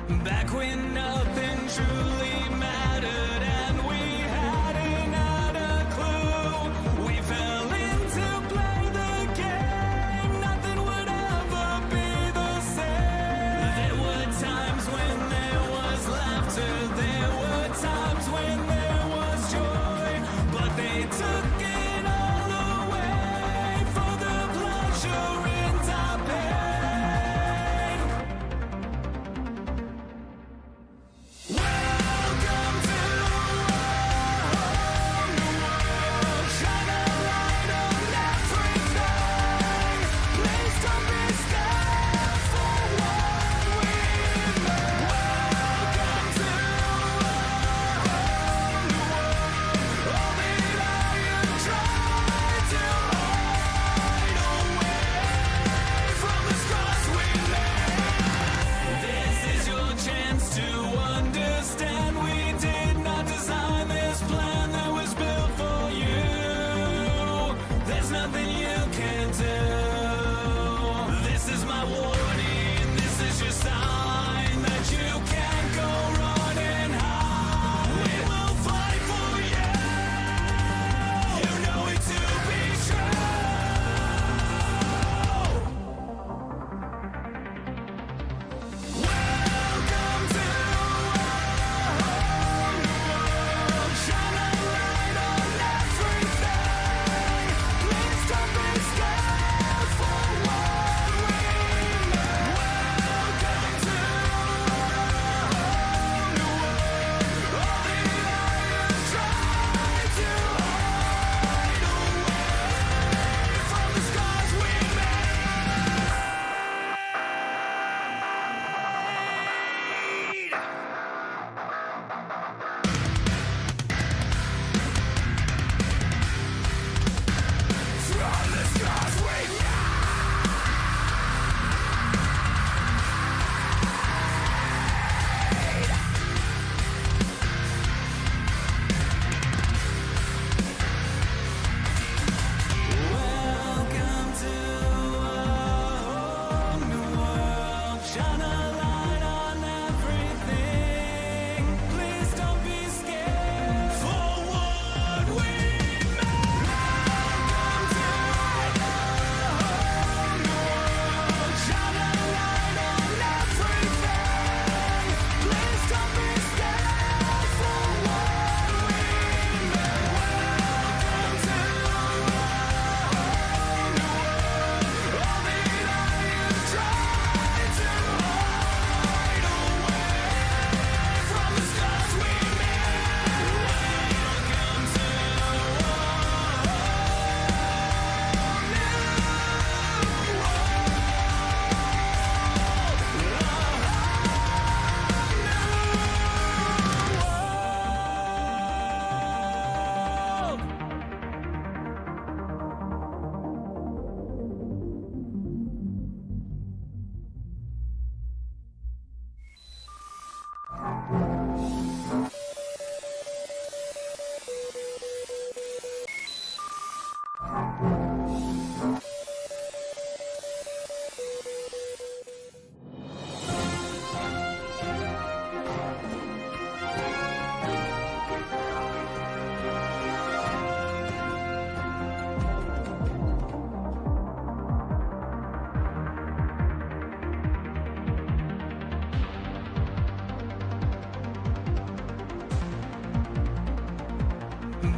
Back when nothing truly mattered and we hadn't had a clue. We fell in to play the game. Nothing would ever be the same. There were times when there was laughter. There were times when there was joy. But they took it all away for the pleasure in our pain. Welcome to our new world. Shine a light on everything. Please don't be scared for what we made. Welcome to our new world. All the lion tried to hide away from the scars we made. This is your chance to understand. We did not design this plan that was built for you. There's nothing you can do. This is my warning. This is your sign that you can't go run and hide. We will fight for you. You know it to be true. Welcome to our new world. Shine a light on everything. Please don't be scared for what we made. Welcome to our new world. All the lions tried to hide away from the scars we made. From the scars we Welcome to our new world. Shine a light on everything. Please don't be scared for what we made. Welcome to our new world. Shine a light on everything. Please don't be scared for what we made. Welcome to our new world. All the lions tried to hide away from the scars we made. Welcome to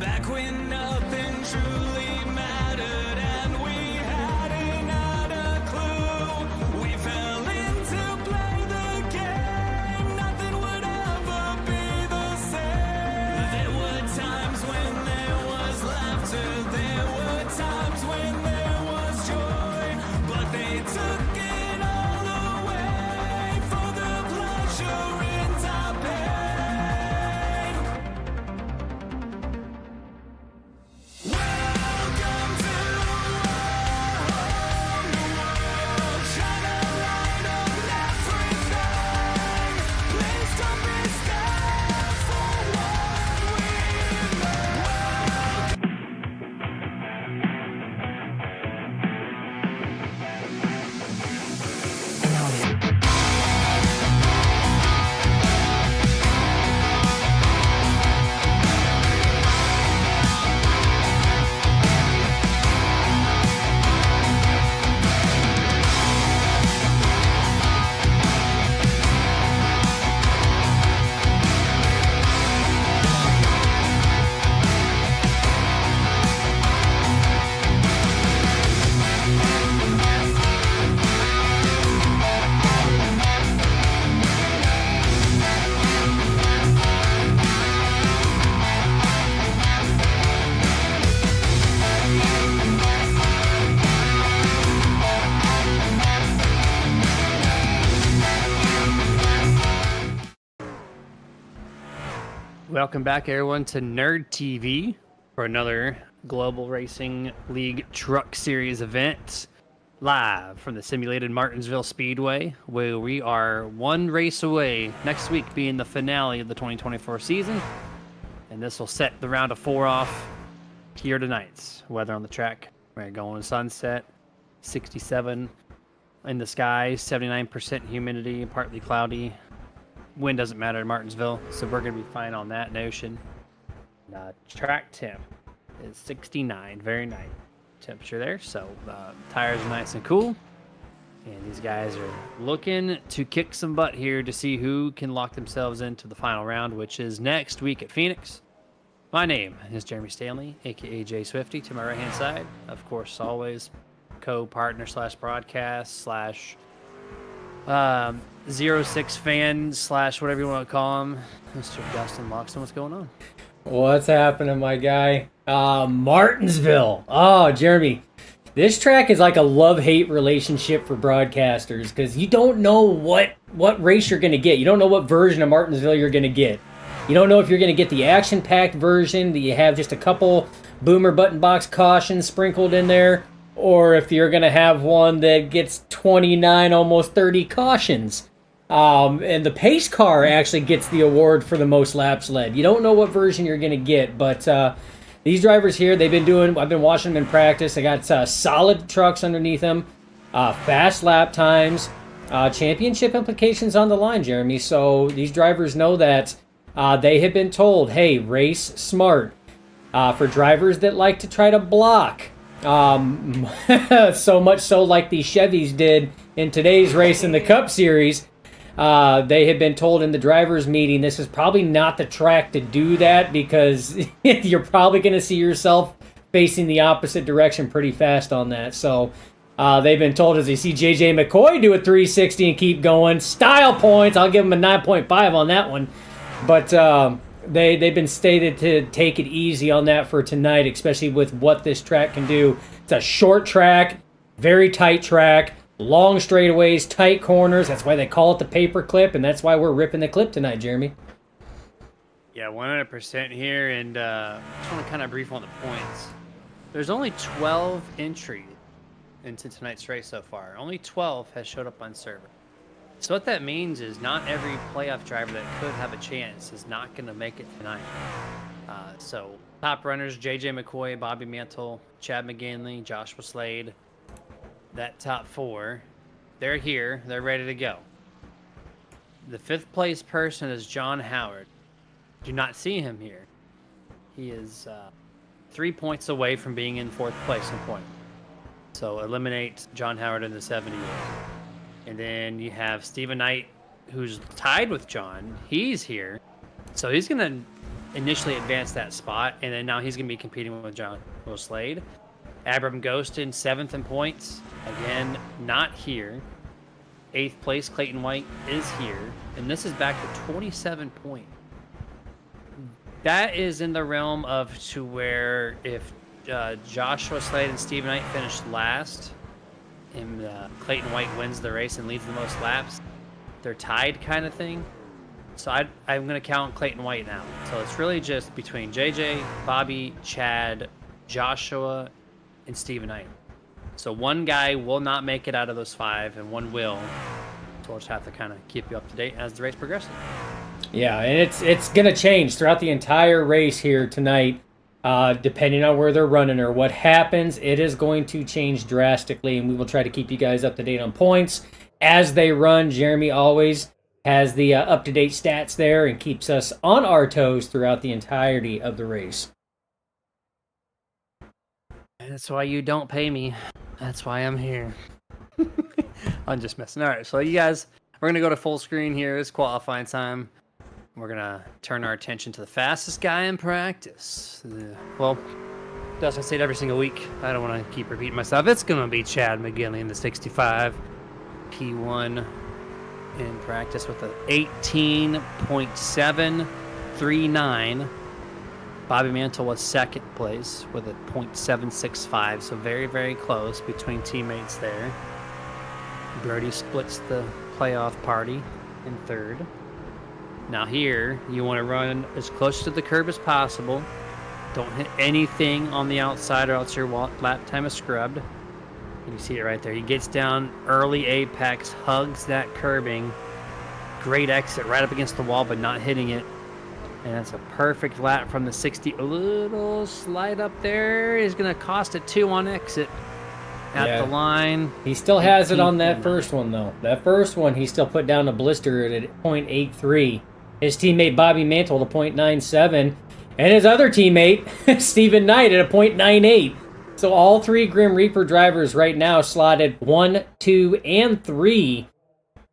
Back when nothing truly mattered and we hadn't had a clue. We fell in to play the game. Nothing would ever be the same. There were times when there was laughter. There were times when there was joy. But they took it all away for the pleasure in our pain. Welcome Welcome back, everyone, to Nerd TV for another Global Racing League Truck Series event, live from the simulated Martinsville Speedway, where we are one race away, next week being the finale of the 2024 season, and this will set the round of 4 off here tonight. Weather on the track, we're going sunset, 67 in the sky, 79% humidity, partly cloudy. Wind doesn't matter in Martinsville, so we're going to be fine on that notion. Track temp is 69, very nice temperature there, so tires are nice and cool. And these guys are looking to kick some butt here to see who can lock themselves into the final round, which is next week at Phoenix. My name is Jeremy Stanley, aka Jay Swifty, to my right-hand side. Of course, always co-partner / broadcast / 06 fan / whatever you want to call him, Mr. Dustin Loxton. What's going on? What's happening, my guy? Martinsville. Oh, Jeremy, this track is like a love-hate relationship for broadcasters because you don't know what race you're going to get. You don't know what version of Martinsville you're going to get. You don't know if you're going to get the action-packed version that you have just a couple boomer button box cautions sprinkled in there, or if you're going to have one that gets 29, almost 30 cautions. And the pace car actually gets the award for the most laps led. You don't know what version you're going to get, but these drivers here, I've been watching them in practice. They got solid trucks underneath them, fast lap times, championship implications on the line, Jeremy. So these drivers know that they have been told, hey, race smart. For drivers that like to try to block, so much so like the Chevys did in today's race in the Cup Series, they had been told in the drivers' meeting this is probably not the track to do that because you're probably going to see yourself facing the opposite direction pretty fast on that. So they've been told, as they see JJ McCoy do a 360 and keep going, style points. I'll give them a 9.5 on that one. But they've been stated to take it easy on that for tonight, especially with what this track can do. It's a short track, very tight track. Long straightaways, tight corners. That's why they call it the paper clip, and that's why we're ripping the clip tonight, Jeremy. Yeah, 100% here, and I just want to kind of brief on the points. There's only 12 entries into tonight's race so far. Only 12 has showed up on server. So what that means is not every playoff driver that could have a chance is not going to make it tonight. So top runners, JJ McCoy, Bobby Mantle, Chad McGinley, Joshua Slade. That top 4, they're here. They're ready to go. The 5th place person is John Howard. Do not see him here. He is 3 points away from being in 4th place in point. So eliminate John Howard in the 78. And then you have Stephen Knight, who's tied with John. He's here. So he's going to initially advance that spot, and then now he's going to be competing with John Will Slade. Abram Ghostin, 7th in points. Again, not here. 8th place, Clayton White is here. And this is back to 27 points. That is in the realm of to where if Joshua Slade and Stephen Knight finish last, and Clayton White wins the race and leads the most laps, they're tied kind of thing. So I'm going to count Clayton White now. So it's really just between JJ, Bobby, Chad, Joshua, and Stephen Knight. So one guy will not make it out of those 5, and one will. So we'll just have to kind of keep you up to date as the race progresses. Yeah, and it's going to change throughout the entire race here tonight, depending on where they're running or what happens. It is going to change drastically, and we will try to keep you guys up to date on points as they run. Jeremy always has the up-to-date stats there and keeps us on our toes throughout the entirety of the race. That's why you don't pay me. That's why I'm here. I'm just messing. All right, so you guys, we're going to go to full screen here. It's qualifying time. We're going to turn our attention to the fastest guy in practice. Well, as I say it every single week, I don't want to keep repeating myself. It's going to be Chad McGinley in the 65. P1 in practice with an 18.739. Bobby Mantle was 2nd place with a .765, so very, very close between teammates there. Brody splits the playoff party in 3rd. Now here, you want to run as close to the curb as possible. Don't hit anything on the outside or else your lap time is scrubbed. You see it right there. He gets down early apex, hugs that curbing. Great exit right up against the wall, but not hitting it. And that's a perfect lap from the 60. A little slide up there is going to cost it 2 on exit at the line. He still has it on that first one, though. That first one, he still put down a blister at 0.83. His teammate Bobby Mantle to 0.97. And his other teammate, Stephen Knight, at a 0.98. So all 3 Grim Reaper drivers right now slotted 1, 2, and 3.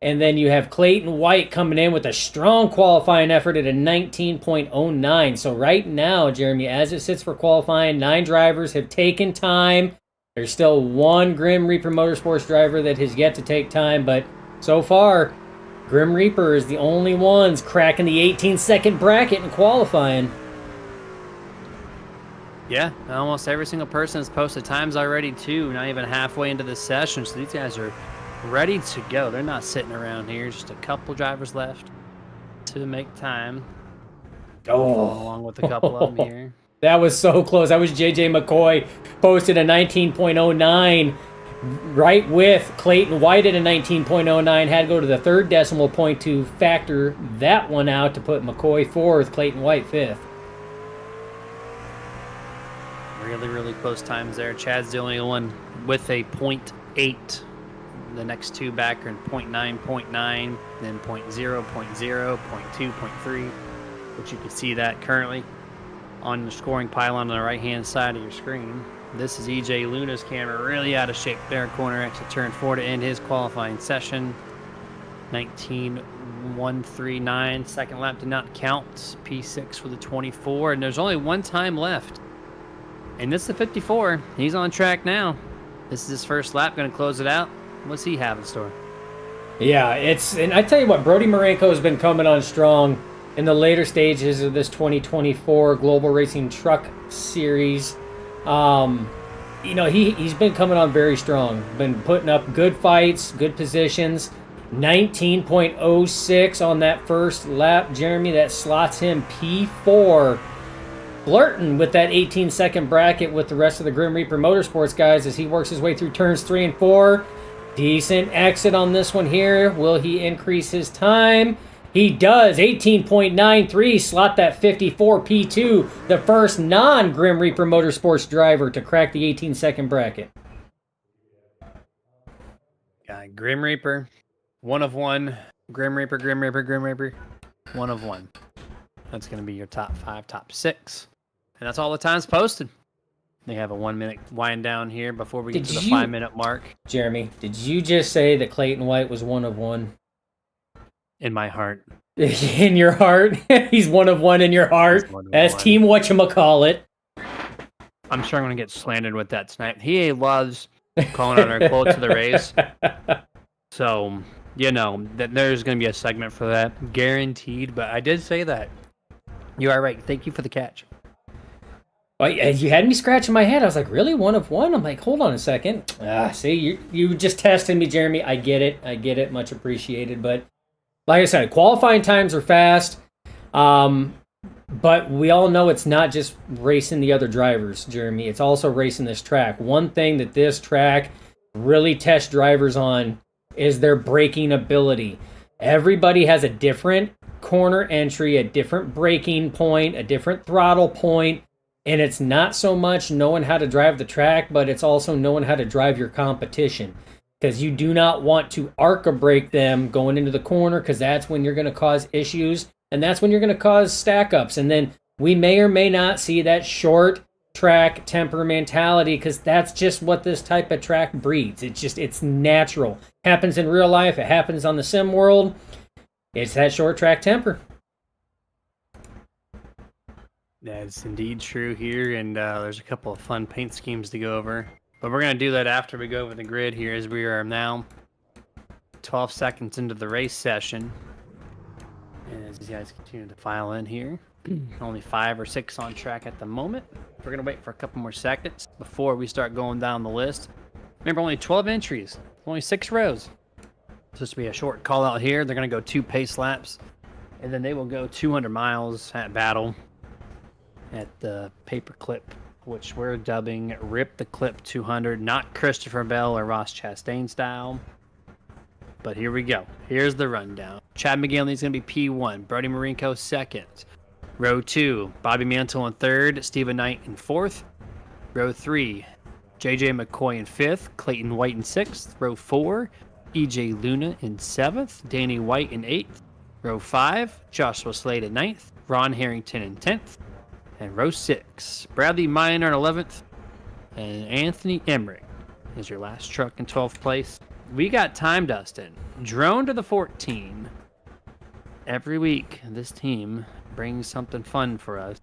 And then you have Clayton White coming in with a strong qualifying effort at a 19.09. So right now, Jeremy, as it sits for qualifying, 9 drivers have taken time. There's still 1 Grim Reaper Motorsports driver that has yet to take time. But so far, Grim Reaper is the only ones cracking the 18-second bracket in qualifying. Yeah, almost every single person has posted times already, too. Not even halfway into the session, so these guys are ready to go. They're not sitting around here. Just a couple drivers left to make time. Along with a couple of them here. That was so close. That was JJ McCoy. Posted a 19.09 right with Clayton White at a 19.09. Had to go to the 3rd decimal point to factor that one out to put McCoy 4th, Clayton White 5th. Really, really close times there. Chad's the only one with a 0.8. The next 2 back are in 0.9, 0.9, then 0.0, 0.0, 0.2, 0.3, which you can see that currently on the scoring pylon on the right-hand side of your screen. This is EJ Luna's camera, really out of shape there. Corner exit turn 4 to end his qualifying session. 19.139, second lap did not count. P6 for the 24, and there's only 1 time left. And this is the 54. He's on track now. This is his first lap, going to close it out. What's he have in store? Yeah, and I tell you what, Brody Marenko has been coming on strong in the later stages of this 2024 Global Racing Truck Series. He's been coming on very strong. Been putting up good fights, good positions. 19.06 on that first lap, Jeremy. That slots him P4. Flirting with that 18-second bracket with the rest of the Grim Reaper Motorsports guys as he works his way through turns 3 and 4. Decent exit on this one here. Will he increase his time? He does. 18.93. Slot that 54 P2. The first non-Grim Reaper Motorsports driver to crack the 18-second bracket. Grim Reaper. 1 of 1. Grim Reaper, Grim Reaper, Grim Reaper. 1 of 1. That's going to be your top 5, top 6. And that's all the times posted. They have a 1-minute wind down here before we get to the 5-minute mark. Jeremy, did you just say that Clayton White was 1 of 1? In my heart. In your heart? He's 1 of 1 in your heart. As Team Whatchamacallit. I'm sure I'm going to get slandered with that tonight. He loves calling out our quotes of the race. So, that there's going to be a segment for that. Guaranteed. But I did say that. You are right. Thank you for the catch. Well, you had me scratching my head. I was like, really? 1 of 1? I'm like, hold on a second. See, you just tested me, Jeremy. I get it. Much appreciated. But like I said, qualifying times are fast. But we all know it's not just racing the other drivers, Jeremy. It's also racing this track. One thing that this track really tests drivers on is their braking ability. Everybody has a different corner entry, a different braking point, a different throttle point. And it's not so much knowing how to drive the track, but it's also knowing how to drive your competition. Because you do not want to ARCA brake them going into the corner, because that's when you're going to cause issues. And that's when you're going to cause stack-ups. And then we may or may not see that short track temper mentality, because that's just what this type of track breeds. It's natural. Happens in real life. It happens on the sim world. It's that short track temper. That's indeed true here, and there's a couple of fun paint schemes to go over. But we're going to do that after we go over the grid here, as we are now 12 seconds into the race session. And as you guys continue to file in here, only 5 or 6 on track at the moment. We're going to wait for a couple more seconds before we start going down the list. Remember, only 12 entries, only 6 rows. It's supposed to be a short call out here. They're going to go 2 pace laps And then they will go 200 miles at battle at the paperclip, which we're dubbing Rip the Clip 200, not Christopher Bell or Ross Chastain style. But here we go. Here's the rundown. Chad McGinley's going to be P1, Brody Marinko second. Row 2, Bobby Mantle in third, Stephen Knight in fourth. Row 3, JJ McCoy in fifth, Clayton White in sixth. Row 4, EJ Luna in seventh, Danny White in eighth. Row 5, Joshua Slade in ninth, Ron Harrington in 10th. And row 6, Bradley Minor in 11th, and Anthony Emmerich is your last truck in 12th place. We got time, Dustin. Drone to the 14. Every week, this team brings something fun for us.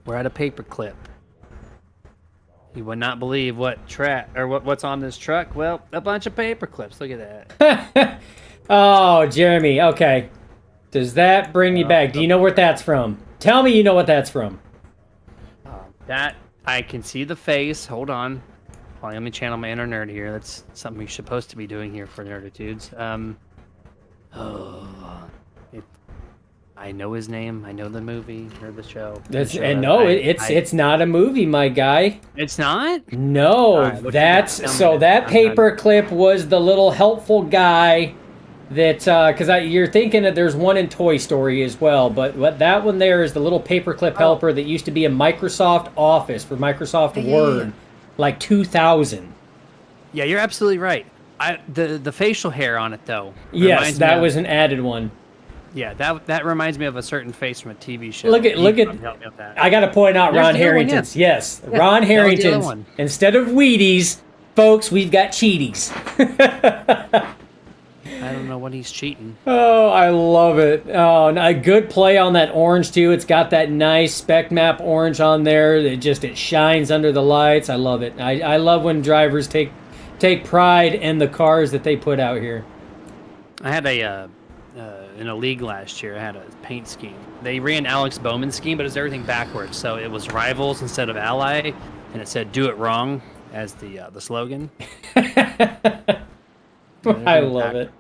We're at a paperclip. You would not believe what's on this truck. Well, a bunch of paper clips. Look at that. Oh, Jeremy. Okay. Does that bring you back? Do you know where that's from? Tell me you know what that's from. That I can see the face. Hold on. Let me channel my inner nerd here. That's something we're supposed to be doing here for Nerditudes. I know his name. I know the movie or the show. It's not a movie, my guy. It's not? No, Right, that paperclip was the little helpful guy that because you're thinking that there's one in Toy Story as well, but that one there is the little paperclip helper that used to be in Microsoft Office for Microsoft Word, like 2000. Yeah, you're absolutely right. The facial hair on it though. Yes, that was an added one. Yeah, that reminds me of a certain face from a TV show. Look at. Help me with that. I got to point out There's Ron the other one, Harrington's. yeah. Yes, Ron that was the other Harrington's. one. Instead of Wheaties, folks, we've got Cheaties. I don't know when he's cheating. Oh, I love it. Oh, and a good play on that orange too. It's got that nice spec map orange on there. It shines under the lights. I love it. I love when drivers take pride in the cars that they put out here. I had in a league last year, I had a paint scheme. They ran Alex Bowman's scheme, but it was everything backwards. So it was Rivals instead of Ally, and it said "Do it wrong" as the slogan. I love it.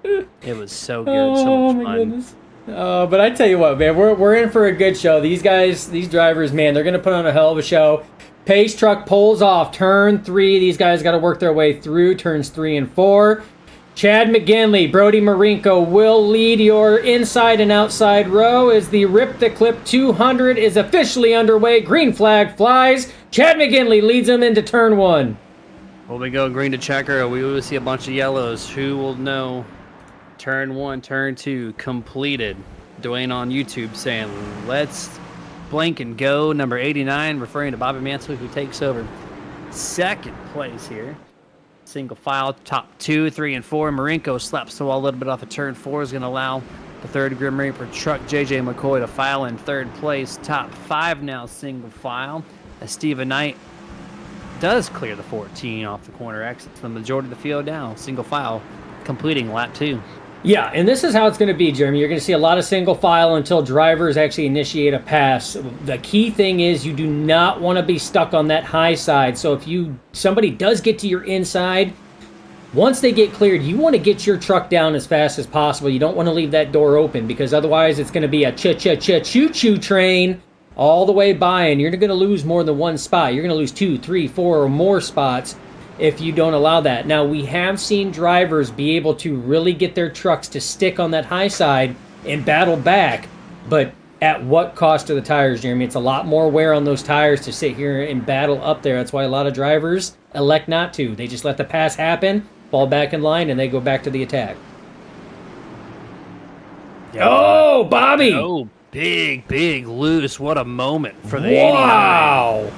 It was so good, so much fun. Goodness. Oh, but I tell you what, man, we're in for a good show. These guys, these drivers, man, they're gonna put on a hell of a show. Pace truck pulls off turn 3. These guys got to work their way through turns 3 and 4. Chad McGinley, Brody Marinko will lead your inside and outside row as the Rip the Clip 200 is officially underway. Green flag flies. Chad McGinley leads them into turn 1. Will we go green to checker, or we will see a bunch of yellows? Who will know? Turn 1, turn 2, completed. Dwayne on YouTube saying, let's blank and go. Number 89, referring to Bobby Mantle, who takes over second place here. Single file, top 2, 3, and 4. Marinko slaps the wall a little bit off of turn 4. Is going to allow the third Grim Reaper truck, JJ McCoy, to file in third place. Top 5 now, single file. As Stephen Knight does clear the 14 off the corner exits. The majority of the field now, single file, completing lap 2. Yeah, and this is how it's going to be, Jeremy. You're going to see a lot of single file until drivers actually initiate a pass. The key thing is you do not want to be stuck on that high side. So if somebody does get to your inside, once they get cleared, you want to get your truck down as fast as possible. You don't want to leave that door open because otherwise it's going to be a choo-choo train all the way by, and you're going to lose more than one spot. You're going to lose 2, 3, 4, or more spots if you don't allow that. Now, we have seen drivers be able to really get their trucks to stick on that high side and battle back, but at what cost to the tires, Jeremy? It's a lot more wear on those tires to sit here and battle up there. That's why a lot of drivers elect not to. They just let the pass happen, fall back in line, and they go back to the attack. Yeah. Oh, Bobby! Oh, big loose. What a moment for the 89. Wow!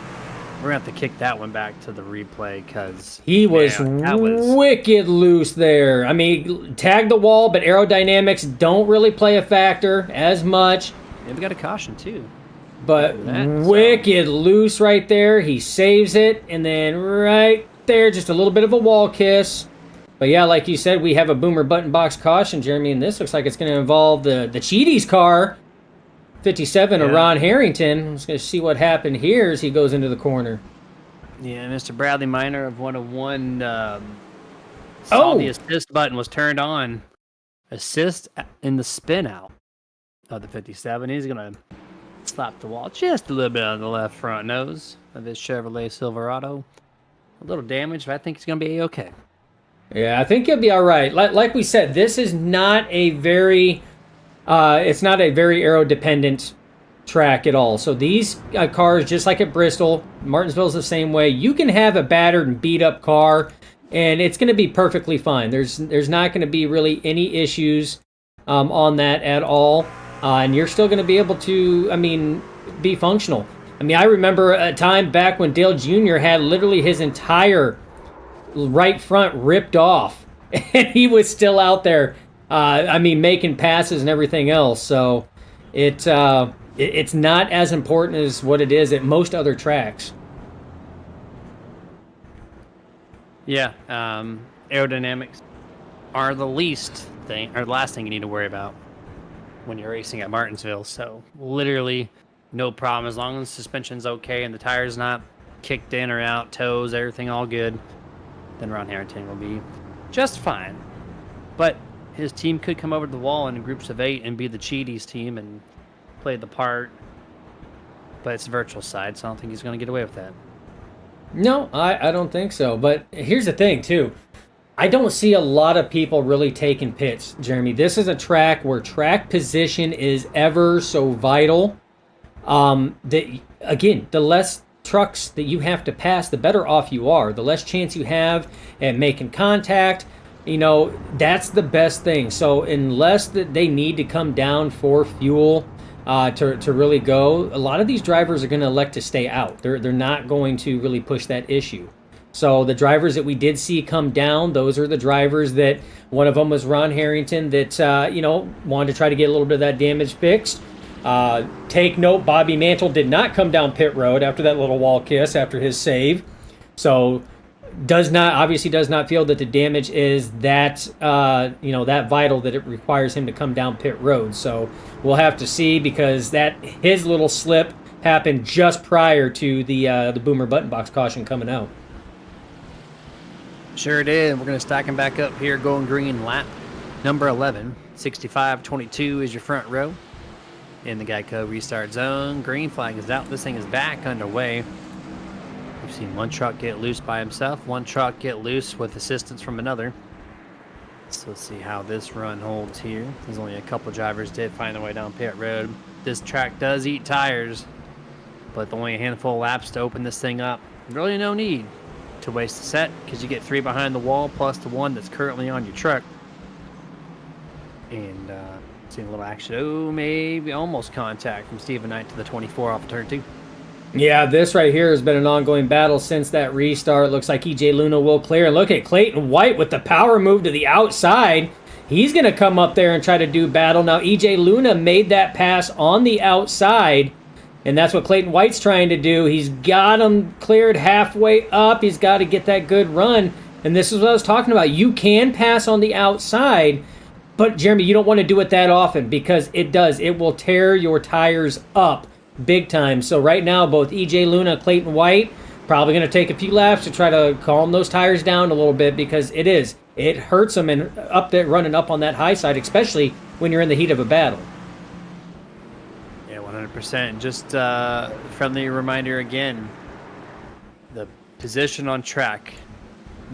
We're going to have to kick that one back to the replay because he was wicked loose there. I mean, tag the wall, but aerodynamics don't really play a factor as much. Yeah, we got a caution too. But wicked loose right there. He saves it, and then right there, just a little bit of a wall kiss. But yeah, like you said, we have a boomer button box caution, Jeremy, and this looks like it's going to involve the Cheaties car. 57 of Ron Harrington. I'm just going to see what happened here as he goes into the corner. Yeah, Mr. Bradley Minor of 101 saw the assist button was turned on. assist in the spin out of the 57. He's going to slap the wall just a little bit on the left front nose of his Chevrolet Silverado. A little damage, but I think he's going to be okay. Yeah, I think he'll be all right. Like we said, this is not a very, it's not a very aero dependent track at all. So these cars, just like at Bristol, Martinsville's the same way. You can have a battered and beat up car, and it's going to be perfectly fine. There's not going to be really any issues on that at all, and you're still going to be able to, be functional. I remember a time back when Dale Jr. had literally his entire right front ripped off, and he was still out there, making passes and everything else. So it's not as important as what it is at most other tracks. Yeah, aerodynamics are the last thing you need to worry about when you're racing at Martinsville. So literally no problem as long as the suspension's okay and the tire's not kicked in or out, toes, everything all good. Then Ron Harrington will be just fine. But his team could come over to the wall in groups of 8 and be the Cheaties team and play the part. But it's virtual side, so I don't think he's going to get away with that. No, I don't think so. But here's the thing, too. I don't see a lot of people really taking pits, Jeremy. This is a track where track position is ever so vital. The less trucks that you have to pass, the better off you are. The less chance you have at making contact, that's the best thing. So unless that they need to come down for fuel to really go, a lot of these drivers are going to elect to stay out. They're not going to really push that issue. So the drivers that we did see come down, those are the drivers that, one of them was Ron Harrington, that wanted to try to get a little bit of that damage fixed. Take note, Bobby Mantle did not come down pit road after that little wall kiss after his save. So does not feel that the damage is that that vital that it requires him to come down pit road. So we'll have to see, because his little slip happened just prior to the Boomer button box caution coming out. Sure did. We're going to stack him back up here, going green lap number 11. 65-22 is your front row. In the Geico restart zone, green flag is out. This thing is back underway. We've seen one truck get loose by himself, one truck get loose with assistance from another. So let's see how this run holds here. There's only a couple drivers did find their way down pit road. This track does eat tires, but only a handful of laps to open this thing up. Really no need to waste a set, because you get 3 behind the wall plus the 1 that's currently on your truck. And seeing a little action. Oh, maybe almost contact from Stephen Knight to the 24 off turn 2. Yeah, this right here has been an ongoing battle since that restart. Looks like EJ Luna will clear. And look at Clayton White with the power move to the outside. He's going to come up there and try to do battle. Now, EJ Luna made that pass on the outside, and that's what Clayton White's trying to do. He's got him cleared halfway up. He's got to get that good run. And this is what I was talking about. You can pass on the outside, but, Jeremy, you don't want to do it that often, because it does. It will tear your tires up big time. So right now, both EJ Luna and Clayton White probably going to take a few laps to try to calm those tires down a little bit, because it hurts them and running up on that high side, especially when you're in the heat of a battle. Yeah, 100%. Just friendly reminder again, the position on track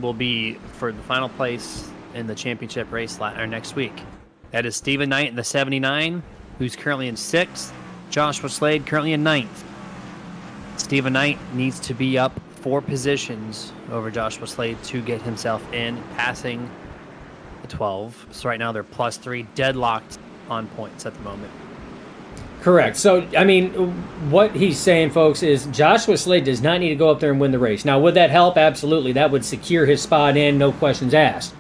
will be for the final place in the championship race next week. That is Stephen Knight in the 79, who's currently in 6th. Joshua Slade currently in 9th. Stephen Knight needs to be up 4 positions over Joshua Slade to get himself in, passing the 12. So right now they're +3, deadlocked on points at the moment. Correct. So, what he's saying, folks, is Joshua Slade does not need to go up there and win the race. Now, would that help? Absolutely. That would secure his spot in, no questions asked.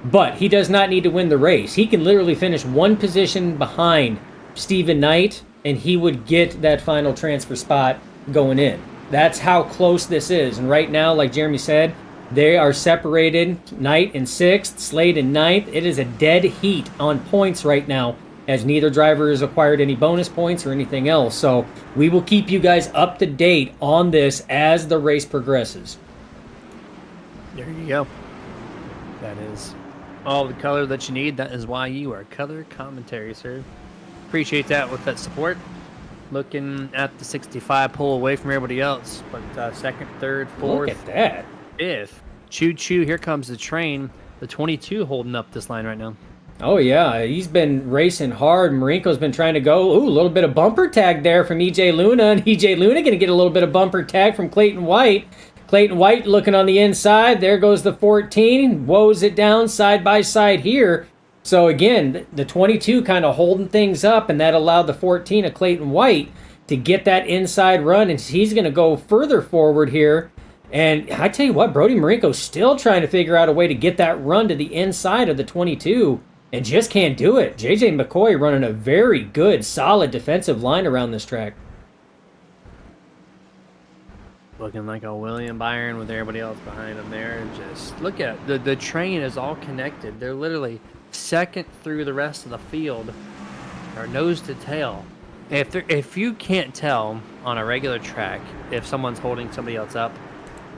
But he does not need to win the race. He can literally finish 1 position behind Stephen Knight, and he would get that final transfer spot going in. That's how close this is. And right now, like Jeremy said, they are separated. Knight in 6th, Slade in 9th. It is a dead heat on points right now, as neither driver has acquired any bonus points or anything else. So we will keep you guys up to date on this as the race progresses. There you go. That is all the color that you need. That is why you are color commentary, sir. Appreciate that with that support. Looking at the 65, pull away from everybody else. But second, third, fourth, Look at that. fifth. Choo choo, here comes the train. The 22 holding up this line right now. Oh, yeah. He's been racing hard. Marinko's been trying to go. Ooh, a little bit of bumper tag there from EJ Luna. And EJ Luna going to get a little bit of bumper tag from Clayton White. Clayton White looking on the inside. There goes the 14. Woes it down side by side here. So, again, the 22 kind of holding things up, and that allowed the 14 of Clayton White to get that inside run. And he's going to go further forward here. And I tell you what, Brody Marinko's still trying to figure out a way to get that run to the inside of the 22 and just can't do it. JJ McCoy running a very good, solid defensive line around this track. Looking like a William Byron with everybody else behind him there. Just look at the train is all connected. They're literally second through the rest of the field, or nose to tail. If you can't tell on a regular track if someone's holding somebody else up,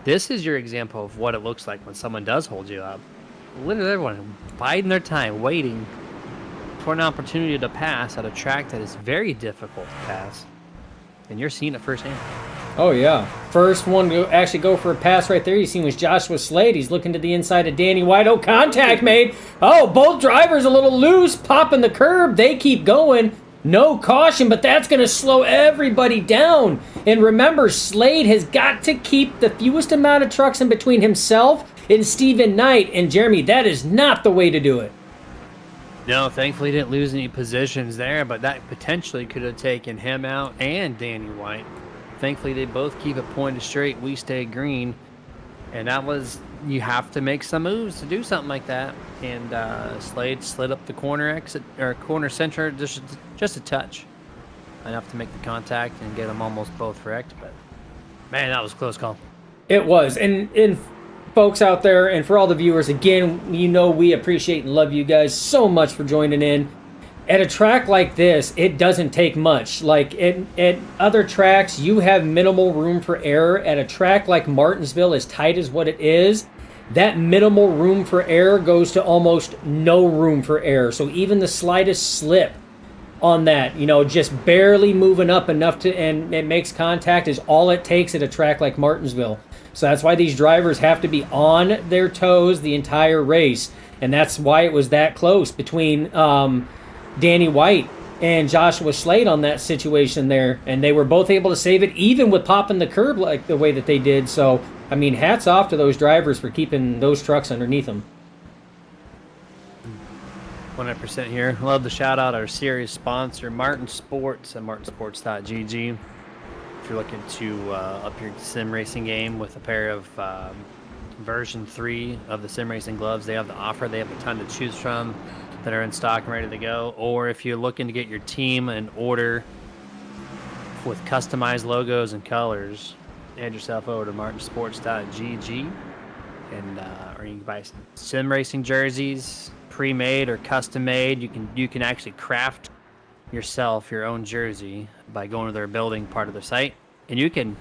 this is your example of what it looks like when someone does hold you up. Literally everyone biding their time, waiting for an opportunity to pass at a track that is very difficult to pass. And you're seeing it firsthand. Oh, yeah. First one to actually go for a pass right there you seen was Joshua Slade. He's looking to the inside of Danny White. Oh, contact made. Oh, both drivers a little loose, popping the curb. They keep going. No caution, but that's going to slow everybody down. And remember, Slade has got to keep the fewest amount of trucks in between himself and Stephen Knight. And Jeremy, that is not the way to do it. No, thankfully he didn't lose any positions there, but that potentially could have taken him out and Danny White. Thankfully, they both keep it pointed straight. We stay green. And that was, you have to make some moves to do something like that. And Slade slid up the corner exit, or corner center, just a touch. Enough to make the contact and get them almost both wrecked. But, man, that was a close call. It was. And folks out there, and for all the viewers, again, you know we appreciate and love you guys so much for joining in. At a track like this, it doesn't take much. Like at other tracks, you have minimal room for error. At a track like Martinsville, as tight as what it is, that minimal room for error goes to almost no room for error. So even the slightest slip on that, just barely moving up enough to, and it makes contact, is all it takes at a track like Martinsville. So that's why these drivers have to be on their toes the entire race. And that's why it was that close between Danny White and Joshua Slade on that situation there, and they were both able to save it, even with popping the curb like the way that they did. So, I mean, hats off to those drivers for keeping those trucks underneath them. 100% here. Love the shout out our series sponsor, Martin Sports and martinsports.gg. If you're looking to up your sim racing game with a pair of version 3 of the sim racing gloves, they have the offer. They have a ton to choose from that are in stock and ready to go. Or if you're looking to get your team in order with customized logos and colors, head yourself over to martinsports.gg, and or you can buy sim racing jerseys, pre-made or custom made. You can actually craft yourself your own jersey by going to their building part of the site, and you can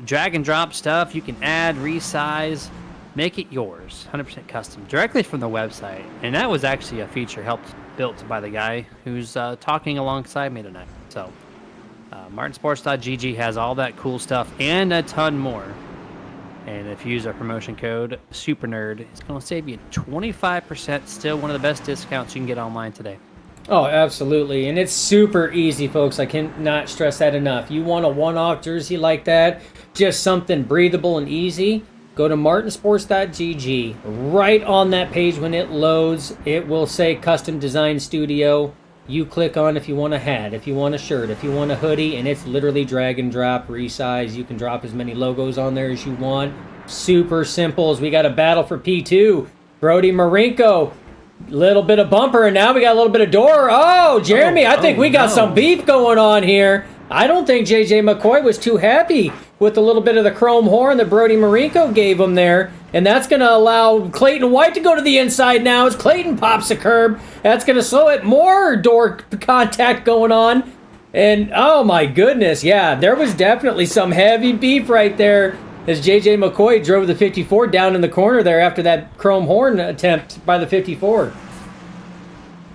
drag and drop stuff. You can add, resize, make it yours, 100% custom, directly from the website. And that was actually a feature built by the guy who's talking alongside me tonight. So, martinsports.gg has all that cool stuff and a ton more. And if you use our promotion code SUPERNERD, it's going to save you 25%. Still one of the best discounts you can get online today. Oh, absolutely. And it's super easy, folks. I cannot stress that enough. You want a one-off jersey like that, just something breathable and easy, go to martinsports.gg. Right on that page when it loads, it will say Custom Design Studio. You click on if you want a hat, if you want a shirt, if you want a hoodie, and it's literally drag and drop, resize. You can drop as many logos on there as you want. Super simple. As we got a battle for P2. Brody Marinko, little bit of bumper, and now we got a little bit of door. Oh, Jeremy, I think we got some beef going on here. I don't think JJ McCoy was too happy with a little bit of the chrome horn that Brody Marinko gave him there. And that's going to allow Clayton White to go to the inside now as Clayton pops a curb. That's going to slow it. More door contact going on. And, oh my goodness, yeah, there was definitely some heavy beef right there as JJ McCoy drove the 54 down in the corner there after that chrome horn attempt by the 54.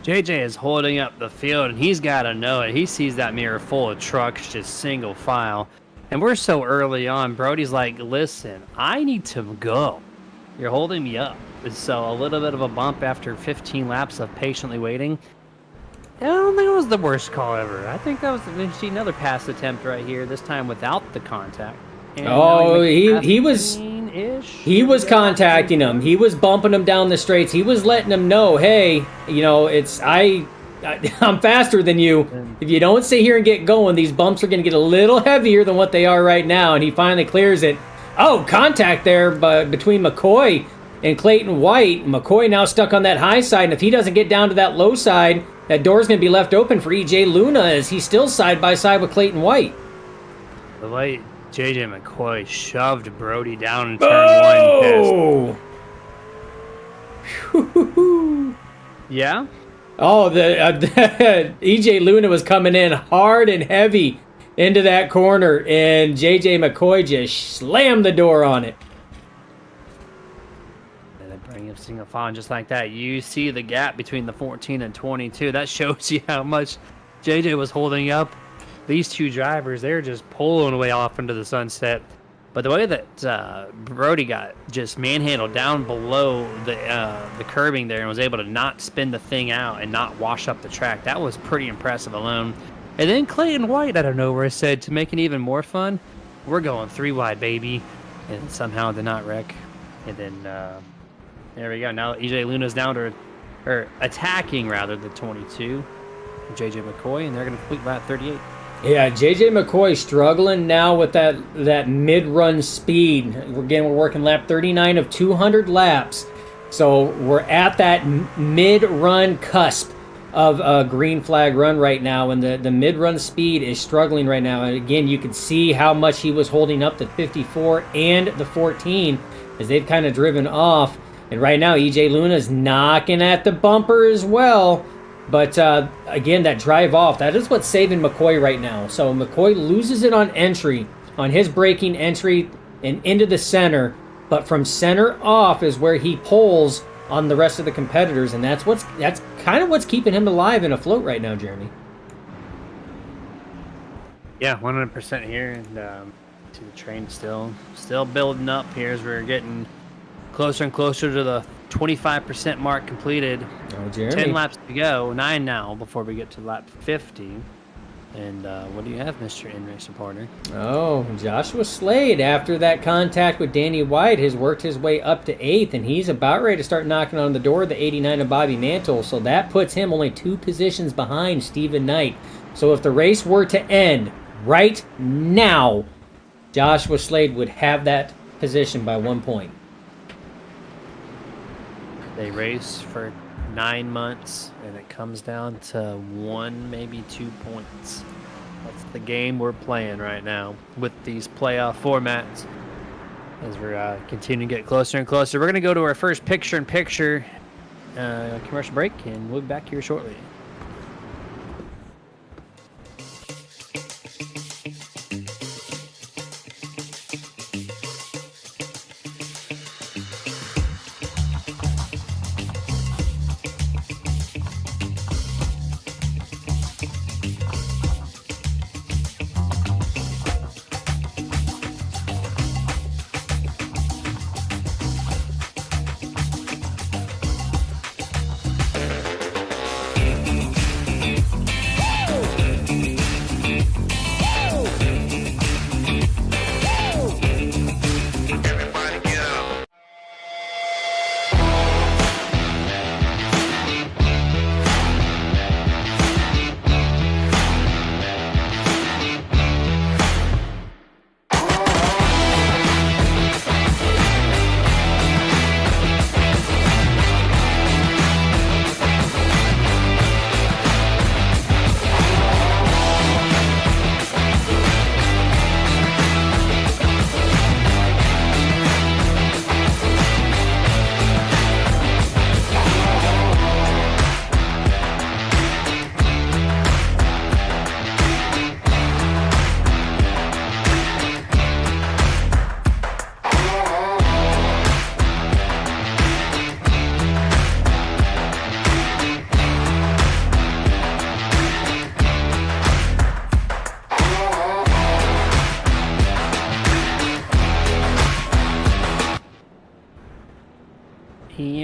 JJ is holding up the field, and he's got to know it. He sees that mirror full of trucks, just single file. And we're so early on. Brody's like, listen, I need to go. You're holding me up. So a little bit of a bump after 15 laps of patiently waiting. I don't think it was the worst call ever. I think that was another pass attempt right here, this time without the contact. And he was contacting him. He was bumping him down the straights. He was letting him know, hey, you know, I'm faster than you. If you don't sit here and get going, these bumps are going to get a little heavier than what they are right now. And he finally clears it. Oh, contact there between McCoy and Clayton White. McCoy now stuck on that high side, and if he doesn't get down to that low side, that door's going to be left open for EJ Luna as he's still side by side with Clayton White. The way JJ McCoy shoved Brody down in turn one. Yeah? Oh, the EJ Luna was coming in hard and heavy into that corner, and JJ McCoy just slammed the door on it. And then bring him single file just like that. You see the gap between the 14 and 22. That shows you how much JJ was holding up. These two drivers, they're just pulling away off into the sunset. But the way that Brody got just manhandled down below the curbing there and was able to not spin the thing out and not wash up the track, that was pretty impressive alone. And then Clayton White out of nowhere said, to make it even more fun, we're going 3 wide, baby. And somehow did not wreck. And then there we go. Now EJ Luna's down to, or attacking rather, the 22, JJ McCoy, and they're going to complete lap 38. Yeah, JJ McCoy struggling now with that mid-run speed. Again, we're working lap 39 of 200 laps. So we're at that mid-run cusp of a green flag run right now, and the mid-run speed is struggling right now. And again, you can see how much he was holding up the 54 and the 14 as they've kind of driven off. And right now, EJ Luna's knocking at the bumper as well. But again, that drive off, that is what's saving McCoy right now. So McCoy loses it on entry, on his braking entry and into the center. But from center off is where he pulls on the rest of the competitors. And that's kind of what's keeping him alive and afloat right now, Jeremy. Yeah, 100% here. And see the train still building up here as we're getting closer and closer to the 25% mark completed. Oh, Jeremy. 10 laps to go, 9 now before we get to lap 50. And what do you have, Mr. In-Race Reporter? Oh, Joshua Slade, after that contact with Danny White, has worked his way up to 8th, and he's about ready to start knocking on the door of the 89 of Bobby Mantle. So that puts him only 2 positions behind Stephen Knight. So if the race were to end right now, Joshua Slade would have that position by 1 point. They race for 9 months, and it comes down to 1, maybe 2 points. That's the game we're playing right now with these playoff formats. As we're continuing to get closer and closer, we're going to go to our first picture-in-picture commercial break, and we'll be back here shortly.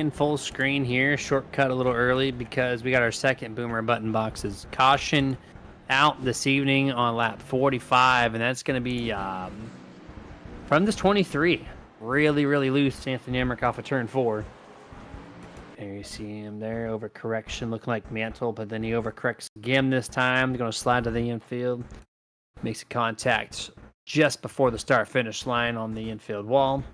in full screen here. Shortcut a little early because we got our second boomer button boxes. Caution out this evening on lap 45, and that's going to be from this 23. Really, really loose. Anthony Emmerich off of turn 4. There you see him there. Overcorrection looking like Mantle, but then he overcorrects again this time. They're going to slide to the infield. Makes a contact just before the start-finish line on the infield wall.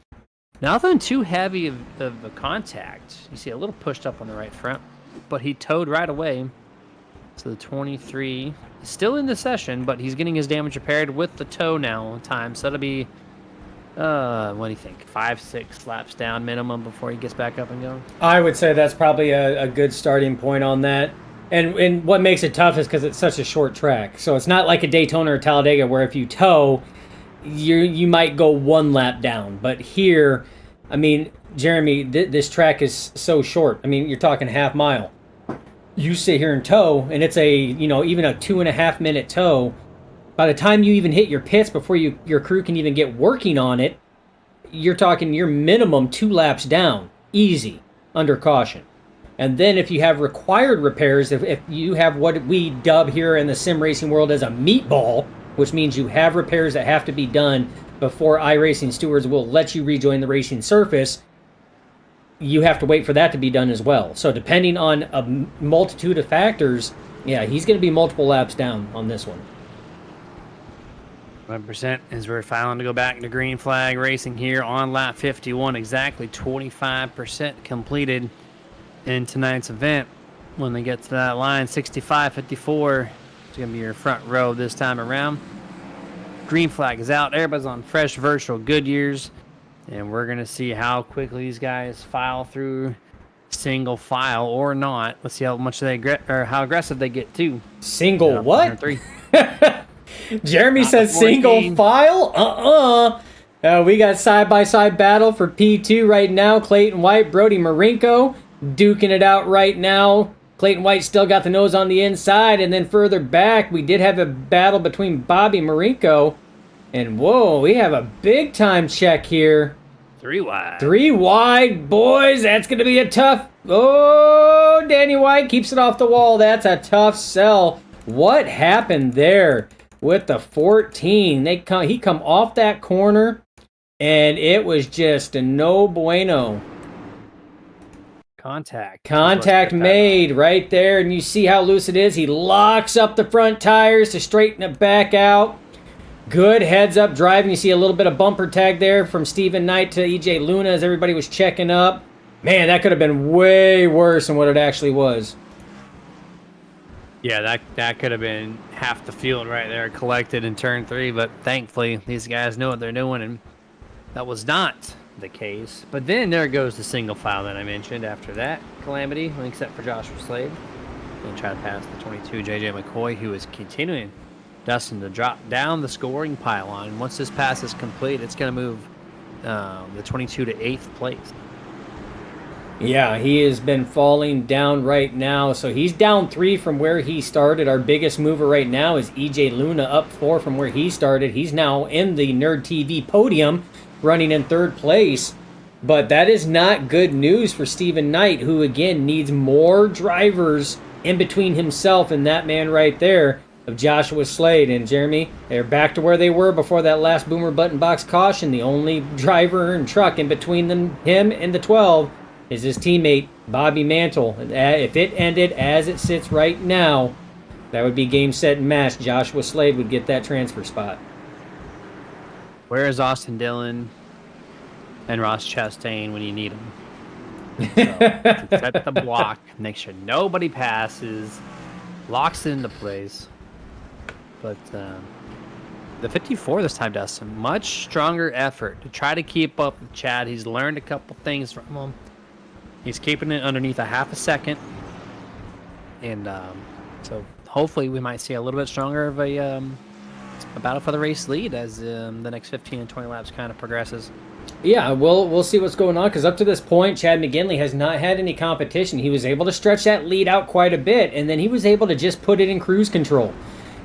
Nothing too heavy of a contact. You see a little pushed up on the right front, but he towed right away. So the 23 is still in the session, but he's getting his damage repaired with the tow now time. So that'll be, what do you think, 5-6 laps down minimum before he gets back up and going? I would say that's probably a good starting point on that. And what makes it tough is because it's such a short track. So it's not like a Daytona or Talladega where if you tow, you might go 1 lap down. But here, I mean, Jeremy, this track is so short. I mean, you're talking half mile. You sit here and tow, and it's even a 2.5 minute tow. By the time you even hit your pits before your crew can even get working on it, you're talking your minimum 2 laps down, easy, under caution. And then if you have required repairs, if you have what we dub here in the sim racing world as a meatball, which means you have repairs that have to be done before iRacing stewards will let you rejoin the racing surface, you have to wait for that to be done as well. So depending on a multitude of factors, yeah, he's going to be multiple laps down on this one. 100% as we're filing to go back to green flag racing here on lap 51. Exactly 25% completed in tonight's event. When they get to that line, 65-54, it's going to be your front row this time around. Green flag is out. Everybody's on fresh virtual Goodyears, and we're going to see how quickly these guys file through single file or not. Let's see how much how aggressive they get too. Single what? 3. Jeremy says single file? We got side-by-side battle for P2 right now. Clayton White, Brody Marinko duking it out right now. Clayton White still got the nose on the inside, and then further back, we did have a battle between Bobby Marinko, and whoa, we have a big-time check here. 3 wide. 3 wide, boys. That's going to be a tough... Oh, Danny White keeps it off the wall. That's a tough sell. What happened there with the 14? He come off that corner, and it was just a no bueno. Contact made right there, and you see how loose it is. He locks up the front tires to straighten it back out. Good heads-up driving. You see a little bit of bumper tag there from Stephen Knight to EJ Luna as everybody was checking up. Man, that could have been way worse than what it actually was. Yeah, that could have been half the field right there collected in turn 3, but thankfully these guys know what they're doing, and that was not the case. But then there goes the single file that I mentioned after that calamity, except for Joshua Slade. And try to pass the 22, JJ McCoy, who is continuing Dustin to drop down the scoring pylon. Once this pass is complete, it's going to move the 22 to 8th place. Yeah, he has been falling down right now. So he's down 3 from where he started. Our biggest mover right now is EJ Luna, up 4 from where he started. He's now in the Nerd TV podium, running in 3rd place. But that is not good news for Stephen Knight, who again needs more drivers in between himself and that man right there of Joshua Slade. And Jeremy, they're back to where they were before that last boomer button box caution. The only driver and truck in between him and the 12 is his teammate Bobby Mantle. If it ended as it sits right now, that would be game, set, and match. Joshua Slade would get that transfer spot. Where is Austin Dillon and Ross Chastain when you need them? So, set the block, make sure nobody passes, locks it into place. But the 54 this time, Dustin, much stronger effort to try to keep up with Chad. He's learned a couple things from him. He's keeping it underneath a half a second. And so hopefully we might see a little bit stronger of a battle for the race lead as the next 15 and 20 laps kind of progresses. Yeah, we'll see what's going on, because up to this point, Chad McGinley has not had any competition. He was able to stretch that lead out quite a bit, and then he was able to just put it in cruise control.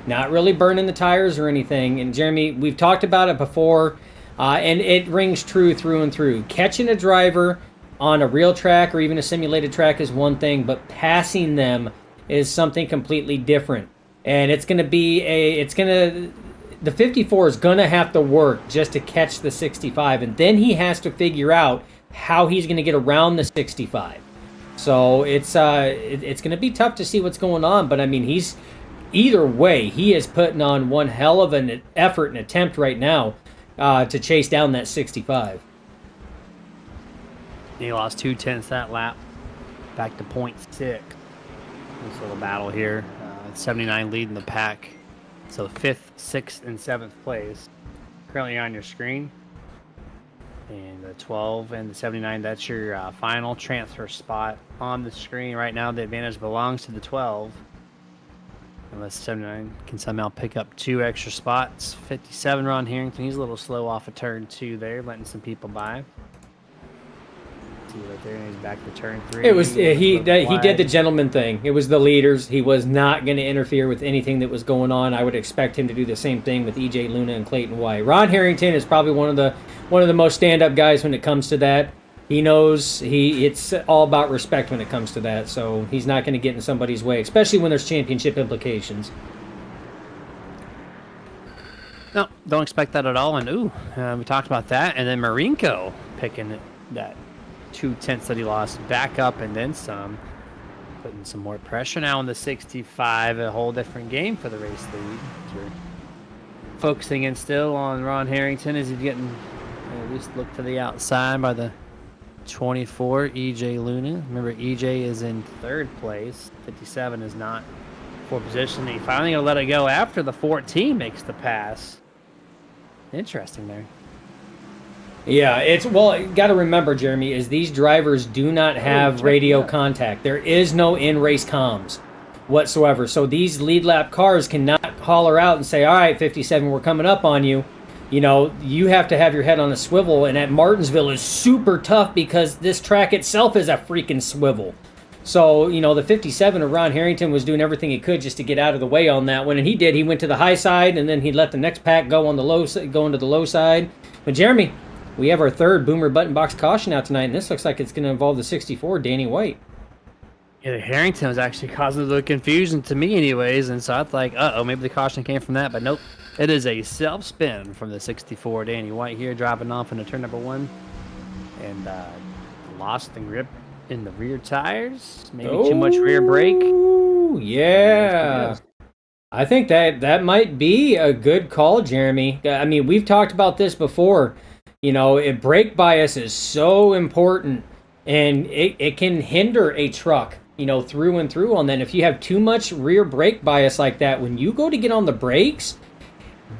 Not really burning the tires or anything. And Jeremy, we've talked about it before, and it rings true through and through. Catching a driver on a real track or even a simulated track is one thing, but passing them is something completely different. And the 54 is going to have to work just to catch the 65, and then he has to figure out how he's going to get around the 65. So it's going to be tough to see what's going on, but I mean, either way, he is putting on one hell of an effort and attempt right now to chase down that 65. He lost 2/10 that lap, back to .6. This little battle here. 79 leading the pack. So 5th, 6th, and 7th place. Currently on your screen. And the 12 and the 79, that's your final transfer spot on the screen. Right now, the advantage belongs to the 12. Unless 79 can somehow pick up 2 extra spots. 57, Ron Harrington. He's a little slow off of turn 2 there, letting some people by. See right there, and he's back to turn 3. It was he did the gentleman thing. It was the leaders. He was not going to interfere with anything that was going on. I would expect him to do the same thing with EJ Luna and Clayton White. Ron Harrington is probably one of the most stand-up guys when it comes to that. He knows it's all about respect when it comes to that. So he's not going to get in somebody's way, especially when there's championship implications. No, don't expect that at all. And we talked about that, and then Marinko picking that 2/10 that he lost back up and then some, putting some more pressure now on the 65. A whole different game for the race lead. We're focusing in still on Ron Harrington as he's getting at least look to the outside by the 24 EJ Luna. Remember, EJ is in 3rd place. 57 is not for position. He finally gonna let it go after the 14 makes the pass. Interesting there. Yeah, got to remember, Jeremy, is these drivers do not have radio contact. There is no in-race comms whatsoever. So these lead lap cars cannot holler out and say, all right, 57, we're coming up on you. You know, you have to have your head on a swivel, and at Martinsville is super tough because this track itself is a freaking swivel. So, you know, the 57 of Ron Harrington was doing everything he could just to get out of the way on that one, and he did. He went to the high side, and then he let the next pack go into the low side. But Jeremy, we have our 3rd Boomer button box caution out tonight, and this looks like it's going to involve the 64, Danny White. Yeah, Harrington was actually causing the confusion to me anyways, and so I thought, maybe the caution came from that, but nope. It is a self-spin from the 64, Danny White here, driving off into turn number 1. And lost the grip in the rear tires. Maybe too much rear brake. Yeah. I think that might be a good call, Jeremy. I mean, we've talked about this before. You know, brake bias is so important, and it can hinder a truck, you know, through and through on that. If you have too much rear brake bias like that, when you go to get on the brakes,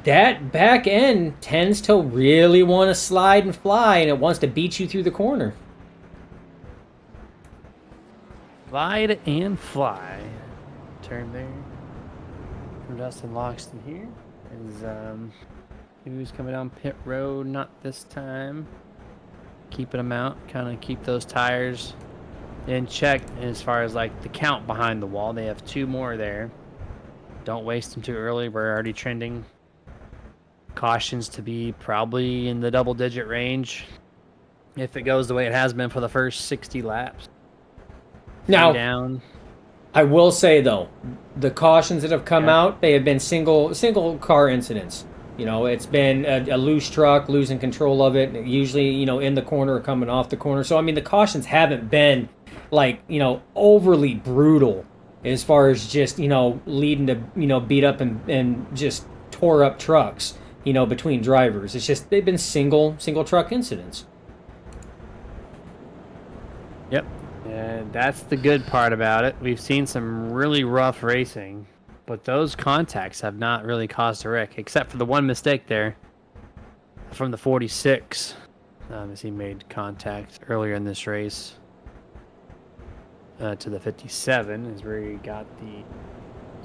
that back end tends to really want to slide and fly, and it wants to beat you through the corner. Glide and fly. Turn there. From Dustin Loxton here. Who's coming down pit road? Not this time. Keeping them out. Kind of keep those tires in check as far as like the count behind the wall. They have 2 more there. Don't waste them too early. We're already trending cautions to be probably in the double-digit range if it goes the way it has been for the first 60 laps. Now, down. I will say though, the cautions that have come out, they have been single car incidents. You know, it's been a loose truck losing control of it, usually, you know, in the corner or coming off the corner. So I mean, the cautions haven't been like, you know, overly brutal as far as just, you know, leading to, you know, beat up and just tore up trucks, you know, between drivers. It's just they've been single truck incidents. Yep. And that's the good part about it. We've seen some really rough racing, but those contacts have not really caused a wreck, except for the one mistake there from the 46, as he made contact earlier in this race to the 57, is where he got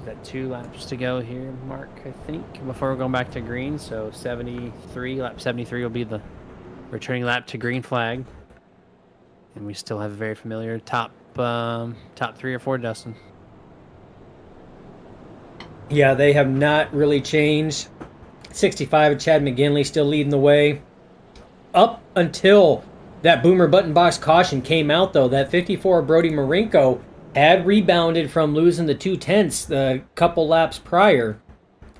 that 2 laps to go here, Mark, I think, before we're going back to green. So 73, lap 73 will be the returning lap to green flag. And we still have a very familiar top 3 or 4, Dustin. Yeah, they have not really changed. 65 of Chad McGinley still leading the way. Up until that Boomer Button Box caution came out, though. That 54 Brody Marinko had rebounded from losing the 2/10 the couple laps prior.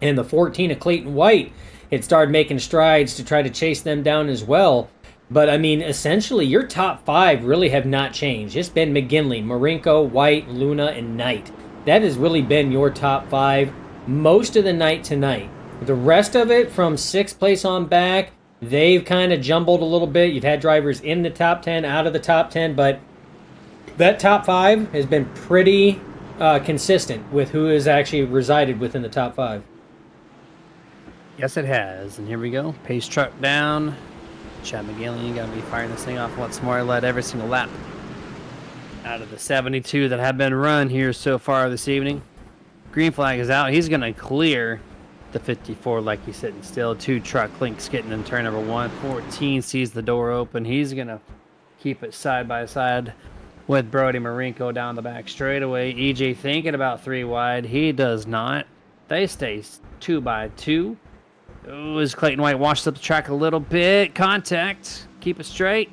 And the 14 of Clayton White had started making strides to try to chase them down as well. But, I mean, essentially, your top 5 really have not changed. It's been McGinley, Marinko, White, Luna, and Knight. That has really been your top 5 most of the night tonight. The rest of it, from 6th place on back, they've kind of jumbled a little bit. You've had drivers in the top 10, out of the top 10, but that top 5 has been pretty consistent with who has actually resided within the top 5. Yes, it has. And here we go. Pace truck down. Chad McGinley got to be firing this thing off once more. Led every single lap out of the 72 that have been run here so far this evening. Green flag is out. He's going to clear the 54 like he's sitting still. 2 truck links getting in turn number 1. 14 sees the door open. He's going to keep it side by side with Brody Marinko down the back straightaway. EJ thinking about 3 wide. He does not. They stay 2 by 2. Ooh, as Clayton White washed up the track a little bit. Contact. Keep it straight.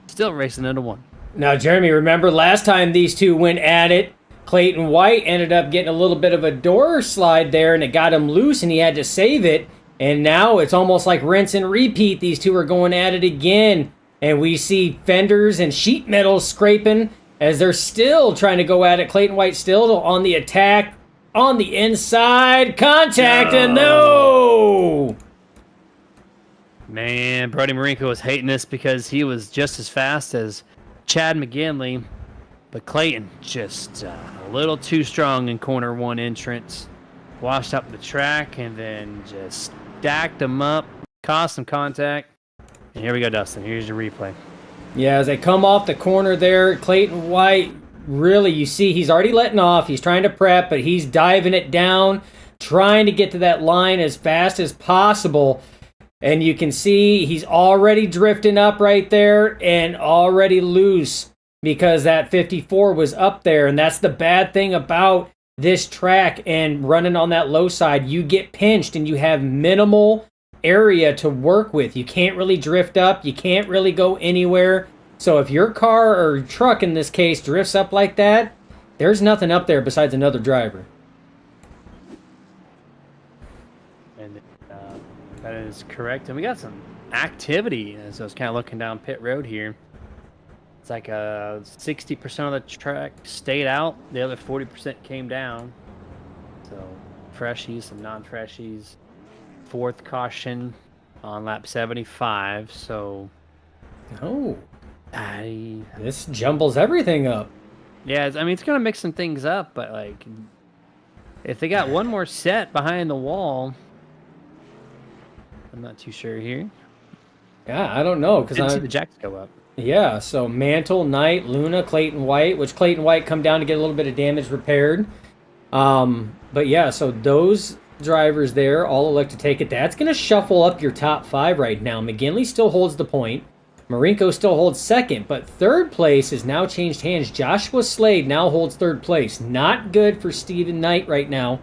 Still racing into 1. Now, Jeremy, remember last time these two went at it, Clayton White ended up getting a little bit of a door slide there, and it got him loose, and he had to save it. And now it's almost like rinse and repeat. These two are going at it again. And we see fenders and sheet metal scraping as they're still trying to go at it. Clayton White still on the attack. On the inside, contact, and no! Man, Brody Marinko was hating this because he was just as fast as Chad McGinley, but Clayton just a little too strong in corner 1 entrance. Washed up the track and then just stacked him up, caused some contact. And here we go, Dustin. Here's your replay. Yeah, as they come off the corner there, Clayton White, really, you see he's already letting off. He's trying to prep, but he's diving it down, trying to get to that line as fast as possible. And you can see he's already drifting up right there and already loose because that 54 was up there. And that's the bad thing about this track and running on that low side. You get pinched and you have minimal area to work with. You can't really drift up. You can't really go anywhere. So if your car or truck in this case drifts up like that, there's nothing up there besides another driver. And that is correct. And we got some activity as I was kind of looking down pit road here. It's like 60% of the track stayed out. The other 40% came down. So freshies, some non-freshies. 4th caution on lap 75. So Oh. This jumbles everything up. yeah, I mean, it's going to mix some things up, but like if they got one more set behind the wall, I'm not too sure here. Yeah, I don't know. Didn't see the jacks go up. Yeah, so Mantle, Knight, Luna, Clayton White, which Clayton White come down to get a little bit of damage repaired. But yeah, so those drivers there all elect to take it. That's going to shuffle up your top 5 right now. McGinley still holds the point. Marinko still holds 2nd, but 3rd place has now changed hands. Joshua Slade now holds 3rd place. Not good for Steven Knight right now,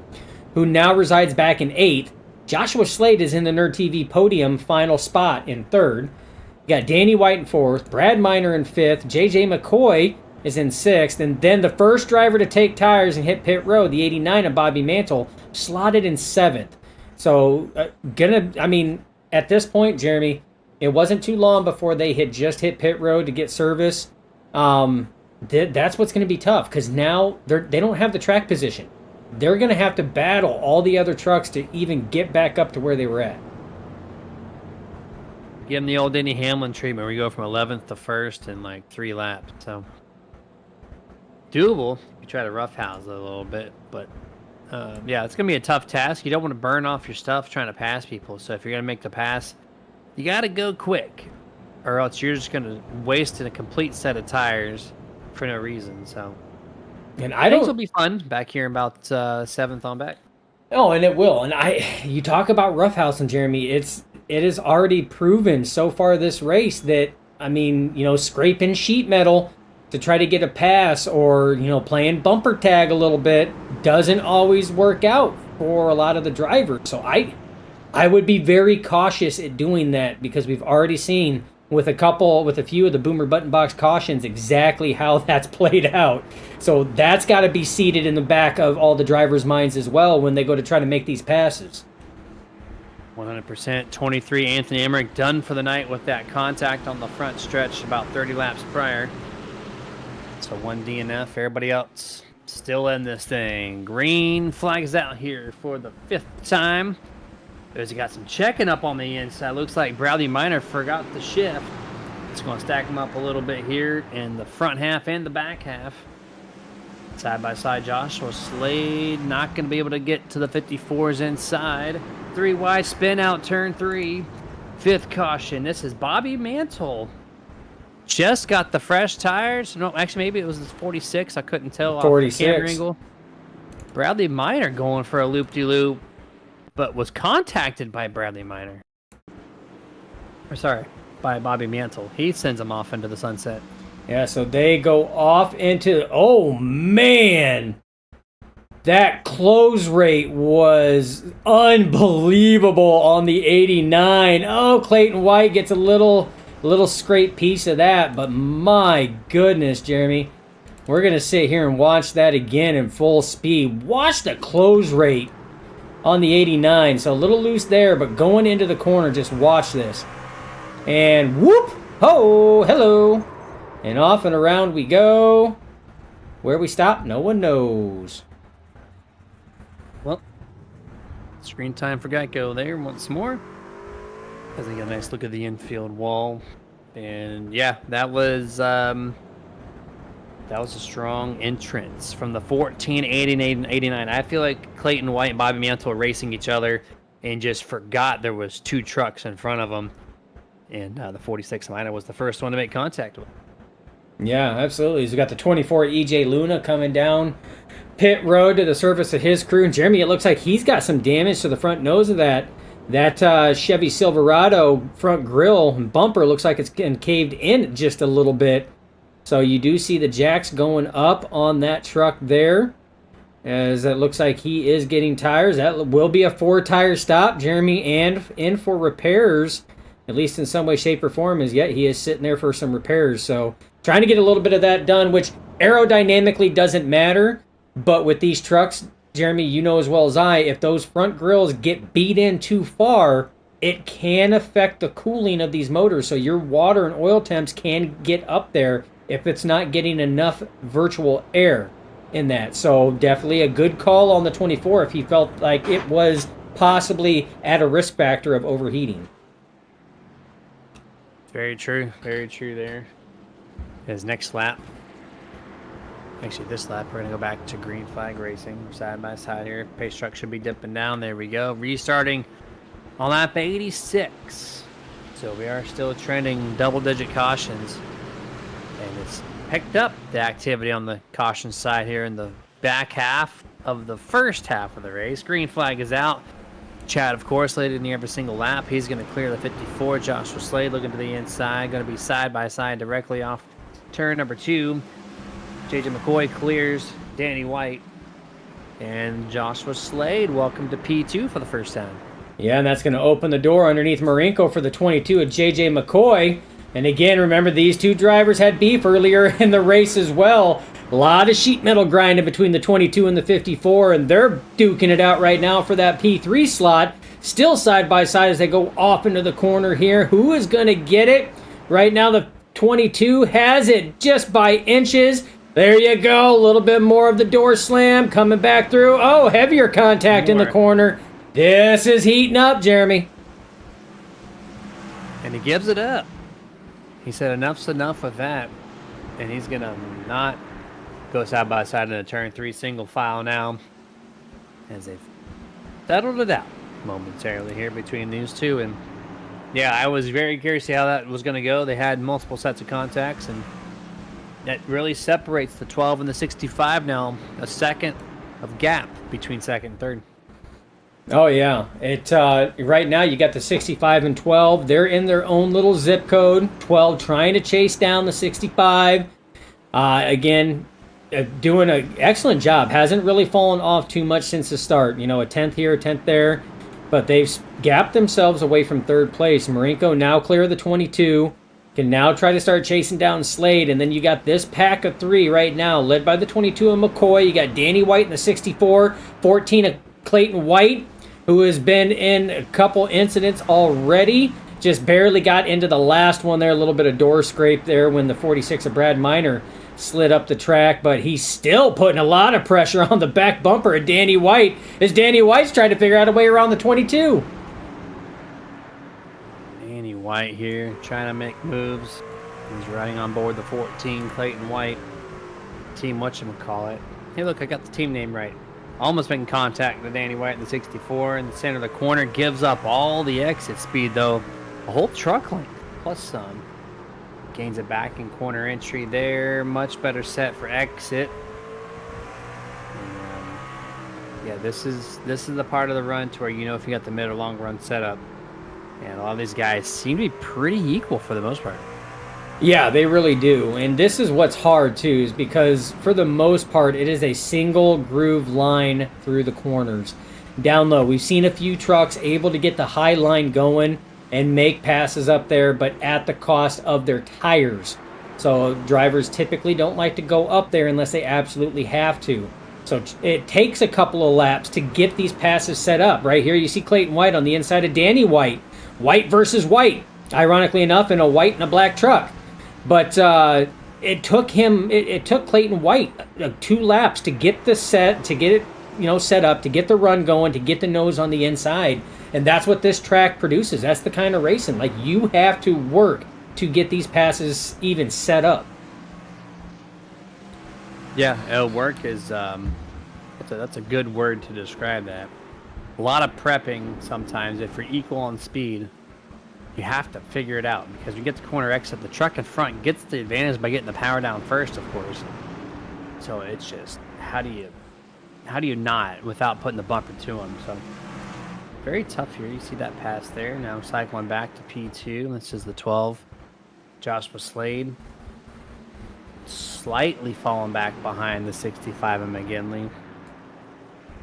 who now resides back in 8th. Joshua Slade is in the Nerd TV podium final spot in 3rd. You got Danny White in 4th, Brad Miner in 5th, JJ McCoy is in 6th, and then the first driver to take tires and hit pit road, the 89 of Bobby Mantle, slotted in 7th. So, at this point, Jeremy, it wasn't too long before they had just hit pit road to get service. That's what's going to be tough because now they don't have the track position. They're going to have to battle all the other trucks to even get back up to where they were at. Give them the old Denny Hamlin treatment where you go from 11th to 1st in like 3 laps. So doable. You try to roughhouse it a little bit, but yeah, it's going to be a tough task. You don't want to burn off your stuff trying to pass people. So if you're going to make the pass, you got to go quick or else you're just going to waste a complete set of tires for no reason. So and I think it'll be fun back here in about 7th on back. Oh, and it will. And you talk about roughhousing, Jeremy. It is already proven so far this race that, scraping sheet metal to try to get a pass or, playing bumper tag a little bit doesn't always work out for a lot of the drivers. So I would be very cautious at doing that because we've already seen with a few of the Boomer Button Box cautions exactly how that's played out. So that's got to be seated in the back of all the drivers' minds as well when they go to try to make these passes. 100%. 23, Anthony Emmerich done for the night with that contact on the front stretch about 30 laps prior. So 1 DNF. Everybody else still in this thing. Green flags out here for the 5th time. There's got some checking up on the inside. Looks like Bradley Minor forgot the shift. It's going to stack them up a little bit here in the front half and the back half. Side by side, Joshua Slade not going to be able to get to the 54s inside. 3 wide spin out turn 3. 5th caution. This is Bobby Mantle. Just got the fresh tires. No, actually, maybe it was the 46. I couldn't tell off the camera angle. Bradley Minor going for a loop-de-loop, but was contacted by Bradley Minor. Or sorry, by Bobby Mantle. He sends him off into the sunset. Yeah, so they go off into... Oh, man! That close rate was unbelievable on the 89. Oh, Clayton White gets a little scrape piece of that, but my goodness, Jeremy. We're going to sit here and watch that again in full speed. Watch the close rate on the 89. So a little loose there, but going into the corner, just watch this. And whoop! Ho! Hello! And off and around we go. Where we stop, no one knows. Well, screen time for Geico there once more. As they get a nice look at the infield wall. And yeah, that was a strong entrance from the 14, 88, and 89. I feel like Clayton White and Bobby Mantle were racing each other and just forgot there was 2 trucks in front of them. And the 46 Minor was the first one to make contact with. Yeah, absolutely. He's got the 24 EJ Luna coming down pit road to the surface of his crew. And Jeremy, it looks like he's got some damage to the front nose of that Chevy Silverado front grille and bumper. Looks like it's getting caved in just a little bit. So you do see the jacks going up on that truck there, as it looks like he is getting tires. That will be a 4-tire stop, Jeremy, and in for repairs, at least in some way, shape, or form, as yet he is sitting there for some repairs. So trying to get a little bit of that done, which aerodynamically doesn't matter, but with these trucks, Jeremy, you know as well as I, if those front grills get beat in too far, it can affect the cooling of these motors. So your water and oil temps can get up there if it's not getting enough virtual air in that. So definitely a good call on the 24 if he felt like it was possibly at a risk factor of overheating. Very true there. His next lap. Actually, this lap, we're going to go back to green flag racing. We're side by side here. Pace truck should be dipping down. There we go. Restarting on lap 86. So we are still trending double-digit cautions. And it's picked up the activity on the caution side here in the back half of the first half of the race. Green flag is out. Chad, of course, led in every single lap. He's going to clear the 54. Joshua Slade looking to the inside. Going to be side by side directly off turn number 2. JJ McCoy clears Danny White. And Joshua Slade, welcome to P2 for the first time. Yeah, and that's going to open the door underneath Marinko for the 22 of JJ McCoy. And again, remember, these 2 drivers had beef earlier in the race as well. A lot of sheet metal grinding between the 22 and the 54, and they're duking it out right now for that P3 slot. Still side by side as they go off into the corner here. Who is going to get it? Right now, the 22 has it just by inches. There you go. A little bit more of the door slam coming back through. Oh, heavier contact in the corner. This is heating up, Jeremy. And he gives it up. He said enough's enough with that. And he's going to not go side by side in a turn 3 single file now, as they've settled it out momentarily here between these 2. And yeah, I was very curious to see how that was going to go. They had multiple sets of contacts, and that really separates the 12 and the 65 now. A second of gap between second and third. Oh, yeah. Right now, you got the 65 and 12. They're in their own little zip code. 12 trying to chase down the 65. Again, doing an excellent job. Hasn't really fallen off too much since the start. You know, a 10th here, a 10th there. But they've gapped themselves away from third place. Marinko now clear of the 22. can now try to start chasing down Slade. And then you got this pack of 3 right now, led by the 22 of McCoy. You got Danny White in the 64, 14 of Clayton White, who has been in a couple incidents already. Just barely got into the last one there, a little bit of door scrape there when the 46 of Brad Miner slid up the track, but he's still putting a lot of pressure on the back bumper of Danny White as Danny White's trying to figure out a way around the 22. Danny White here, trying to make moves. He's riding on board the 14, Clayton White. Team whatchamacallit. Hey, look, I got the team name right. Almost making contact with Danny White in the 64 in the center of the corner. Gives up all the exit speed, though. A whole truck length, plus some. Gains it back in corner entry there. Much better set for exit. Yeah, this is the part of the run to where you know if you got the mid or long run setup. And a lot of these guys seem to be pretty equal for the most part. Yeah, they really do. And this is what's hard, too, is because for the most part, it is a single groove line through the corners. Down low, we've seen a few trucks able to get the high line going and make passes up there, but at the cost of their tires. So drivers typically don't like to go up there unless they absolutely have to. So it takes a couple of laps to get these passes set up. Right here you see Clayton White on the inside of Danny White. White versus White, ironically enough, in a white and a black truck. But it took Clayton White 2 laps to get the set, to get it set up, to get the run going, to get the nose on the inside. And that's what this track produces. That's the kind of racing. Like, you have to work to get these passes even set up. Yeah, work is that's a good word to describe that. A lot of prepping sometimes. If you're equal on speed, you have to figure it out because you get the corner exit. The truck in front gets the advantage by getting the power down first, of course. So it's just how do you not without putting the bumper to them? So. Very tough here. You see that pass there. Now cycling back to P2. This is the 12. Joshua Slade. Slightly falling back behind the 65 of McGinley.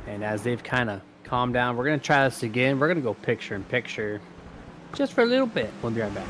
And as they've kind of calmed down, we're going to try this again. We're going to go picture in picture just for a little bit. We'll be right back.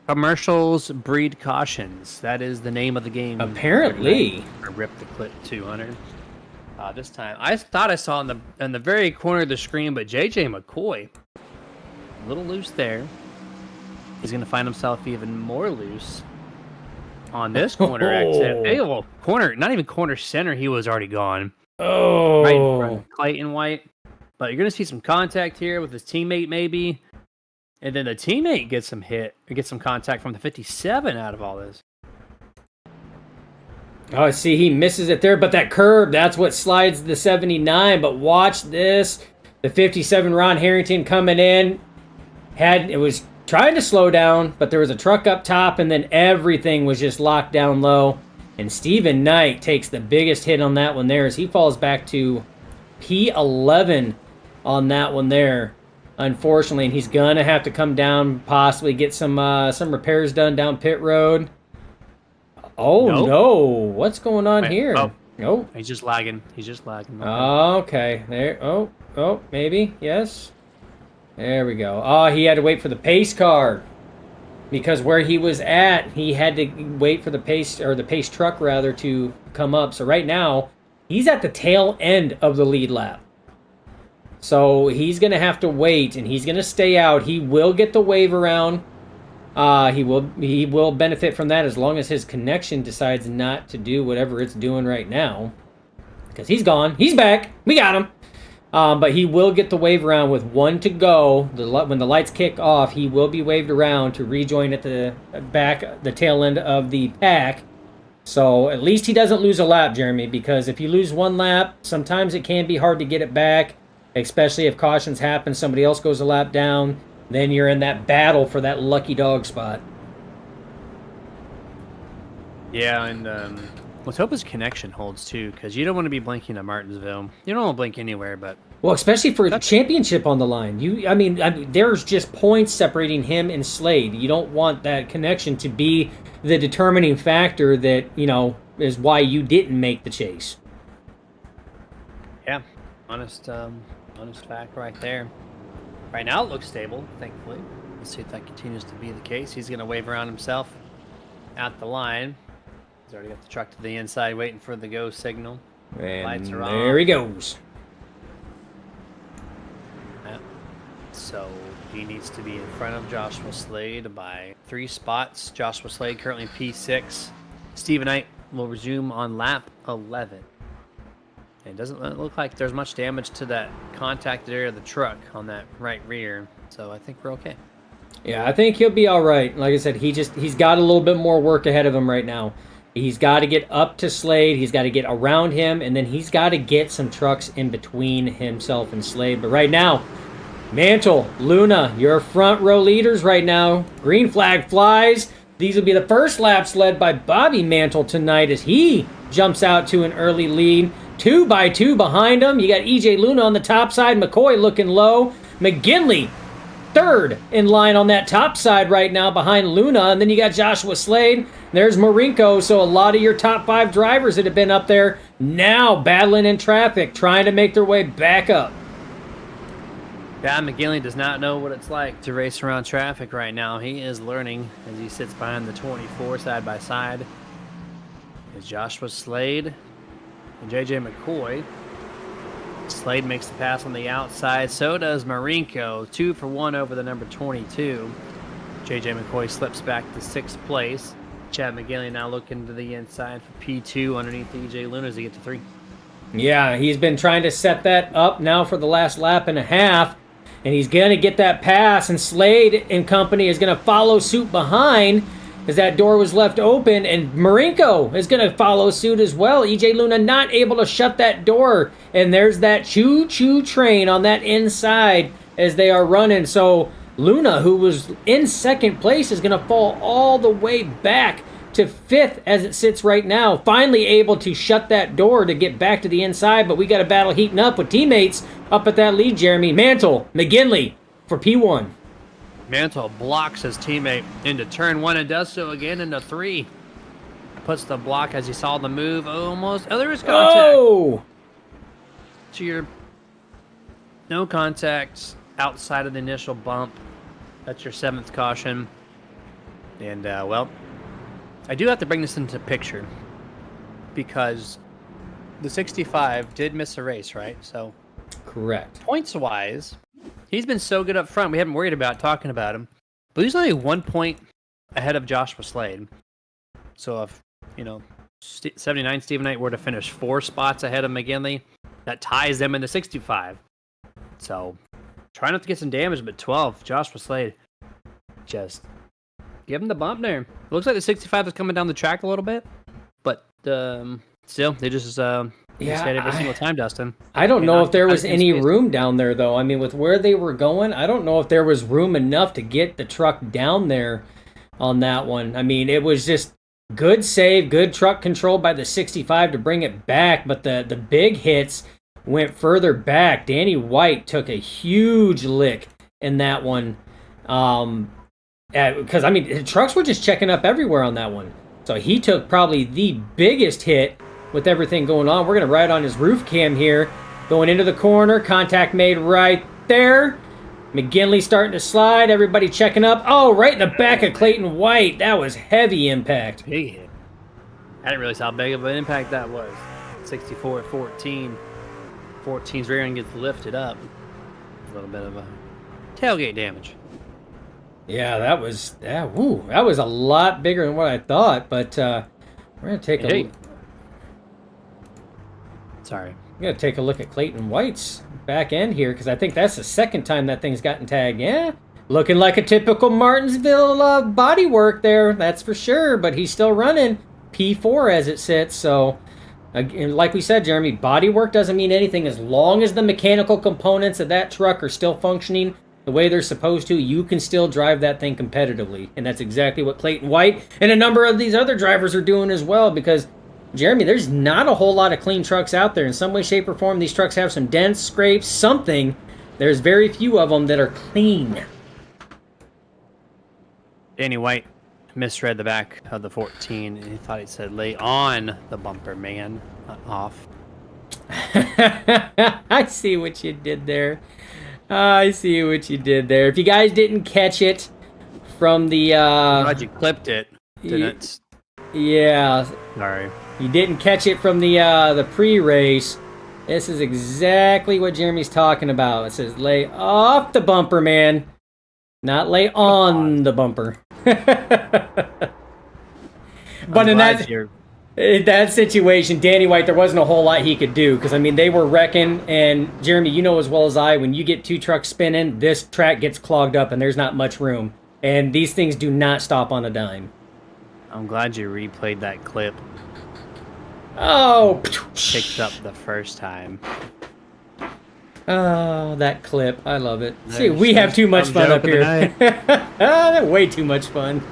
Commercials breed cautions. That is the name of the game. Apparently. Rip the clip 200. This time, I thought I saw in the very corner of the screen, but JJ McCoy, a little loose there. He's going to find himself even more loose on this corner exit. Hey, well, corner, not even corner center. He was already gone. Oh, Right in front of Clayton White. But you're going to see some contact here with his teammate, maybe. And then the teammate gets some hit, or gets some contact from the 57 out of all this. Oh, see, he misses it there, but that curb, that's what slides the 79. But watch this. The 57 Ron Harrington coming in. It was trying to slow down, but there was a truck up top, and then everything was just locked down low. And Stephen Knight takes the biggest hit on that one there as he falls back to P11 on that one there, unfortunately. And he's going to have to come down, possibly get some repairs done down pit road. Oh, Nope. no. What's going on Wait, here? oh. Nope. He's just lagging. He's just lagging. Okay. There. Oh, maybe. Yes. There we go. Oh, he had to wait for the pace car. Because where he was at, he had to wait for the pace truck rather to come up. So right now, he's at the tail end of the lead lap. So he's going to have to wait, and he's going to stay out. He will get the wave around. He will benefit from that as long as his connection decides not to do whatever it's doing right now. Because he's gone. He's back. We got him. But he will get the wave around with 1 to go. When the lights kick off, he will be waved around to rejoin at the tail end of the pack. So at least he doesn't lose a lap, Jeremy, because if you lose 1 lap, sometimes it can be hard to get it back, especially if cautions happen, somebody else goes a lap down, then you're in that battle for that lucky dog spot. Yeah, and let's hope his connection holds too, because you don't want to be blinking at Martinsville. You don't want to blink anywhere, but Well, especially for a championship on the line. I mean, there's just points separating him and Slade. You don't want that connection to be the determining factor that, is why you didn't make the chase. yeah, honest fact right there. Right now it looks stable, thankfully. Let's see if that continues to be the case. He's going to wave around himself at the line. He's already got the truck to the inside waiting for the go signal. And Lights are there on. he goes. Yeah. So he needs to be in front of Joshua Slade by 3 spots. Joshua Slade currently P6. Stephen Knight will resume on lap 11. It doesn't look like there's much damage to that contacted area of the truck on that right rear, so I think we're okay. Yeah, I think he'll be all right. Like I said, he's got a little bit more work ahead of him right now. He's got to get up to Slade, he's got to get around him, and then he's got to get some trucks in between himself and Slade. But right now, Mantle, Luna, your front row leaders right now. Green flag flies. These will be the first laps led by Bobby Mantle tonight as he jumps out to an early lead. 2 by 2 behind him. You got EJ Luna on the top side. McCoy looking low. McGinley, third in line on that top side right now behind Luna. And then you got Joshua Slade. There's Marinko. So a lot of your top 5 drivers that have been up there now battling in traffic, trying to make their way back up. Yeah, McGinley does not know what it's like to race around traffic right now. He is learning as he sits behind the 24 side by side. Is Joshua Slade and JJ McCoy. Slade makes the pass on the outside. So does Marinko. 2 for 1 over the number 22. JJ McCoy slips back to 6th place. Chad McGinley now looking to the inside for P2 underneath EJ Luna as he gets to 3. Yeah, he's been trying to set that up now for the last lap and a half. And he's going to get that pass. And Slade and company is going to follow suit behind as that door was left open, and Marinko is going to follow suit as well. EJ Luna not able to shut that door, and there's that choo-choo train on that inside as they are running. So Luna, who was in 2nd place, is going to fall all the way back to 5th as it sits right now. Finally able to shut that door to get back to the inside, but we got a battle heating up with teammates up at that lead, Jeremy. Mantle, McGinley for P1. Mantle blocks his teammate into turn 1 and does so again into 3. Puts the block as he saw the move almost. Oh, there is contact. Oh! To your no contact outside of the initial bump. That's your 7th caution. And, well, I do have to bring this into picture because the 65 did miss a race, right? So, Correct. points-wise, he's been so good up front, we haven't worried about talking about him. But he's only 1 point ahead of Joshua Slade. So if, 79 Stephen Knight were to finish 4 spots ahead of McGinley, that ties them into 65. So try not to get some damage, but 12, Joshua Slade, just give him the bump there. It looks like the 65 is coming down the track a little bit, but still, they just hit every single time, Dustin. I don't know if there was any room down there, though. I mean, with where they were going, I don't know if there was room enough to get the truck down there on that one. I mean, it was just good save, good truck control by the 65 to bring it back, but the big hits went further back. Danny White took a huge lick in that one. Because, I mean, trucks were just checking up everywhere on that one. So he took probably the biggest hit with everything going on. We're going to ride on his roof cam here. Going into the corner. Contact made right there. McGinley starting to slide. Everybody checking up. Oh, right in the back of Clayton White. That was heavy impact. Big hit. I didn't realize how big of an impact that was. 64 at 14. 14's rear end gets lifted up. A little bit of a tailgate damage. Yeah, that was that was a lot bigger than what I thought. But we're gonna take a Sorry. we're gonna take a look at Clayton White's back end here because I think that's the second time that thing's gotten tagged. Yeah, looking like a typical Martinsville body work there. That's for sure. But he's still running P4 as it sits. So. Again, like we said, Jeremy, body work doesn't mean anything. As long as the mechanical components of that truck are still functioning the way they're supposed to, you can still drive that thing competitively. And that's exactly what Clayton White and a number of these other drivers are doing as well. Because, Jeremy, there's not a whole lot of clean trucks out there. In some way, shape, or form, these trucks have some dents, scrapes, something. There's very few of them that are clean. Danny White misread the back of the 14 and he thought it said lay on the bumper, man, not off. I see what you did there. I see what you did there. If you guys didn't catch it from the I'm glad you clipped it. Didn't. Yeah. Sorry. You didn't catch it from the pre-race. This is exactly what Jeremy's talking about. It says lay off the bumper, man. Not lay on the bumper. But in that situation, Danny White, there wasn't a whole lot he could do because, I mean, they were wrecking. And, Jeremy, you know as well as I, when you get two trucks spinning, this track gets clogged up and there's not much room. And these things do not stop on a dime. I'm glad you replayed that clip. Oh. Picked up the first time. Oh, that clip. I love it. See, we have too much fun up here. Way too much fun.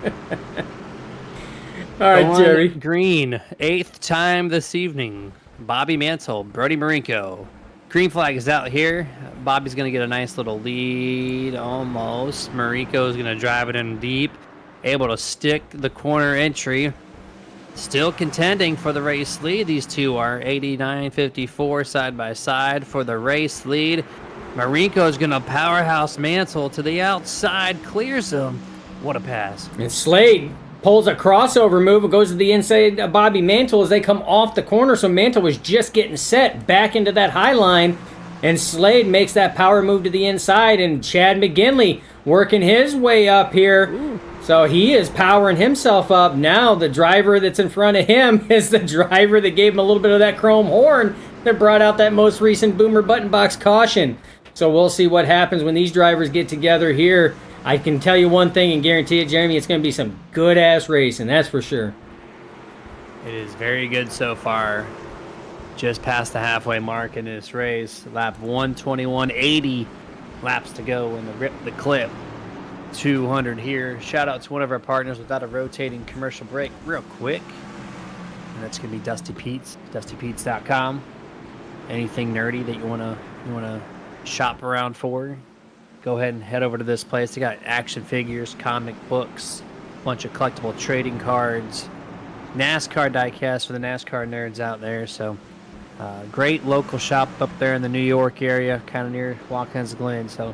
All right, Jerry. Green, 8th time this evening. Bobby Mantle, Brody Marinko. Green flag is out here. Bobby's going to get a nice little lead, almost. Marinko is going to drive it in deep. Able to stick the corner entry. Still contending for the race lead. These two are 89-54 side by side for the race lead. Marinko is going to powerhouse Mantle to the outside. Clears him. What a pass. And Slade pulls a crossover move and goes to the inside of Bobby Mantle as they come off the corner. So Mantle was just getting set back into that high line. And Slade makes that power move to the inside. And Chad McGinley working his way up here. Ooh. So he is powering himself up. Now the driver that's in front of him is the driver that gave him a little bit of that chrome horn that brought out that most recent Boomer Button Box caution. So we'll see what happens when these drivers get together here. I can tell you one thing and guarantee it, Jeremy, it's going to be some good-ass racing, that's for sure. It is very good so far. Just past the halfway mark in this race. Lap 121.80 laps to go in the clip. 200 here. Shout out to one of our partners without a rotating commercial break real quick. And that's going to be Dusty Pete's, dustypetes.com. Anything nerdy that you want to shop around for, go ahead and head over to this place. They got action figures, comic books, a bunch of collectible trading cards, NASCAR diecast for the NASCAR nerds out there. So great local shop up there in the New York area, kind of near Watkins Glen. So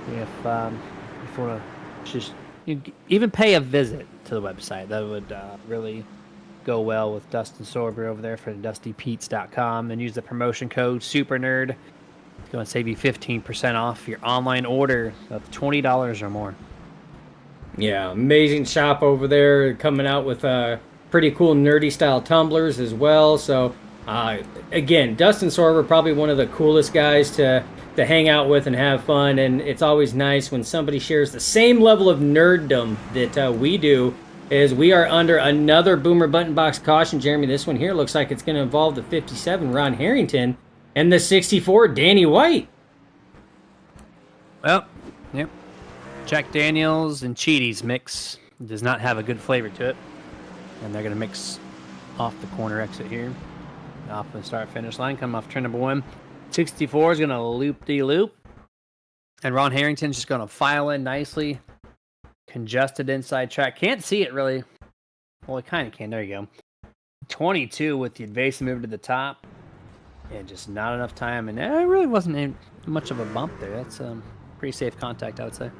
if you want to just even pay a visit to the website, that would really go well with Dustin Sorber over there for dustypetes.com. And use the promotion code SUPERNERD. It's going to save you 15% off your online order of $20 or more. Yeah, amazing shop over there, coming out with pretty cool nerdy style tumblers as well. So again, Dustin Sorber, probably one of the coolest guys to hang out with and have fun, and it's always nice when somebody shares the same level of nerddom that we do. As we are under another Boomer Button Box caution, Jeremy. This one here looks like it's going to involve the 57 Ron Harrington and the 64 Danny White. Well, yep. Jack Daniels and Cheaties mix does not have a good flavor to it, and they're going to mix off the corner exit here, off the start finish line, come off turn number 1. 64 is going to loop-de-loop. And Ron Harrington's just going to file in nicely. Congested inside track. Can't see it really. Well, it kind of can. There you go. 22 with the evasive move to the top. And just not enough time. And it really wasn't much of a bump there. That's pretty safe contact, I would say.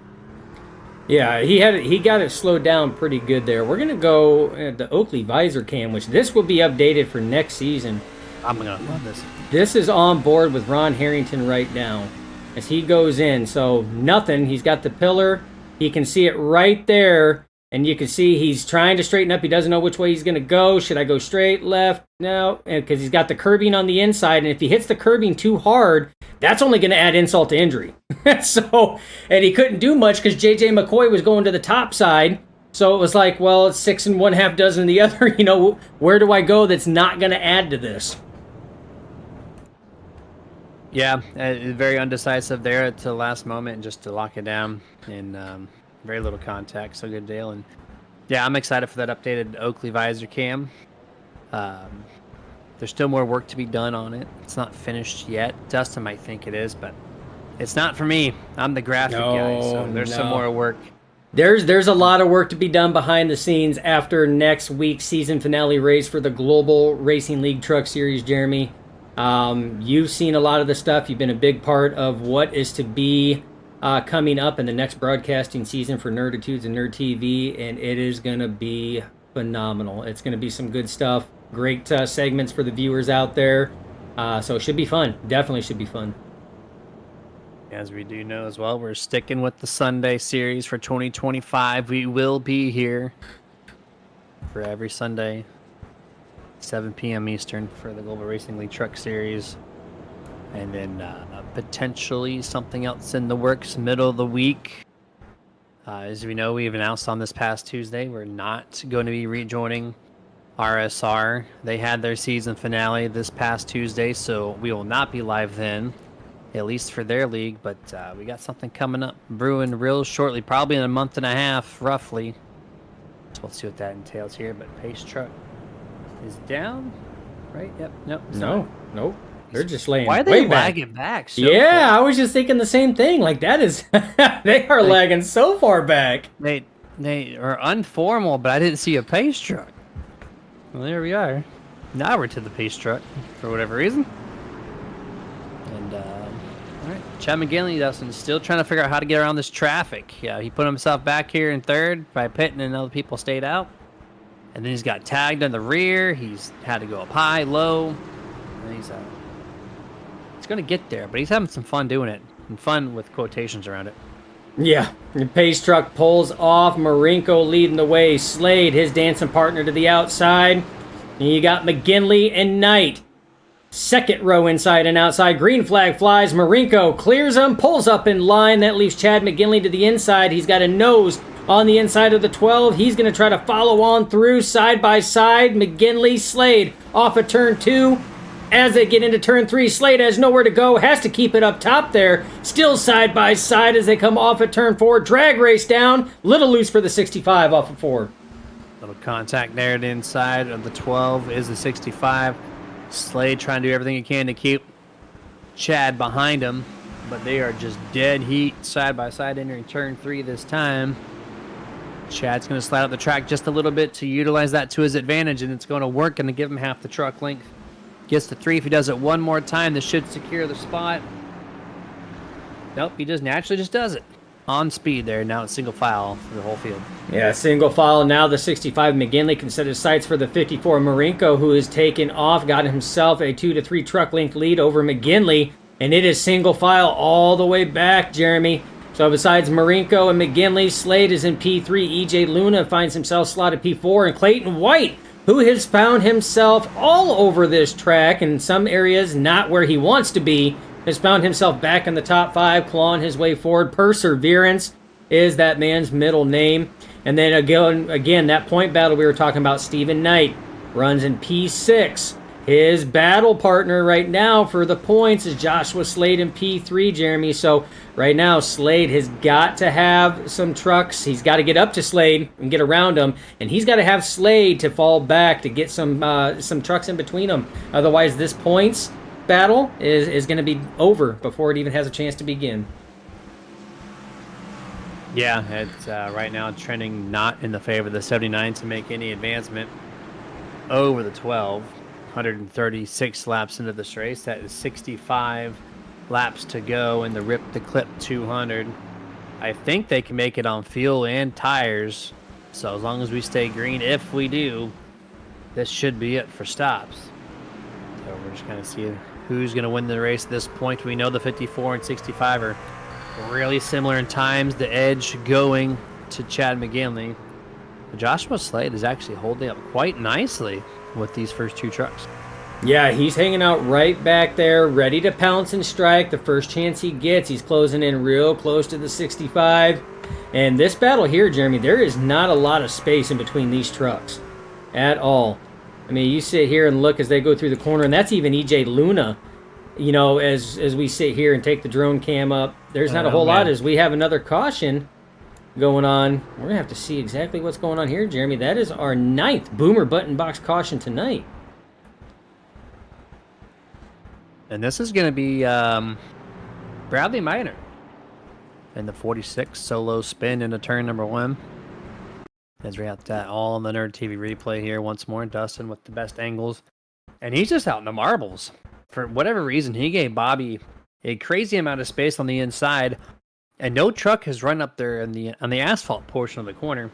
Yeah, he got it slowed down pretty good there. We're gonna go at the Oakley visor cam, which this will be updated for next season. I'm gonna love this. This is on board with Ron Harrington right now as he goes in. So nothing. He's got the pillar. He can see it right there, and you can see he's trying to straighten up. He doesn't know which way he's gonna go. Should I go straight, left? No, because he's got the curbing on the inside, and if he hits the curbing too hard, that's only going to add insult to injury. So, and he couldn't do much because J.J. McCoy was going to the top side. So it was like, well, it's 6 1/2 dozen the other. You know, where do I go that's not going to add to this? Yeah, very undecisive there at the last moment, and just to lock it down, and very little contact. So good deal. And yeah, I'm excited for that updated Oakley visor cam. There's still more work to be done on it. It's not finished yet. Dustin might think it is, but it's not for me. I'm the graphic guy, so there's some more work. There's a lot of work to be done behind the scenes after next week's season finale race for the Global Racing League Truck Series, Jeremy. You've seen a lot of the stuff. You've been a big part of what is to be coming up in the next broadcasting season for Nerditudes and Nerd TV, and it is going to be phenomenal. It's going to be some good stuff. Great segments for the viewers out there. So it should be fun. Definitely should be fun. As we do know as well, we're sticking with the Sunday series for 2025. We will be here for every Sunday, 7 p.m. Eastern for the Global Racing League Truck Series. And then potentially something else in the works middle of the week. As we know, we've announced on this past Tuesday, we're not going to be rejoining RSR. They had their season finale this past Tuesday, so we will not be live then, at least for their league. But we got something coming up, brewing real shortly, probably in a month and a half, roughly. So we'll see what that entails here. But Pace Truck is down, right? Yep. Nope. Nope. They're just laying. Why are they lagging back? So yeah, far? I was just thinking the same thing. Like that is, they are lagging so far back. They are unformal, but I didn't see a Pace Truck. Well, there we are. Now we're to the Pace Truck for whatever reason. And, all right. Chad McGinley, Dustin, still trying to figure out how to get around this traffic. Yeah, he put himself back here in third by pitting and other people stayed out. And then he's got tagged in the rear. He's had to go up high, low. And he's going to get there, but he's having some fun doing it. And fun with quotations around it. Yeah, the Pace Truck pulls off. Marinko leading the way. Slade, his dancing partner, to the outside. And you got McGinley and Knight. Second row inside and outside. Green flag flies. Marinko clears him, pulls up in line. That leaves Chad McGinley to the inside. He's got a nose on the inside of the 12. He's going to try to follow on through side by side. McGinley, Slade off of turn 2. As they get into turn 3, Slade has nowhere to go, has to keep it up top there. Still side by side as they come off at turn 4. Drag race down. Little loose for the 65 off of 4. Little contact there at the inside of the 12 is the 65. Slade trying to do everything he can to keep Chad behind him, but they are just dead heat side by side entering turn 3 this time. Chad's going to slide up the track just a little bit to utilize that to his advantage, and it's going to work and to give him half the truck length. Gets to 3. If he does it one more time, this should secure the spot. Nope, he just naturally just does it. On speed there. Now it's single file for the whole field. Yeah, single file. Now the 65 McGinley can set his sights for the 54 Marinko, who is taken off. Got himself a 2 to 3 truck length lead over McGinley. And it is single file all the way back, Jeremy. So besides Marinko and McGinley, Slade is in P3. EJ Luna finds himself slotted P4. And Clayton White, who has found himself all over this track, in some areas not where he wants to be, has found himself back in the top 5, clawing his way forward. Perseverance is that man's middle name. And then again, that point battle we were talking about, Stephen Knight runs in P6. His battle partner right now for the points is Joshua Slade in P3, Jeremy. So right now, Slade has got to have some trucks. He's got to get up to Slade and get around him. And he's got to have Slade to fall back to get some trucks in between them. Otherwise, this points battle is going to be over before it even has a chance to begin. Yeah, it's right now trending not in the favor of the 79 to make any advancement over the 12. 136 laps into this race. That is 65 laps to go in the Rip the Clip 200. I think they can make it on fuel and tires. So as long as we stay green, if we do, this should be it for stops. So we're just going to see who's going to win the race at this point. We know the 54 and 65 are really similar in times. The edge going to Chad McGinley. Joshua Slade is actually holding up quite nicely with these first two trucks. Yeah, he's hanging out right back there, ready to pounce and strike the first chance he gets. He's closing in real close to the 65. And this battle here, Jeremy, there is not a lot of space in between these trucks at all. I mean, you sit here and look as they go through the corner, and that's even EJ Luna. You know, as we sit here and take the drone cam up, there's not a whole lot as we have another caution going on. We're going to have to see exactly what's going on here, Jeremy. That is our 9th Boomer button box caution tonight. And this is going to be Bradley Minor in the 46 solo spin into turn number 1. As we have that all on the Nerd TV replay here once more. Dustin with the best angles. And he's just out in the marbles. For whatever reason, he gave Bobby a crazy amount of space on the inside. And no truck has run up there on the asphalt portion of the corner. And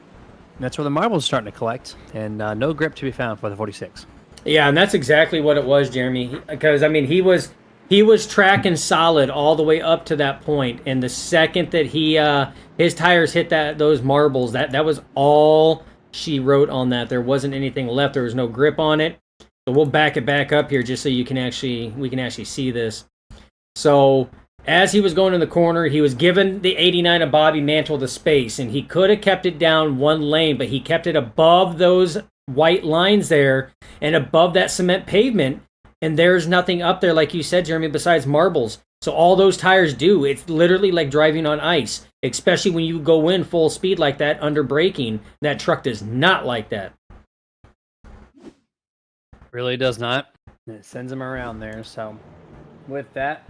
that's where the marbles are starting to collect. And no grip to be found for the 46. Yeah, and that's exactly what it was, Jeremy. Because, I mean, he was tracking solid all the way up to that point. And the second that his tires hit those marbles, that was all she wrote on that. There wasn't anything left. There was no grip on it. So we'll back it back up here just so we can actually see this. So as he was going in the corner, he was given the 89 of Bobby Mantle the space, and he could have kept it down one lane, but he kept it above those white lines there and above that cement pavement, and there's nothing up there, like you said, Jeremy, besides marbles. So all those tires do, it's literally like driving on ice, especially when you go in full speed like that under braking. That truck does not like that. Really does not. It sends him around there. So with that,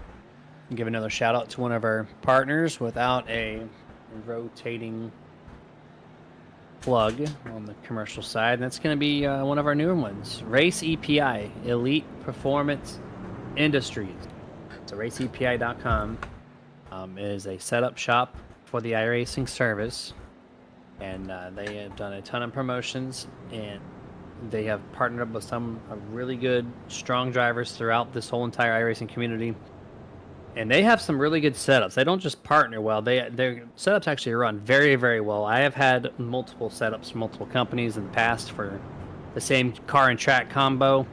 give another shout out to one of our partners without a rotating plug on the commercial side. And that's going to be one of our newer ones, Race EPI, Elite Performance Industries. So raceepi.com is a setup shop for the iRacing service. And they have done a ton of promotions, and they have partnered up with some really good, strong drivers throughout this whole entire iRacing community. And they have some really good setups. They don't just partner well. Their setups actually run very, very well. I have had multiple setups from multiple companies in the past for the same car and track combo.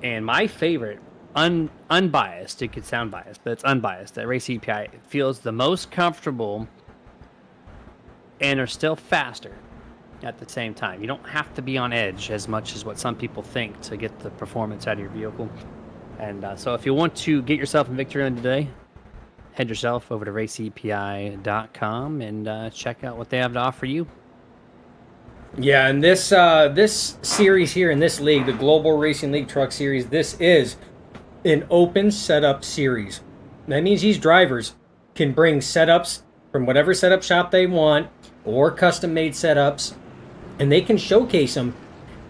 And my favorite, unbiased, it could sound biased, but it's unbiased, that Race EPI feels the most comfortable and are still faster at the same time. You don't have to be on edge as much as what some people think to get the performance out of your vehicle. And so if you want to get yourself in victory lane today, head yourself over to raceepi.com and check out what they have to offer you. Yeah, and this series here in this league, the Global Racing League Truck Series, this is an open setup series. That means these drivers can bring setups from whatever setup shop they want or custom-made setups, and they can showcase them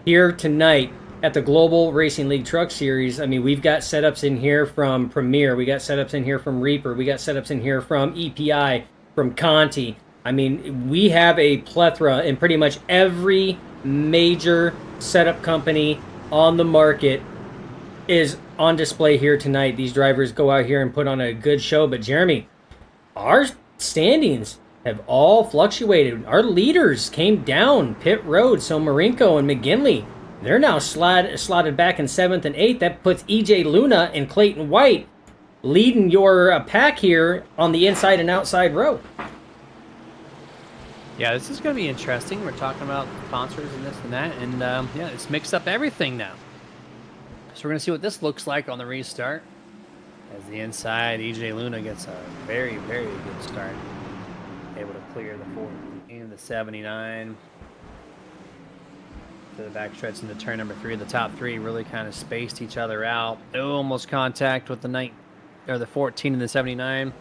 here tonight at the Global Racing League Truck Series. I mean, we've got setups in here from Premier, we got setups in here from Reaper, we got setups in here from EPI, from Conti. I mean, we have a plethora, and pretty much every major setup company on the market is on display here tonight. These drivers go out here and put on a good show. But Jeremy, our standings have all fluctuated. Our leaders came down pit road, so Marinko and McGinley, they're now slotted back in 7th and 8th. That puts EJ Luna and Clayton White leading your pack here on the inside and outside row. Yeah, this is going to be interesting. We're talking about sponsors and this and that, and yeah, it's mixed up everything now. So we're going to see what this looks like on the restart. As the inside, EJ Luna gets a very, very good start. Able to clear the 14, the 79. to the backstretch into turn number 3. The top 3 really kind of spaced each other out. Almost contact with the 14 and the 79.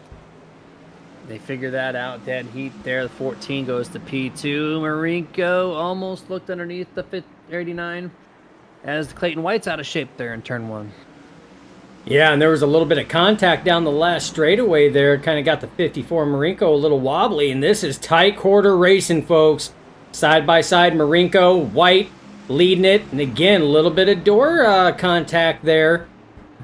They figure that out. Dead heat there. The 14 goes to P2. Marinko almost looked underneath the 89 as Clayton White's out of shape there in turn 1. Yeah, and there was a little bit of contact down the last straightaway there. Kind of got the 54 Marinko a little wobbly, and this is tight quarter racing, folks. Side by side, Marinko, White leading it, and again, a little bit of door contact there.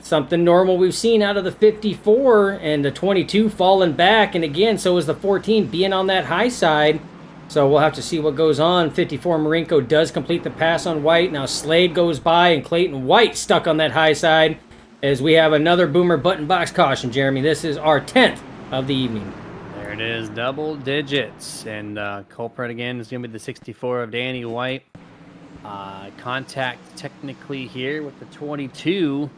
Something normal we've seen out of the 54, and the 22 falling back, and again, so is the 14 being on that high side. So we'll have to see what goes on. 54 Marinko does complete the pass on White. Now Slade goes by, and Clayton White stuck on that high side as we have another Boomer button box caution, Jeremy. This is our 10th of the evening. There it is, double digits. And culprit again is going to be the 64 of Danny White. Contact technically here with the 22.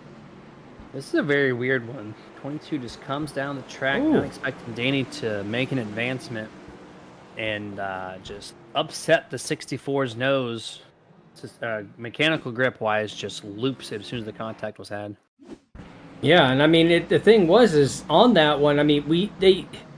This is a very weird one. 22 just comes down the track, not expecting Danny to make an advancement, and just upset the 64's nose. Just, mechanical grip-wise, just loops it as soon as the contact was had. Yeah, and I mean, the thing is on that one, I mean,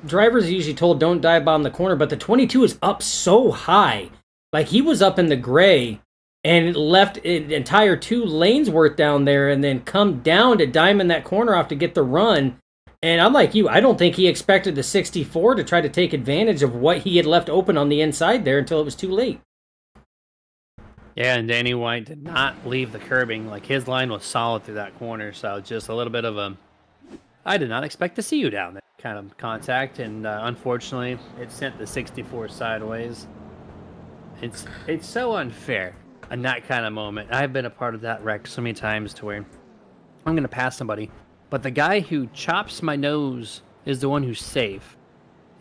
drivers are usually told don't dive bomb the corner, but the 22 is up so high. Like, he was up in the gray and left an entire 2 lanes worth down there and then come down to diamond that corner off to get the run. And I'm like you, I don't think he expected the 64 to try to take advantage of what he had left open on the inside there until it was too late. Yeah, and Danny White did not leave the curbing. Like, his line was solid through that corner, so just a little bit of a, I did not expect to see you down there kind of contact, and unfortunately, it sent the 64 sideways. It's so unfair in that kind of moment. I've been a part of that wreck so many times to where I'm going to pass somebody, but the guy who chops my nose is the one who's safe,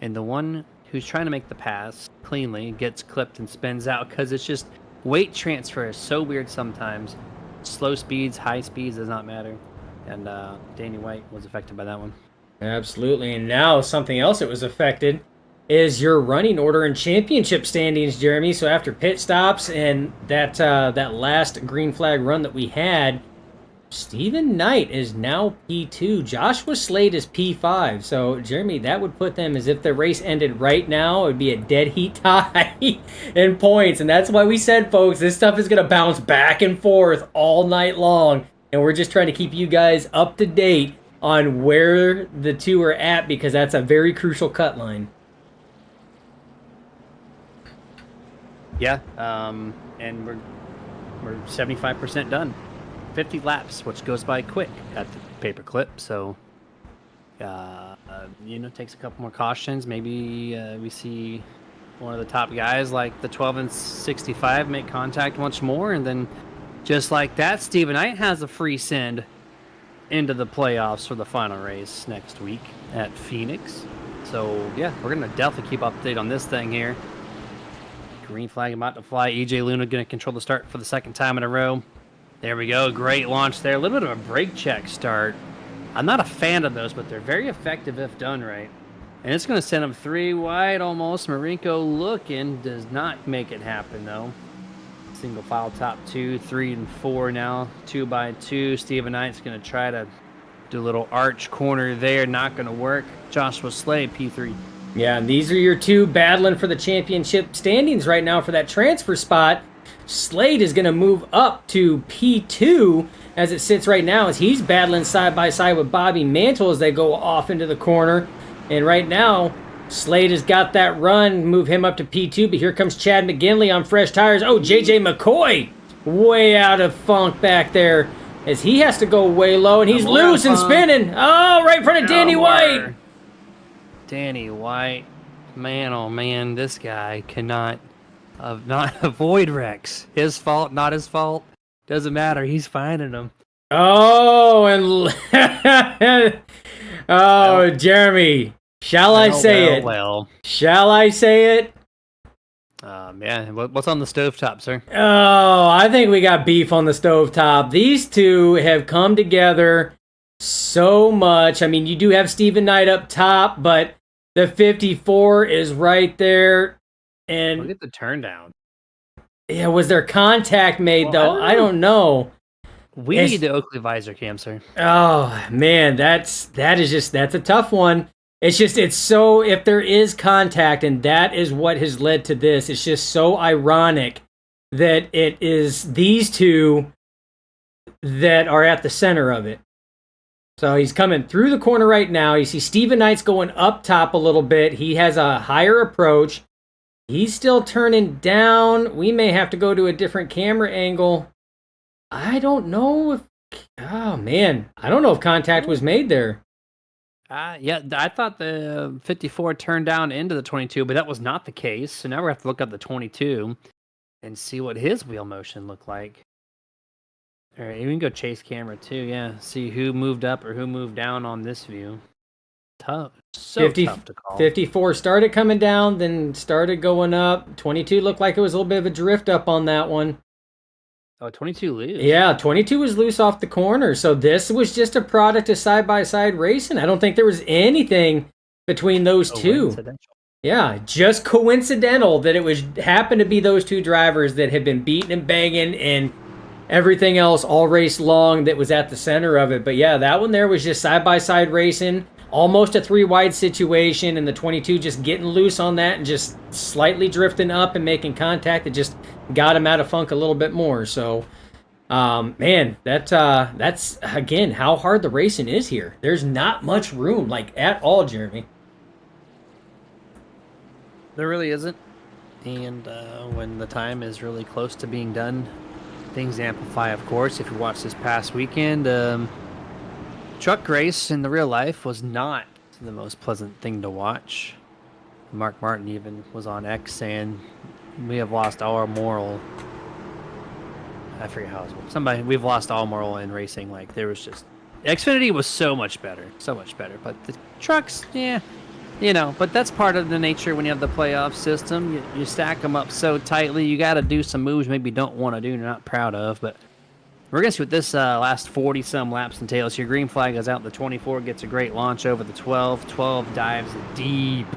and the one who's trying to make the pass cleanly gets clipped and spins out because it's just weight transfer is so weird sometimes. Slow speeds, high speeds, does not matter. And Danny White was affected by that one. Absolutely. And now something else that was affected is your running order and championship standings, Jeremy. So after pit stops and that last green flag run that we had, Stephen Knight is now P2. Joshua Slade is P5. So, Jeremy, that would put them as if the race ended right now. It would be a dead heat tie in points. And that's why we said, folks, this stuff is going to bounce back and forth all night long. And we're just trying to keep you guys up to date on where the two are at because that's a very crucial cut line. Yeah, and we're 75% done. 50 laps, which goes by quick at the paperclip. So, takes a couple more cautions. Maybe we see one of the top guys like the 12 and 65 make contact once more, and then just like that, Stephen Knight has a free send into the playoffs for the final race next week at Phoenix. So yeah, we're gonna definitely keep update on this thing here. Green flag about to fly. EJ Luna gonna control the start for the second time in a row. There we go. Great launch there. A little bit of a brake check start. I'm not a fan of those, but they're very effective if done right. And it's going to send them 3 wide almost. Marinko looking. Does not make it happen, though. Single file top 2, 3 and 4 now. 2 by 2. Stephen Knight's going to try to do a little arch corner there. Not going to work. Joshua Slade, P3. Yeah, and these are your two battling for the championship standings right now for that transfer spot. Slade is going to move up to P2 as it sits right now as he's battling side by side with Bobby Mantle as they go off into the corner. And right now, Slade has got that run, move him up to P2, but here comes Chad McGinley on fresh tires. Oh, JJ McCoy way out of funk back there as he has to go way low, and he's loose and spinning. Oh, right in front of Danny White. Danny White. Man, oh man, this guy cannot not avoid wrecks. His fault, not his fault. Doesn't matter. He's finding them. Oh, and Jeremy, shall I say it? Well. Shall I say it? Man, what's on the stovetop, sir? Oh, I think we got beef on the stovetop. These two have come together so much. I mean, you do have Stephen Knight up top, but the 54 is right there. And look at the turn down. Yeah, was there contact made, Well, though? I don't know. We It's- need the Oakley visor cam, sir. Oh man, that's a tough one. It's so, if there is contact, and that is what has led to this, it's just so ironic that it is these two that are at the center of it. So he's coming through the corner right now. You see Steven Knight's going up top a little bit. He has a higher approach. He's still turning down. We may have to go to a different camera angle. I don't know if... Oh, man. I don't know if contact was made there. Yeah, I thought the 54 turned down into the 22, but that was not the case. So now we have to look up the 22 and see what his wheel motion looked like. All right, you can go chase camera too. Yeah, see who moved up or who moved down on this view. Tough, so tough to call. 54 started coming down, then started going up. 22 looked like it was a little bit of a drift up on that one. Oh, 22 loose. Yeah, 22 was loose off the corner. So this was just a product of side-by-side racing. I don't think there was anything between those two. Coincidental. Yeah, just coincidental that it was happened to be those two drivers that had been beating and banging and everything else all race long that was at the center of it. But yeah, that one there was just side-by-side racing, almost a 3-wide situation, and the 22 just getting loose on that and just slightly drifting up and making contact that just got him out of funk a little bit more. So, man, that's, again, how hard the racing is here. There's not much room, like, at all, Jeremy. There really isn't. And when the time is really close to being done, things amplify, of course. If you watched this past weekend, truck race in the real life was not the most pleasant thing to watch. Mark Martin even was on X saying, we have lost all our moral. I forget how it was. We've lost all moral in racing. Like, there was just... Xfinity was so much better. So much better. But the trucks, yeah... You know, but that's part of the nature when you have the playoff system. You stack them up so tightly. You got to do some moves maybe you don't want to do and you're not proud of. But we're going to see what this last 40-some laps entails. Your green flag is out. The 24 gets a great launch over the 12. 12 dives deep.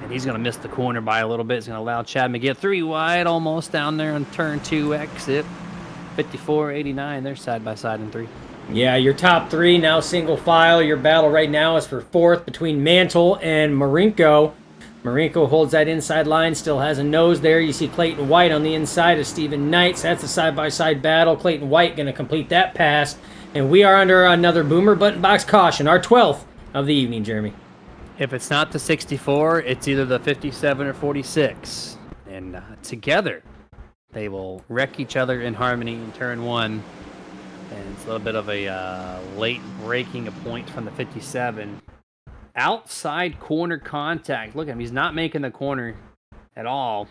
And he's going to miss the corner by a little bit. He's going to allow Chad McGee 3 wide almost down there on turn 2 exit. 54, 89. They're side by side in 3. Yeah, your top 3 now single file. Your battle right now is for 4th between Mantle and Marinko. Marinko holds that inside line, still has a nose there. You see Clayton White on the inside of Steven Knight. So that's a side-by-side battle. Clayton White going to complete that pass. And we are under another Boomer Button Box caution, our 12th of the evening, Jeremy. If it's not the 64, it's either the 57 or 46. And together, they will wreck each other in harmony in turn 1. And it's a little bit of a late breaking a point from the 57. Outside corner contact. Look at him. He's not making the corner at all.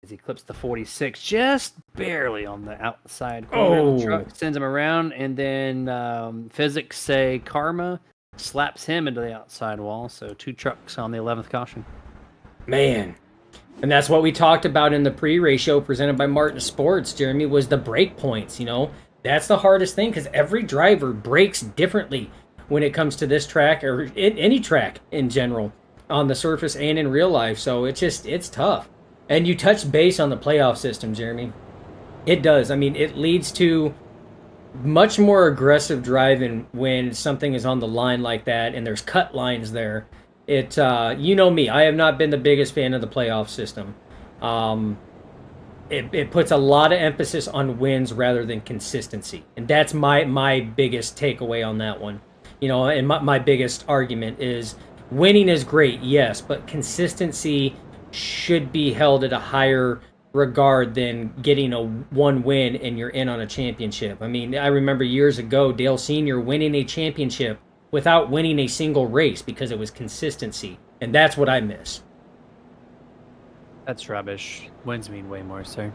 As he clips the 46 just barely on the outside corner. Oh. The truck sends him around. And then physics say Karma slaps him into the outside wall. So 2 trucks on the 11th caution. Man. And that's what we talked about in the pre-race show presented by Martin Sports, Jeremy, was the break points, you know. That's the hardest thing because every driver breaks differently when it comes to this track or any track in general on the surface and in real life. So it's tough. And you touch base on the playoff system, Jeremy. It does. I mean, it leads to much more aggressive driving when something is on the line like that and there's cut lines there. You know me, I have not been the biggest fan of the playoff system. It puts a lot of emphasis on wins rather than consistency. And that's my biggest takeaway on that one. You know, and my biggest argument is winning is great, yes, but consistency should be held at a higher regard than getting a one win and you're in on a championship. I mean, I remember years ago, Dale Sr. winning a championship without winning a single race because it was consistency. And that's what I miss. That's rubbish. Wins mean way more, sir.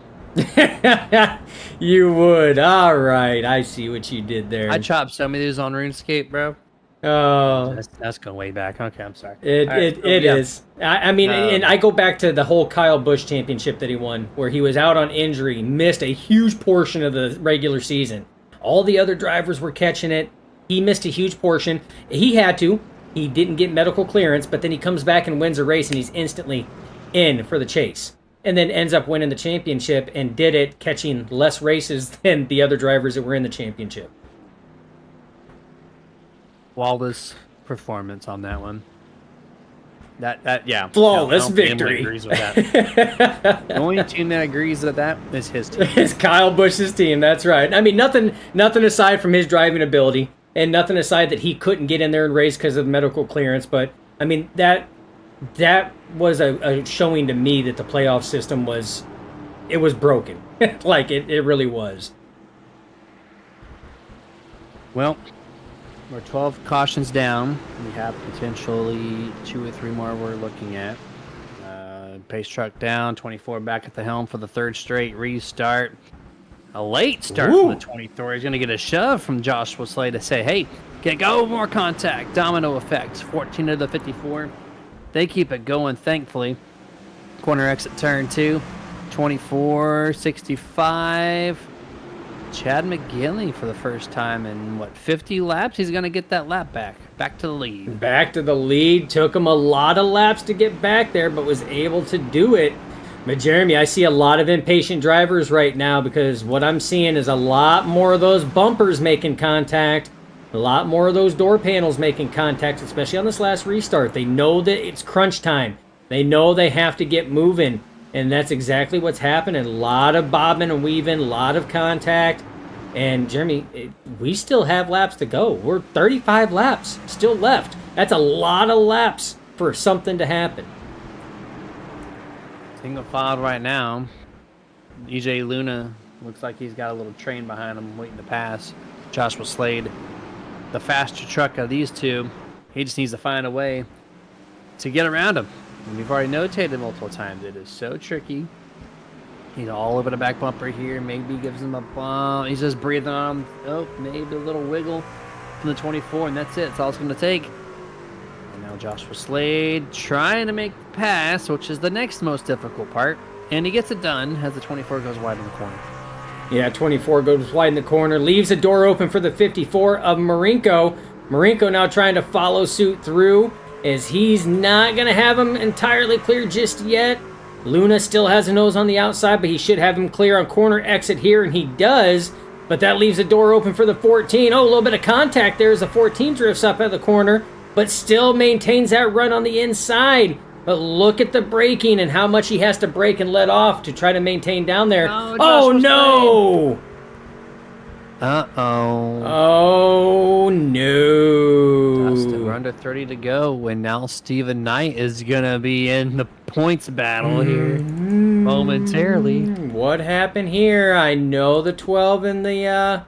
You would. All right. I see what you did there. I chopped some of these on RuneScape, bro. Oh, That's going way back. Okay, I'm sorry. it is. I mean, and I go back to the whole Kyle Busch championship that he won, where he was out on injury, missed a huge portion of the regular season. All the other drivers were catching it. He missed a huge portion. He had to. He didn't get medical clearance, but then he comes back and wins a race, and he's instantly in for the chase. and then ends up winning the championship and did it catching less races than the other drivers that were in the championship. Flawless performance on that one. Yeah. Flawless I don't think anyone victory. agrees with that. The only team that agrees with that is his team. It's Kyle Busch's team. That's right. I mean, nothing aside from his driving ability, and nothing aside that he couldn't get in there and race because of medical clearance. But I mean, that was a showing to me that the playoff system was broken. Like it really was. Well, we're 12 cautions down. We have potentially 2 or 3 more we're looking at. Pace truck down, 24 back at the helm for the 3rd straight restart. A late start Ooh. from the 24. He's going to get a shove from Joshua Slade to say, hey, get go, more contact, domino effect. 14 of the 54. They keep it going, thankfully. Corner exit turn 2, 24, 65. Chad McGinley for the first time in, 50 laps? He's going to get that lap back. Back to the lead. Back to the lead. Took him a lot of laps to get back there, but was able to do it. But Jeremy, I see a lot of impatient drivers right now because what I'm seeing is a lot more of those bumpers making contact, a lot more of those door panels making contact, especially on this last restart. They know that it's crunch time. They know they have to get moving, and that's exactly what's happening. A lot of bobbing and weaving, a lot of contact. And Jeremy, we still have laps to go. We're 35 laps still left. That's a lot of laps for something to happen. Single file right now. EJ Luna looks like he's got a little train behind him waiting to pass. Joshua Slade, the faster truck of these two. He just needs to find a way to get around him. And we've already notated multiple times. It is so tricky. He's all over the back bumper here. Maybe gives him a bump. He's just breathing on him. Oh, maybe a little wiggle from the 24, and that's it. That's all it's going to take. And now Joshua Slade trying to make the pass, which is the next most difficult part. And he gets it done as the 24 goes wide in the corner. Yeah, 24 goes wide in the corner. Leaves the door open for the 54 of Marinko. Marinko now trying to follow suit through as he's not going to have him entirely clear just yet. Luna still has a nose on the outside, but he should have him clear on corner exit here, and he does. But that leaves the door open for the 14. Oh, a little bit of contact there as the 14 drifts up at the corner, but still maintains that run on the inside. But look at the braking and how much he has to brake and let off to try to maintain down there. Oh, no! Uh-oh. Oh, no. Dustin, we're under 30 to go, and now Steven Knight is going to be in the points battle here momentarily. What happened here? I know the 12 and the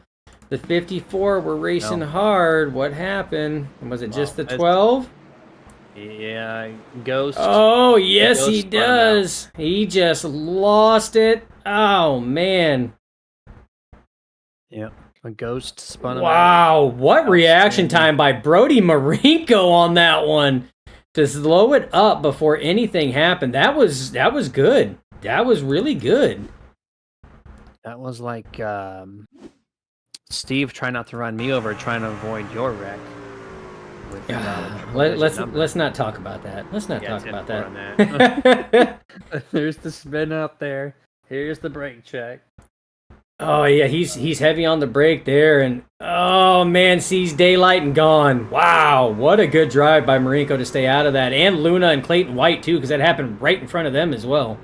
54 were racing hard. What happened? Was it just the 12? Yeah, Ghost. Oh, yes, Ghost he does. He just lost it. Oh, man. Yep, a Ghost spun him out. Wow, what reaction time by Brody Marinko on that one. To slow it up before anything happened. That was good. That was really good. That was like Steve trying not to run me over, trying to avoid your wreck. With, Let's not talk about that. Let's not talk about that. that. There's the spin out there. Here's the brake check. Oh yeah, he's heavy on the brake there, and oh man, sees daylight and gone. Wow, what a good drive by Marinko to stay out of that, and Luna and Clayton White too, because that happened right in front of them as well.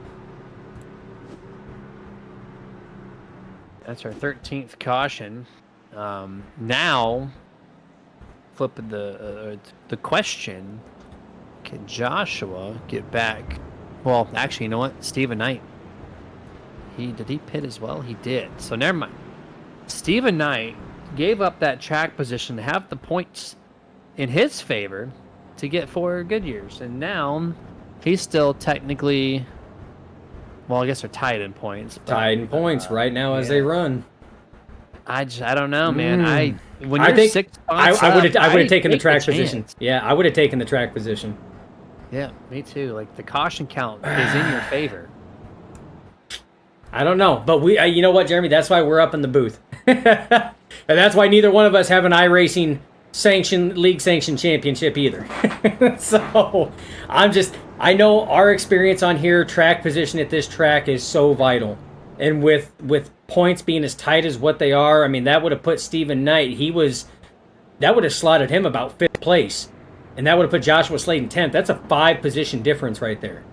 That's our 13th caution. Now, flipping the question: can Joshua get back? Well, actually, you know what? Steven Knight. Did he pit as well? He did. So never mind. Steven Knight gave up that track position to have the points in his favor to get 4 good years. And now he's still technically, well, I guess they're tied in points. But, Tied in points right now as they run. I don't know, man. I would have taken the track position. Yeah, I would have taken the track position. Yeah, me too. Like the caution count is in your favor. I don't know, but you know what, Jeremy? That's why we're up in the booth, and that's why neither one of us have an iRacing league sanctioned championship either. So I'm just I know our experience on here, track position at this track is so vital. And with points being as tight as what they are, I mean, that would have put Stephen Knight, that would have slotted him about 5th place. And that would have put Joshua Slade in 10th. That's a 5-position difference right there.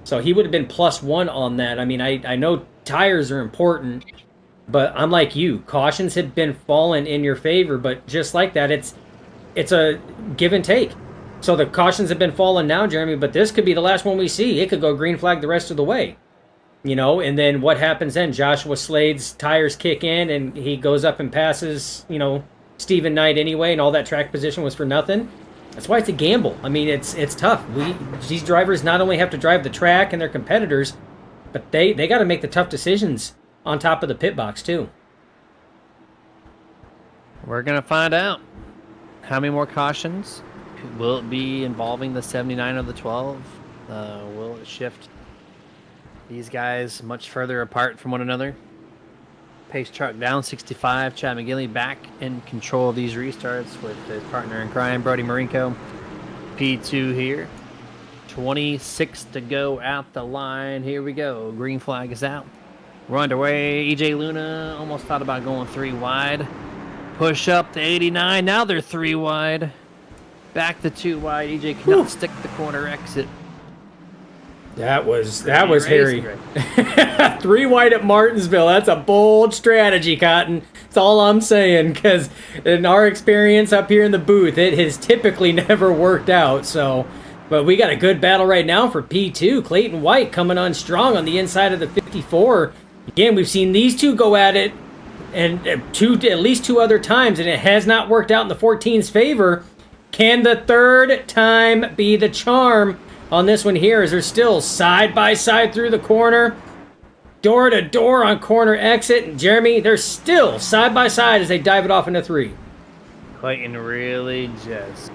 So he would have been +1 on that. I mean, I know tires are important, but unlike you, cautions have been falling in your favor. But just like that, it's a give and take. So the cautions have been falling now, Jeremy, but this could be the last one we see. It could go green flag the rest of the way. You know, and then what happens then? Joshua Slade's tires kick in and he goes up and passes, you know, Stephen Knight anyway, and all that track position was for nothing. That's why it's a gamble. I mean, it's tough. These drivers not only have to drive the track and their competitors, but they got to make the tough decisions on top of the pit box too. We're going to find out. How many more cautions? Will it be involving the 79 or the 12? Will it shift these guys much further apart from one another? Pace chart down 65. Chad McGinley back in control of these restarts with his partner in crime, Brody Marinko. P2 here. 26 to go at the line. Here we go. Green flag is out. We're underway. EJ Luna almost thought about going 3 wide. Push up to 89. Now they're 3 wide. Back to 2 wide. EJ cannot stick the corner exit. That was hairy. Right? 3 wide at Martinsville. That's a bold strategy, Cotton. That's all I'm saying, because in our experience up here in the booth, it has typically never worked out. So, but we got a good battle right now for P2. Clayton White coming on strong on the inside of the 54. Again, we've seen these two go at it, and at least 2 other times, and it has not worked out in the 14's favor. Can the third time be the charm on this one here? Is they're still side by side through the corner, door to door on corner exit, and Jeremy, they're still side by side as they dive it off into 3. Clayton really just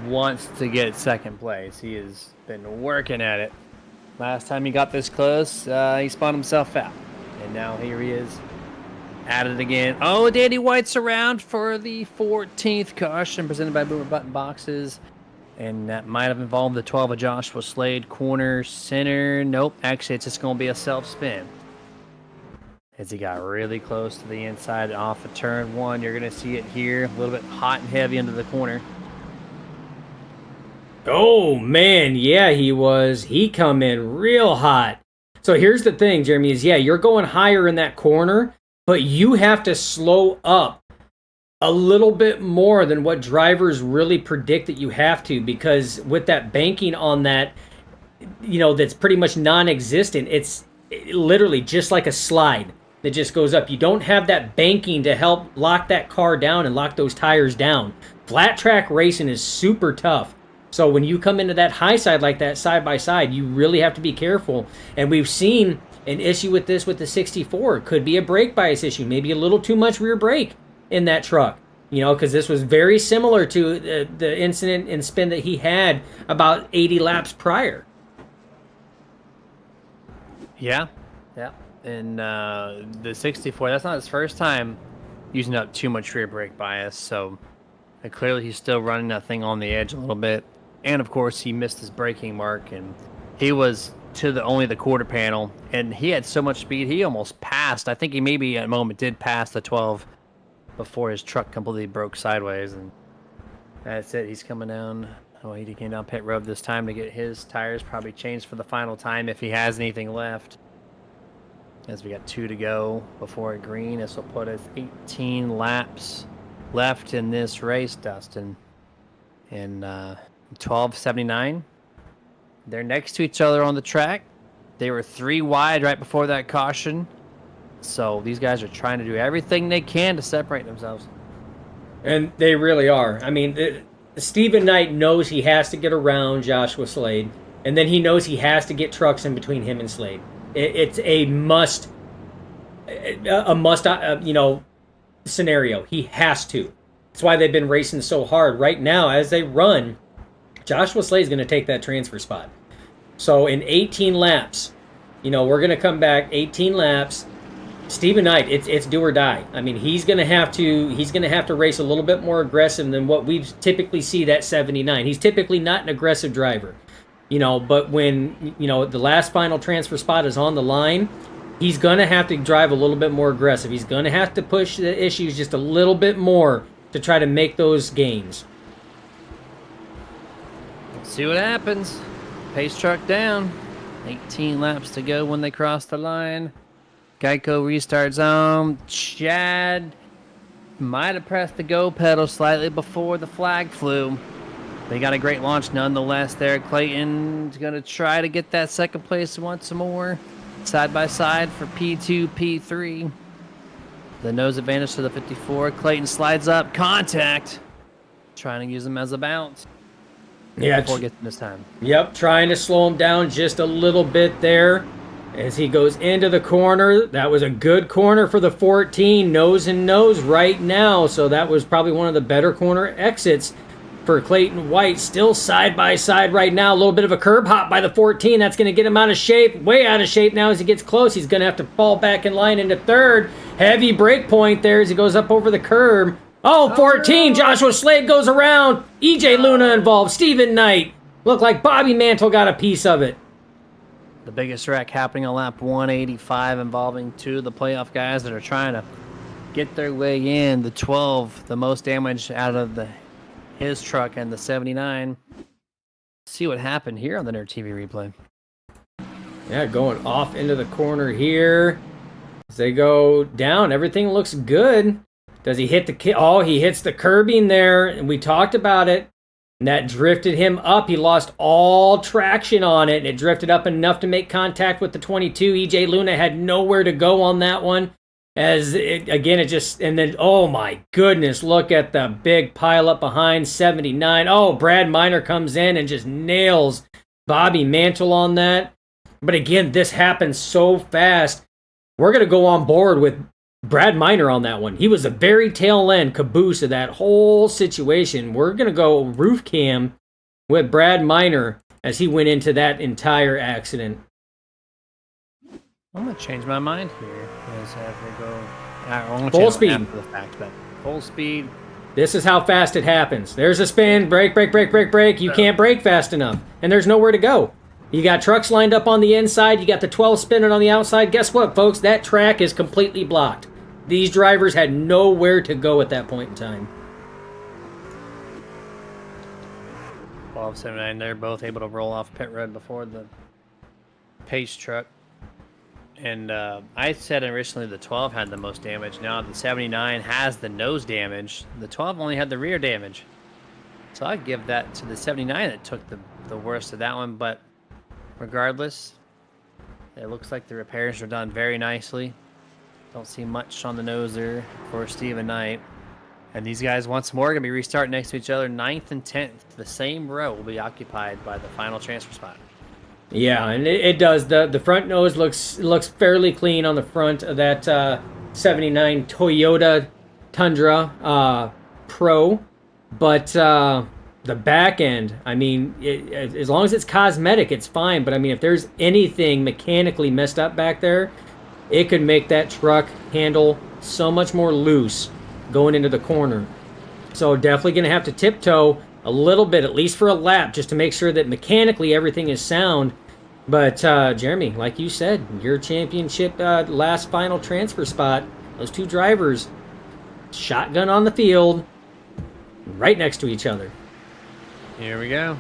wants to get second place. He has been working at it. Last time he got this close, he spun himself out. And now here he is at it again. Oh, Danny White's around for the 14th caution presented by Boomer Button Boxes. And that might have involved the 12 of Joshua Slade, corner, center. Nope, actually it's just going to be a self-spin. As he got really close to the inside off of turn 1. You're going to see it here, a little bit hot and heavy into the corner. Oh, man, yeah, he was. He come in real hot. So here's the thing, Jeremy, is you're going higher in that corner, but you have to slow up a little bit more than what drivers really predict that you have to, because with that banking on that, you know, that's pretty much non-existent. It's literally just like a slide that just goes up. You don't have that banking to help lock that car down and lock those tires down. Flat track racing is super tough. So when you come into that high side like that, side by side, you really have to be careful. And we've seen an issue with this with the 64. It could be a brake bias issue, maybe a little too much rear brake in that truck. You know, because this was very similar to the incident and spin that he had about 80 laps prior. Yeah. And the 64, that's not his first time using up too much rear brake bias. So clearly he's still running that thing on the edge a little bit. And, of course, he missed his braking mark. And he was to only the quarter panel. And he had so much speed, he almost passed. I think he maybe at a moment did pass the 12 before his truck completely broke sideways, and that's it. He's coming down. Oh, he came down pit road this time to get his tires probably changed for the final time if he has anything left. As we got 2 to go before green, this will put us 18 laps left in this race, Dustin. And 12:79. They're next to each other on the track. They were 3 wide right before that caution. So these guys are trying to do everything they can to separate themselves. And they really are. I mean, Stephen Knight knows he has to get around Joshua Slade, and then he knows he has to get trucks in between him and Slade. It's a must, scenario. He has to. That's why they've been racing so hard. Right now, as they run, Joshua Slade's going to take that transfer spot. So in 18 laps, we're going to come back 18 laps. Stephen Knight, it's do or die. I mean, he's gonna have to race a little bit more aggressive than what we typically see that 79. He's typically not an aggressive driver. But when, the last final transfer spot is on the line, he's going to have to drive a little bit more aggressive. He's going to have to push the issues just a little bit more to try to make those gains. See what happens. Pace truck down. 18 laps to go when they cross the line. Geico restart zone. Chad might have pressed the go pedal slightly before the flag flew. They got a great launch nonetheless there. Clayton's going to try to get that second place once more. Side by side for P2, P3. The nose advantage to the 54. Clayton slides up. Contact. Trying to use him as a bounce. Yeah, Before getting this time. Yep, trying to slow him down just a little bit there as he goes into the corner. That was a good corner for the 14, nose and nose right now. So that was probably one of the better corner exits for Clayton White. Still side by side right now. A little bit of a curb hop by the 14. That's going to get him out of shape. Way out of shape now as he gets close. He's going to have to fall back in line into third. Heavy brake point there as he goes up over the curb. Oh, 14, Joshua Slade goes around. EJ Luna involved. Stephen Knight. Looked like Bobby Mantle got a piece of it. The biggest wreck happening on lap 185 involving two of the playoff guys that are trying to get their way in. The 12, the most damage out of his truck, and the 79. See what happened here on the Nerd TV replay. Yeah, going off into the corner here. As they go down, everything looks good. Does he hit he hits the curbing there, and we talked about it. And that drifted him up. He lost all traction on it, and it drifted up enough to make contact with the 22. EJ Luna had nowhere to go on that one. And then, oh my goodness, look at the big pile up behind 79. Oh, Brad Miner comes in and just nails Bobby Mantle on that. But again, this happened so fast. We're going to go on board with Brad Miner on that one. He was the very tail end caboose of that whole situation. We're going to go roof cam with Brad Miner as he went into that entire accident. I'm going to change my mind here. Full speed. After the fact, but full speed. This is how fast it happens. There's a spin, brake. You can't brake fast enough, and there's nowhere to go. You got trucks lined up on the inside. You got the 12 spinning on the outside. Guess what, folks? That track is completely blocked. These drivers had nowhere to go at that point in time. 12.79, they're both able to roll off pit road before the pace truck. And I said originally the 12 had the most damage. Now the 79 has the nose damage. The 12 only had the rear damage. So I'd give that to the 79 that took the worst of that one. But regardless, it looks like the repairs were done very nicely. Don't see much on the nose there for Stephen Knight. And these guys once more are going to be restarting next to each other. 9th and 10th. The same row will be occupied by the final transfer spot. Yeah, and it does. The front nose looks fairly clean on the front of that 79 Toyota Tundra Pro. But the back end, I mean, as long as it's cosmetic, it's fine. But I mean, if there's anything mechanically messed up back there, it could make that truck handle so much more loose going into the corner. So definitely going to have to tiptoe a little bit, at least for a lap, just to make sure that mechanically everything is sound. But Jeremy, like you said, your championship last final transfer spot, those two drivers, shotgun on the field, right next to each other. Here we go.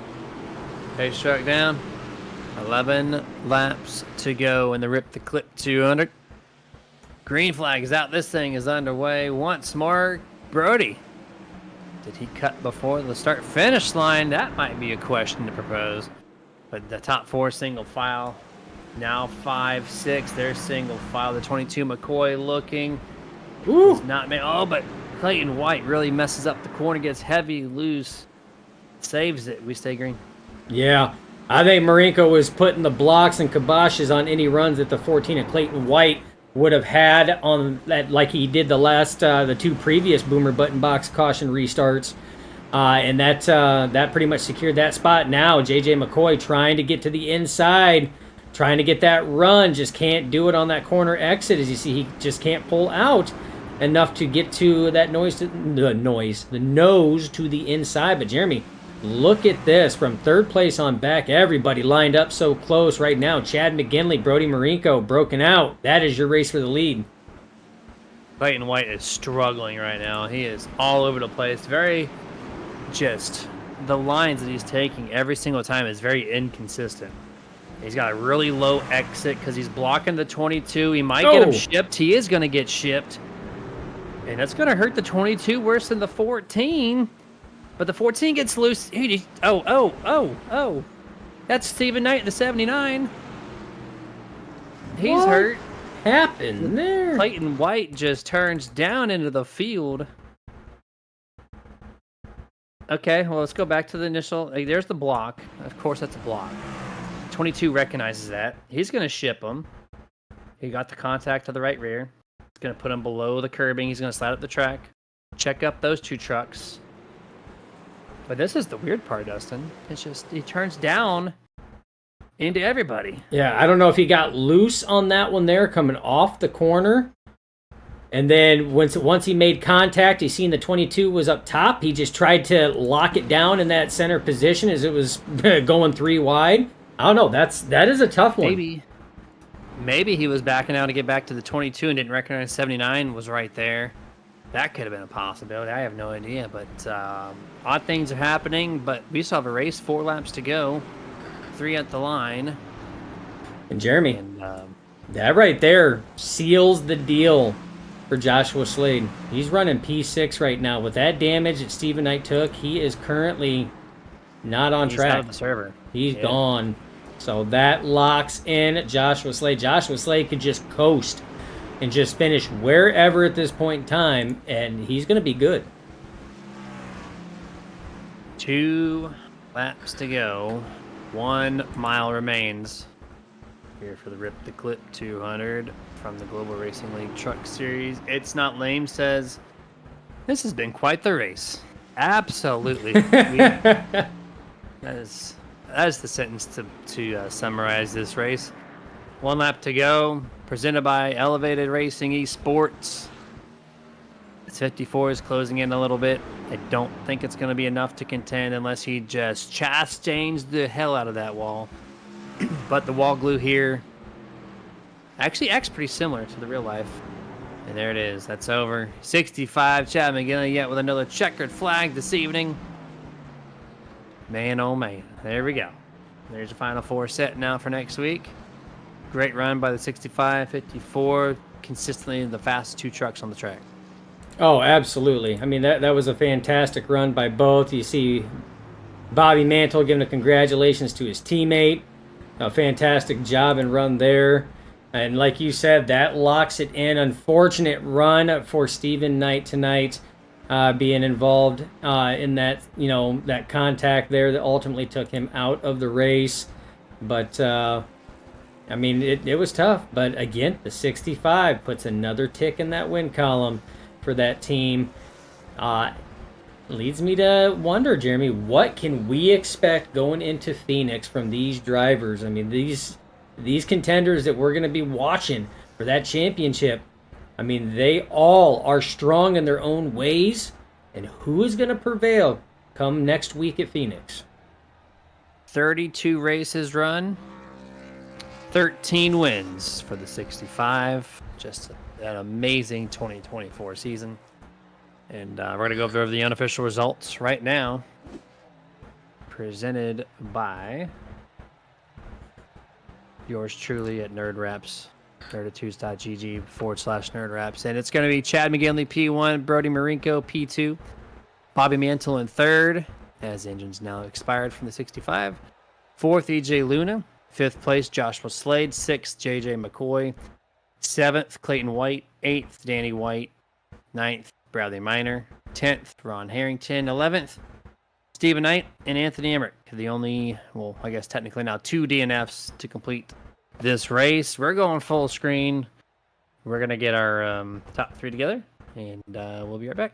Pace truck down. 11 laps to go in the Rip the Clip 200. Green flag is out. This thing is underway once more. Brody, did he cut before the start-finish line? That might be a question to propose. But the top four single file. Now 5, 6. They're single file. The 22 McCoy looking. Ooh. But Clayton White really messes up the corner. Gets heavy, loose. Saves it. We stay green. Yeah. I think Marinko was putting the blocks and kiboshes on any runs that the 14 of Clayton White would have had on that, like he did the two previous Boomer Button Box caution restarts. And that pretty much secured that spot. Now JJ McCoy trying to get to the inside, trying to get that run, just can't do it on that corner exit. As you see, he just can't pull out enough to get to that the nose to the inside. But Jeremy, Look at this. From third place on back, everybody lined up so close right now. Chad McGinley, Brody Marinko broken out. That is your race for the lead. Clayton White is struggling right now. He is all over the place. Very just the lines that he's taking every single time is very inconsistent. He's got a really low exit because he's blocking the 22. He might get him shipped. He is going to get shipped. And that's going to hurt the 22 worse than the 14. But the 14 gets loose. Oh. That's Stephen Knight in the 79. He's What hurt. happened there? Clayton White just turns down into the field. Okay, well, let's go back to the initial. There's the block. Of course, that's a block. 22 recognizes that. He's going to ship him. He got the contact to the right rear. He's going to put him below the curbing. He's going to slide up the track. Check up those two trucks. But this is the weird part, Dustin. It's just he turns down into everybody. Yeah, I don't know if he got loose on that one there coming off the corner. And then once he made contact, he seen the 22 was up top. He just tried to lock it down in that center position as it was going 3 wide. I don't know. That is a tough one. Maybe he was backing out to get back to the 22 and didn't recognize 79 was right there. That could have been a possibility. I have no idea. But odd things are happening. But we still have a race, 4 laps to go, 3 at the line. And Jeremy, And that right there seals the deal for Joshua Slade. He's running P6 right now. With that damage that Stephen Knight took, he is currently not on track. He's out of the server. He's gone. So that locks in Joshua Slade. Joshua Slade could just coast and just finish wherever at this point in time, and he's going to be good. 2 laps to go. 1 mile remains. Here for the Rip the Clip 200 from the Global Racing League Truck Series. It's Not Lame says, this has been quite the race. Absolutely. That is the sentence to summarize this race. 1 lap to go. Presented by Elevated Racing Esports. It's 54 is closing in a little bit. I don't think it's going to be enough to contend unless he just chastains the hell out of that wall. But the wall glue here actually acts pretty similar to the real life. And there it is. That's over. 65. Chad McGinley yet with another checkered flag this evening. Man, oh man. There we go. There's the final 4 set now for next week. Great run by the 65, 54. Consistently the fastest 2 trucks on the track. Oh, absolutely. I mean, that was a fantastic run by both. You see Bobby Mantle giving a congratulations to his teammate. A fantastic job and run there. And like you said, that locks it in. Unfortunate run for Stephen Knight tonight, being involved in that, that contact there that ultimately took him out of the race. But, I mean, it was tough. But again, the 65 puts another tick in that win column for that team. Leads me to wonder, Jeremy, what can we expect going into Phoenix from these drivers? I mean, these contenders that we're going to be watching for that championship, I mean, they all are strong in their own ways. And who is going to prevail come next week at Phoenix? 32 races run, 13 wins for the 65. Just an amazing 2024 season. And we're going to go over the unofficial results right now. Presented by yours truly at Nerd Wraps, nerditudes.gg/Nerd And it's going to be Chad McGinley P1, Brody Marinko P2, Bobby Mantle in 3rd, as engines now expired from the 65. 4th, EJ Luna. 5th place, Joshua Slade. 6th, JJ McCoy. 7th, Clayton White. 8th, Danny White. 9th, Bradley Minor. 10th, Ron Harrington. 11th, Stephen Knight and Anthony Emmerich. The only, well, I guess technically now 2 DNFs to complete this race. We're going full screen. We're going to get our top 3 together, and we'll be right back.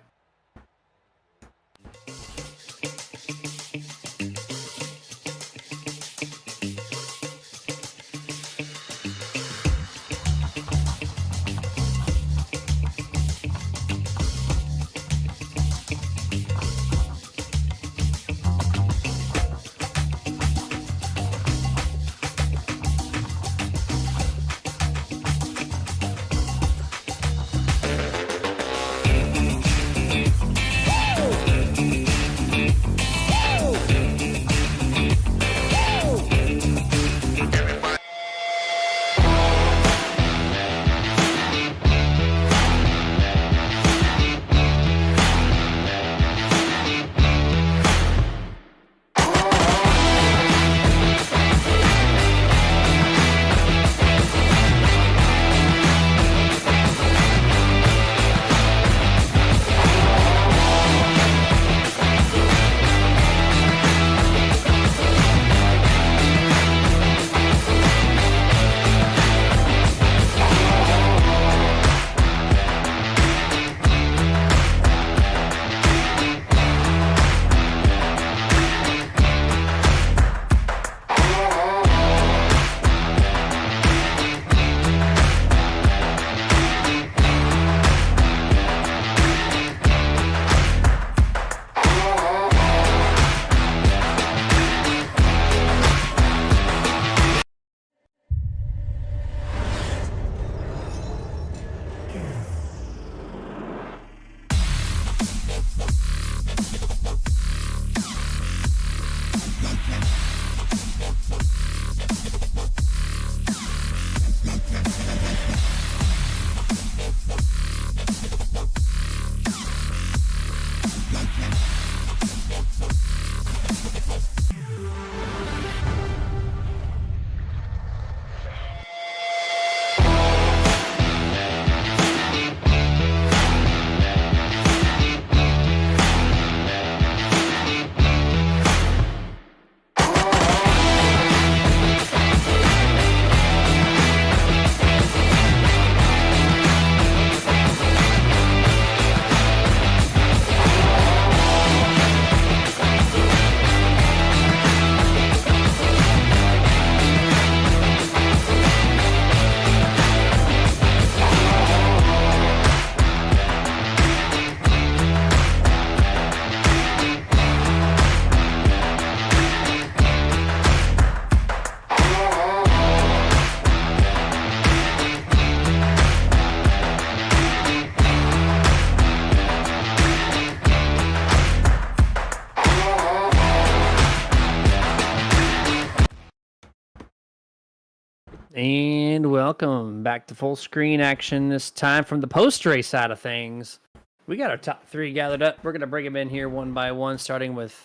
And welcome back to full screen action, this time from the post-race side of things. We got our top 3 gathered up. We're going to bring them in here one by one, starting with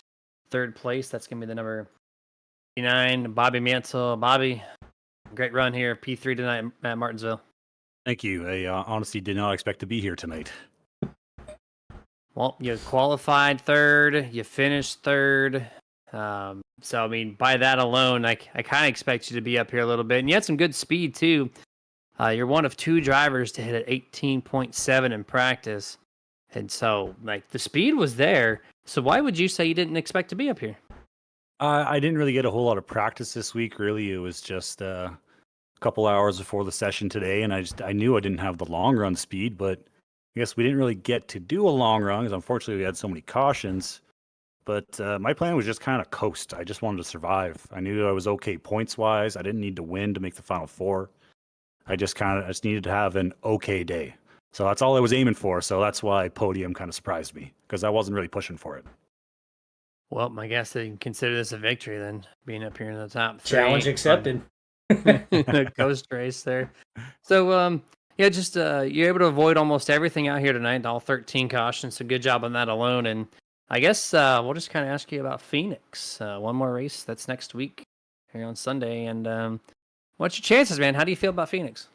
3rd place. That's going to be the number 9, Bobby Mansell. Bobby, great run here, P3 tonight at Martinsville. Thank you. I honestly did not expect to be here tonight. Well, you qualified 3rd, you finished 3rd. So, I mean, by that alone, I kind of expect you to be up here a little bit. And you had some good speed, too. You're one of 2 drivers to hit at 18.7 in practice. And so, like, the speed was there. So why would you say you didn't expect to be up here? I didn't really get a whole lot of practice this week, really. It was just a couple hours before the session today, and I knew I didn't have the long run speed, but I guess we didn't really get to do a long run because unfortunately we had so many cautions. But my plan was just kind of coast. I just wanted to survive. I knew I was okay points-wise. I didn't need to win to make the Final Four. I just needed to have an okay day. So that's all I was aiming for. So that's why podium kind of surprised me because I wasn't really pushing for it. Well, I guess they can consider this a victory then, being up here in the top 3. Challenge accepted. The ghost race there. So, yeah, just you're able to avoid almost everything out here tonight, all 13 cautions. So good job on that alone. And I guess we'll just kind of ask you about Phoenix. One more race that's next week here on Sunday. And what's your chances, man? How do you feel about Phoenix?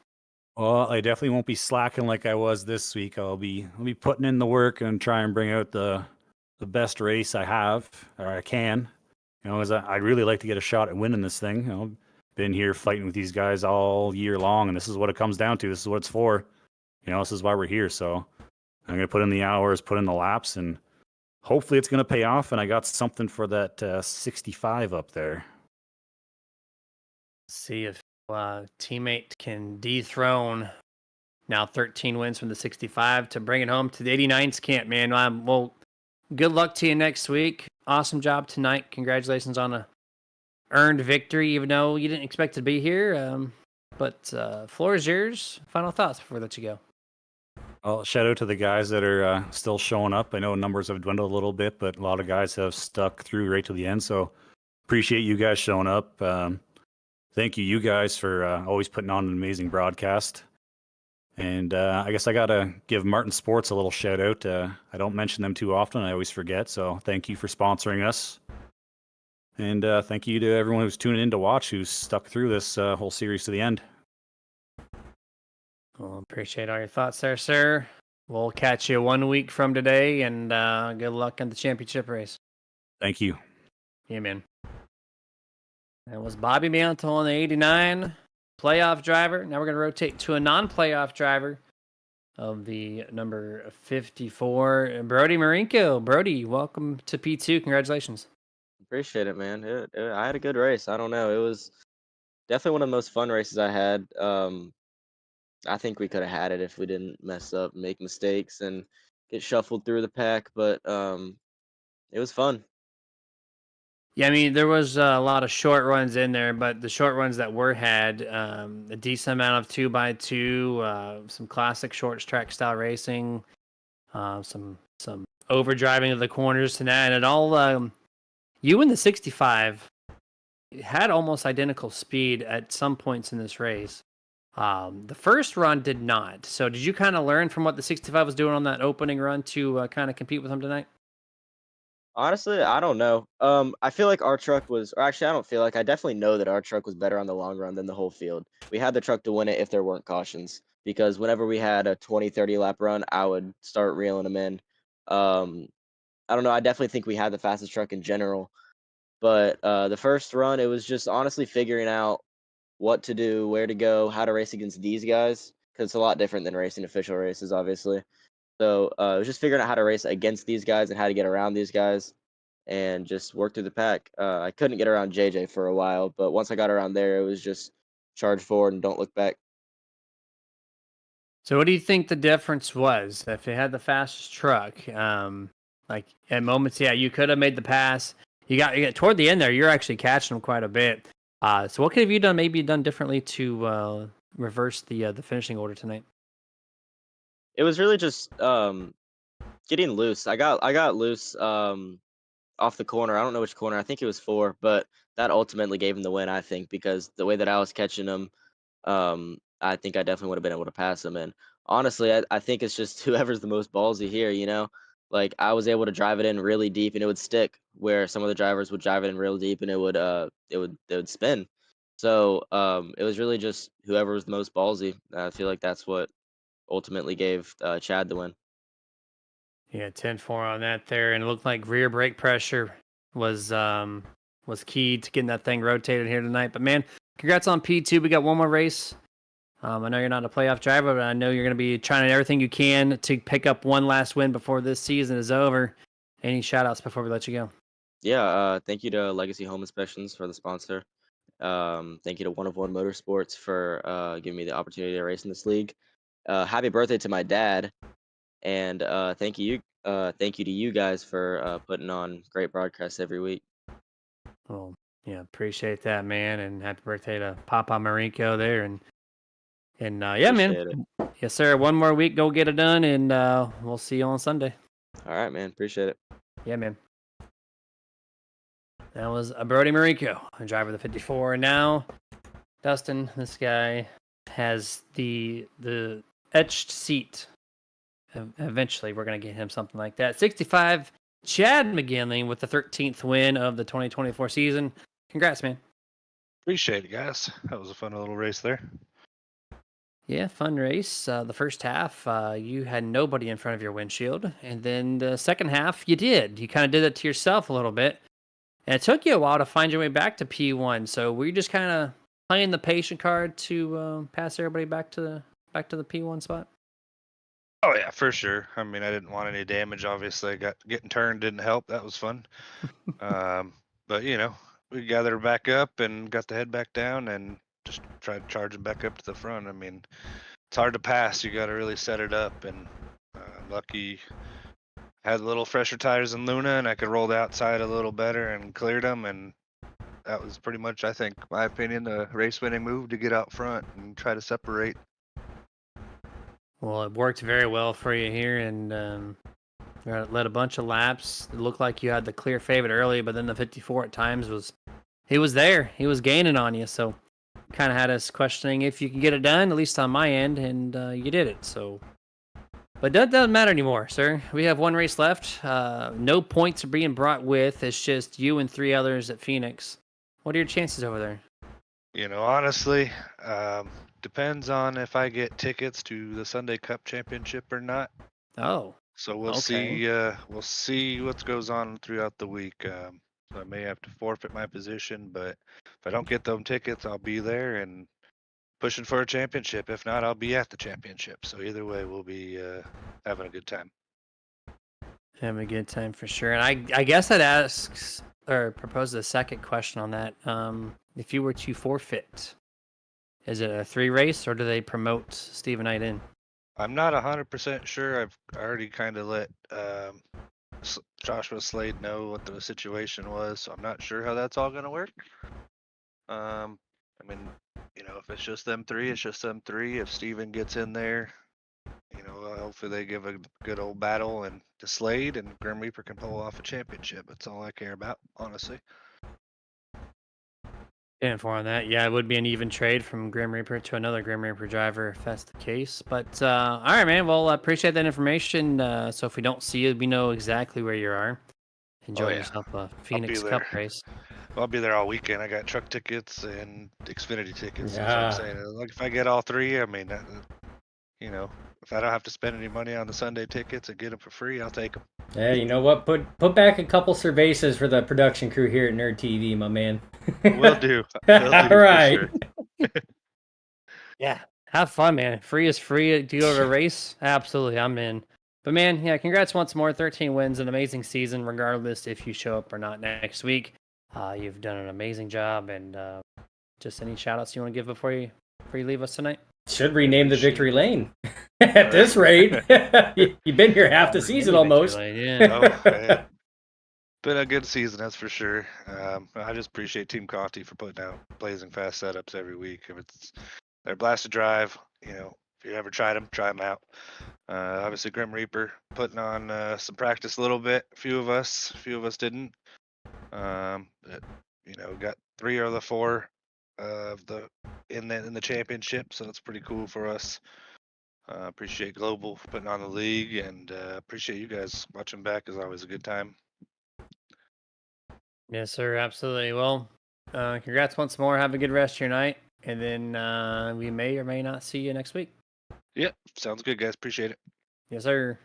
Well, I definitely won't be slacking like I was this week. I'll be putting in the work and try and bring out the best race I have or I can. You know, as I'd really like to get a shot at winning this thing. You know, been here fighting with these guys all year long, and this is what it comes down to. This is what it's for. You know, this is why we're here. So I'm gonna put in the hours, put in the laps, and hopefully it's gonna pay off. And I got something for that 65 up there. See if teammate can dethrone now 13 wins from the 65 to bring it home to the 89s camp, man. Well, good luck to you next week. Awesome job tonight. Congratulations on a earned victory, even though you didn't expect to be here. But floor is yours. Final thoughts before we let you go. Well, shout out to the guys that are still showing up. I know numbers have dwindled a little bit, but a lot of guys have stuck through right to the end. So appreciate you guys showing up. Thank you guys for always putting on an amazing broadcast. And I guess I got to give Martin Sports a little shout out. I don't mention them too often. I always forget. So thank you for sponsoring us. And thank you to everyone who's tuning in to watch, who's stuck through this whole series to the end. Well, appreciate all your thoughts there, sir. We'll catch you 1 week from today, and good luck in the championship race. Thank you. Yeah, man. That was Bobby Mantle on the 89 playoff driver. Now we're going to rotate to a non-playoff driver of the number 54, Brody Marinko. Brody, welcome to P2. Congratulations. Appreciate it, man. I had a good race. I don't know. It was definitely one of the most fun races I had. I think we could have had it if we didn't mess up, make mistakes, and get shuffled through the pack. But it was fun. Yeah, I mean, there was a lot of short runs in there, but the short runs that were had, a decent amount of 2x2, some classic short track style racing, some overdriving of the corners tonight, and it all. You and the 65 had almost identical speed at some points in this race. The first run did not. So did you kind of learn from what the 65 was doing on that opening run to kind of compete with him tonight? Honestly, I don't know. I feel like our truck was, or actually, I don't feel like, I definitely know that our truck was better on the long run than the whole field. We had the truck to win it if there weren't cautions, because whenever we had a 20, 30 lap run, I would start reeling them in. I don't know. I definitely think we had the fastest truck in general. But the first run, it was just honestly figuring out what to do, where to go, how to race against these guys, because it's a lot different than racing official races, obviously. So it was just figuring out how to race against these guys and how to get around these guys and just work through the pack. I couldn't get around JJ for a while, but once I got around there, it was just charge forward and don't look back. So what do you think the difference was if you had the fastest truck? Like at moments, yeah, you could have made the pass. You got toward the end there, you're actually catching them quite a bit. So what could have you done? Maybe done differently to reverse the finishing order tonight. It was really just getting loose. I got loose off the corner. I don't know which corner. I think it was 4, but that ultimately gave him the win, I think, because the way that I was catching him, I think I definitely would have been able to pass him. And honestly, I think it's just whoever's the most ballsy here, you know? Like I was able to drive it in really deep and it would stick where some of the drivers would drive it in real deep and it would spin. So it was really just whoever was the most ballsy. I feel like that's what ultimately gave Chad the win. Yeah, 10-4 on that there, and it looked like rear brake pressure was key to getting that thing rotated here tonight. But man, congrats on P2. We got one more race. I know you're not a playoff driver, but I know you're going to be trying everything you can to pick up one last win before this season is over. Any shout outs before we let you go? Yeah, thank you to Legacy Home Inspections for the sponsor. Thank you to One of One Motorsports for giving me the opportunity to race in this league. Happy birthday to my dad, and thank you to you guys for putting on great broadcasts every week. Well, yeah, appreciate that, man, and happy birthday to Papa Marinko there, and yeah, man, Appreciate it. yes, sir. One more week, go get it done, and we'll see you on Sunday. All right, man. Appreciate it. Yeah, man. That was Brody Marinko, a driver of the 54. And now, Dustin, this guy has the etched seat. Eventually, we're going to get him something like that. 65, Chad McGinley with the 13th win of the 2024 season. Congrats, man. Appreciate it, guys. That was a fun little race there. Yeah, fun race. The first half, you had nobody in front of your windshield. And then the second half, you did. You kind of did it to yourself a little bit. And it took you a while to find your way back to P1. So were you just kind of playing the patient card to pass everybody back to the P1 spot? Oh yeah, for sure. I mean, I didn't want any damage. Obviously, getting turned didn't help. That was fun. But we gathered back up and got the head back down and just tried charging back up to the front. I mean, it's hard to pass. You got to really set it up. And lucky had a little fresher tires than Luna, and I could roll the outside a little better and cleared them. And that was pretty much, I think, my opinion, the race-winning move to get out front and try to separate. Well, it worked very well for you here, and you led a bunch of laps. It looked like you had the clear favorite early, but then the 54 at times was there. He was gaining on you, so kind of had us questioning if you could get it done, at least on my end, and you did it. So, but that doesn't matter anymore, sir. We have one race left. No points are being brought with. It's just you and 3 others at Phoenix. What are your chances over there? Honestly, depends on if I get tickets to the Sunday Cup Championship or not. Oh, So we'll okay. see. We'll see what goes on throughout the week. So I may have to forfeit my position, but if I don't get them tickets, I'll be there and pushing for a championship. If not, I'll be at the championship. So either way, we'll be having a good time. Having a good time for sure. And I guess I'd ask or propose a second question on that. If you were to forfeit, is it a 3 race or do they promote Steve and Knight in? I'm not 100% sure. I've already kind of let Joshua Slade know what the situation was, so I'm not sure how that's all going to work. I mean, if it's just them 3, it's just them 3. If Steven gets in there, hopefully they give a good old battle and to Slade and Grim Reaper can pull off a championship. That's all I care about, honestly. And for on that, yeah, it would be an even trade from Grim Reaper to another Grim Reaper driver if that's the case. But all right, man. Well, I appreciate that information. So if we don't see you, we know exactly where you are. Enjoy yeah. yourself a Phoenix there. Cup race. I'll be there all weekend. I got truck tickets and Xfinity tickets. Yeah. That's what I'm saying. Like if I get all 3, I mean, if I don't have to spend any money on the Sunday tickets and get them for free, I'll take them. Yeah, you know what? Put back a couple cervezas for the production crew here at Nerd TV, my man. Will do. All right. Sure. Yeah, have fun, man. Free is free. Do you go to a race? Absolutely, I'm in. But man, yeah, congrats once more. 13 wins, an amazing season, regardless if you show up or not next week. You've done an amazing job, and just any shout outs you want to give before you leave us tonight? Should rename the Victory Lane. At this rate, you've been here half the season almost. Yeah. Been a good season, that's for sure. I just appreciate Team Coffee for putting out blazing fast setups every week. They're a blast to drive. If you ever tried them, try them out. Obviously, Grim Reaper putting on some practice a little bit. A few of us didn't. But got 3 or the 4 of the in the championship, so it's pretty cool for us. Appreciate Global for putting on the league, and appreciate you guys watching back. Is always a good time. Yes, sir. Absolutely. Well, congrats once more. Have a good rest of your night. And then we may or may not see you next week. Yep, sounds good, guys. Appreciate it. Yes, sir.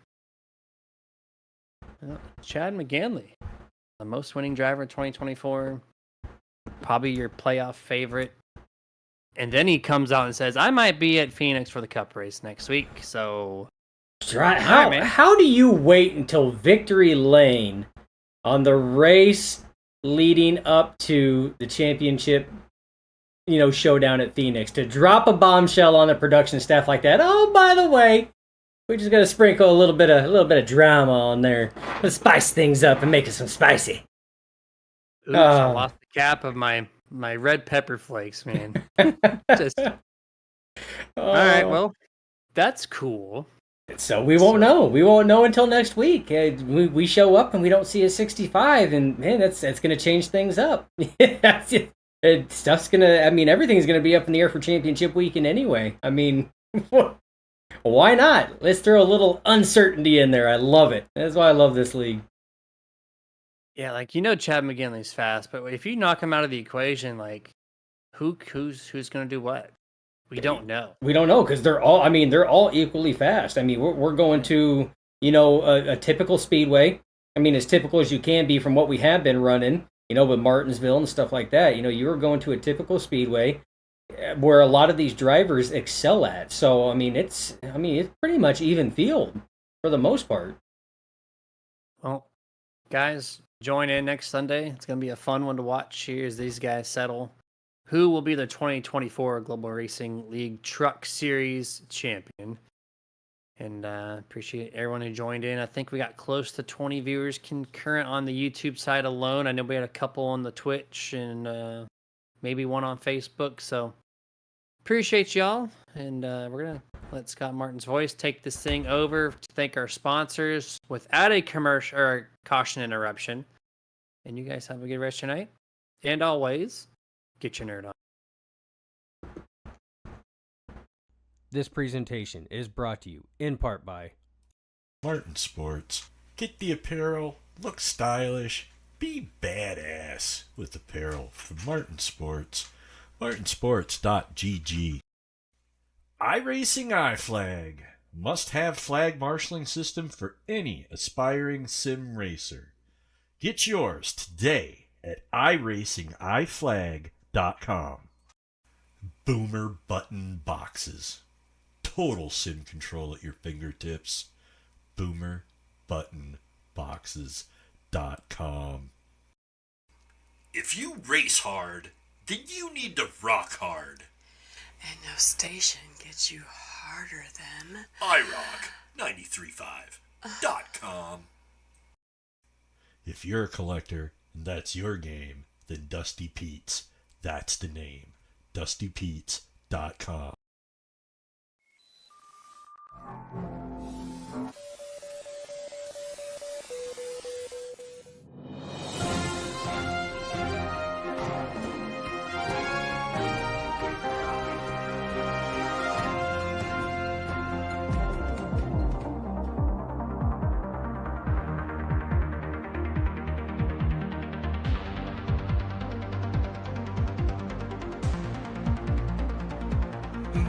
Chad McGanley, the most winning driver in 2024. Probably your playoff favorite. And then he comes out and says, I might be at Phoenix for the Cup race next week. So, Right. All right, man. How do you wait until victory lane on the race leading up to the championship, showdown at Phoenix to drop a bombshell on the production staff like that? Oh, by the way, we're just gonna sprinkle a little bit of drama on there. Let's spice things up and make it some spicy. oops, I lost the cap of my red pepper flakes, man. Just all right. Well, that's cool. So we won't know. We won't know until next week. We show up and we don't see a 65, and man, that's gonna change things up. Stuff's gonna. I mean, everything's gonna be up in the air for championship weekend anyway. I mean, why not? Let's throw a little uncertainty in there. I love it. That's why I love this league. Yeah, like Chad McGinley's fast, but if you knock him out of the equation, like who's gonna do what? We don't know. We don't know because they're all equally fast. I mean, we're going to a typical speedway. I mean, as typical as you can be from what we have been running. With Martinsville and stuff like that. You're going to a typical speedway where a lot of these drivers excel at. So it's pretty much even field for the most part. Well, guys, join in next Sunday. It's going to be a fun one to watch here as these guys settle who will be the 2024 Global Racing League Truck Series champion. And appreciate everyone who joined in. I think we got close to 20 viewers concurrent on the YouTube side alone. I know we had a couple on the Twitch and maybe one on Facebook. So appreciate y'all. And we're going to let Scott Martin's voice take this thing over to thank our sponsors without a commercial or a caution interruption. And you guys have a good rest of your night. And always, get your nerd on. This presentation is brought to you in part by Martin Sports. Get the apparel, look stylish, be badass with apparel from Martin Sports. martinsports.gg. iRacing iFlag. Must-have flag marshaling system for any aspiring sim racer. Get yours today at iracingiflag.com. Boomer button boxes. Total sim control at your fingertips. boomerbuttonboxes.com. If you race hard, then you need to rock hard. And no station gets you harder than iRock935.com. If you're a collector and that's your game, then Dusty Pete's, that's the name. DustyPete's.com.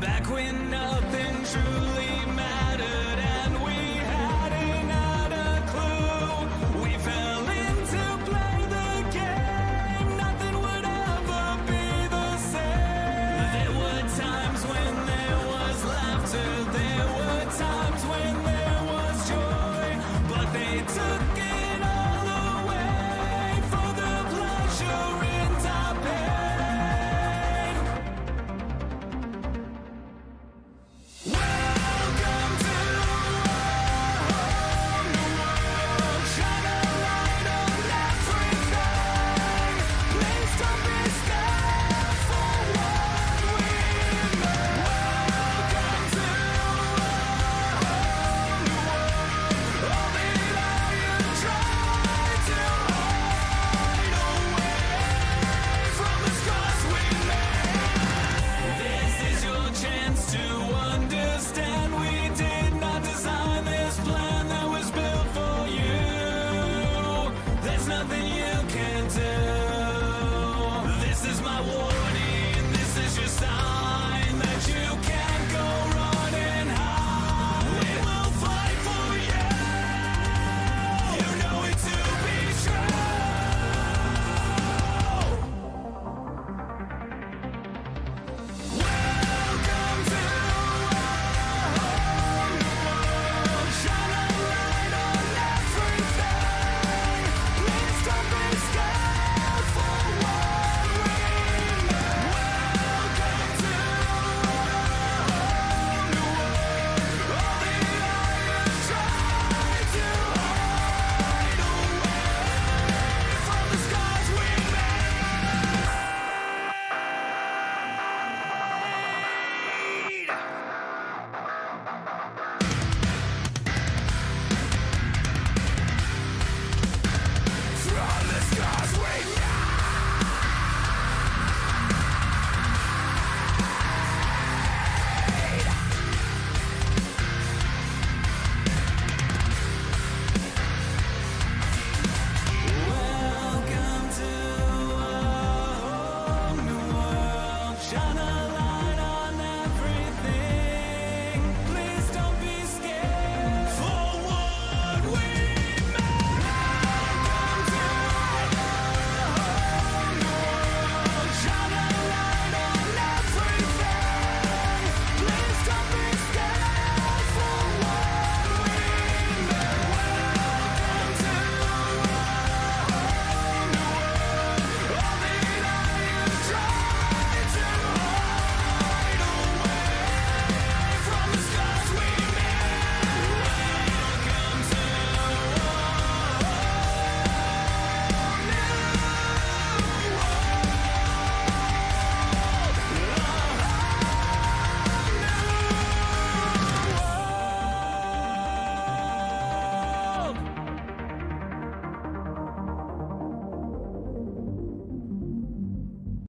Back when nothing truly mattered and we hadn't had a clue, we fell in to play the game. Nothing would ever be the same. There were times when there was laughter, there were times when there was joy, but they took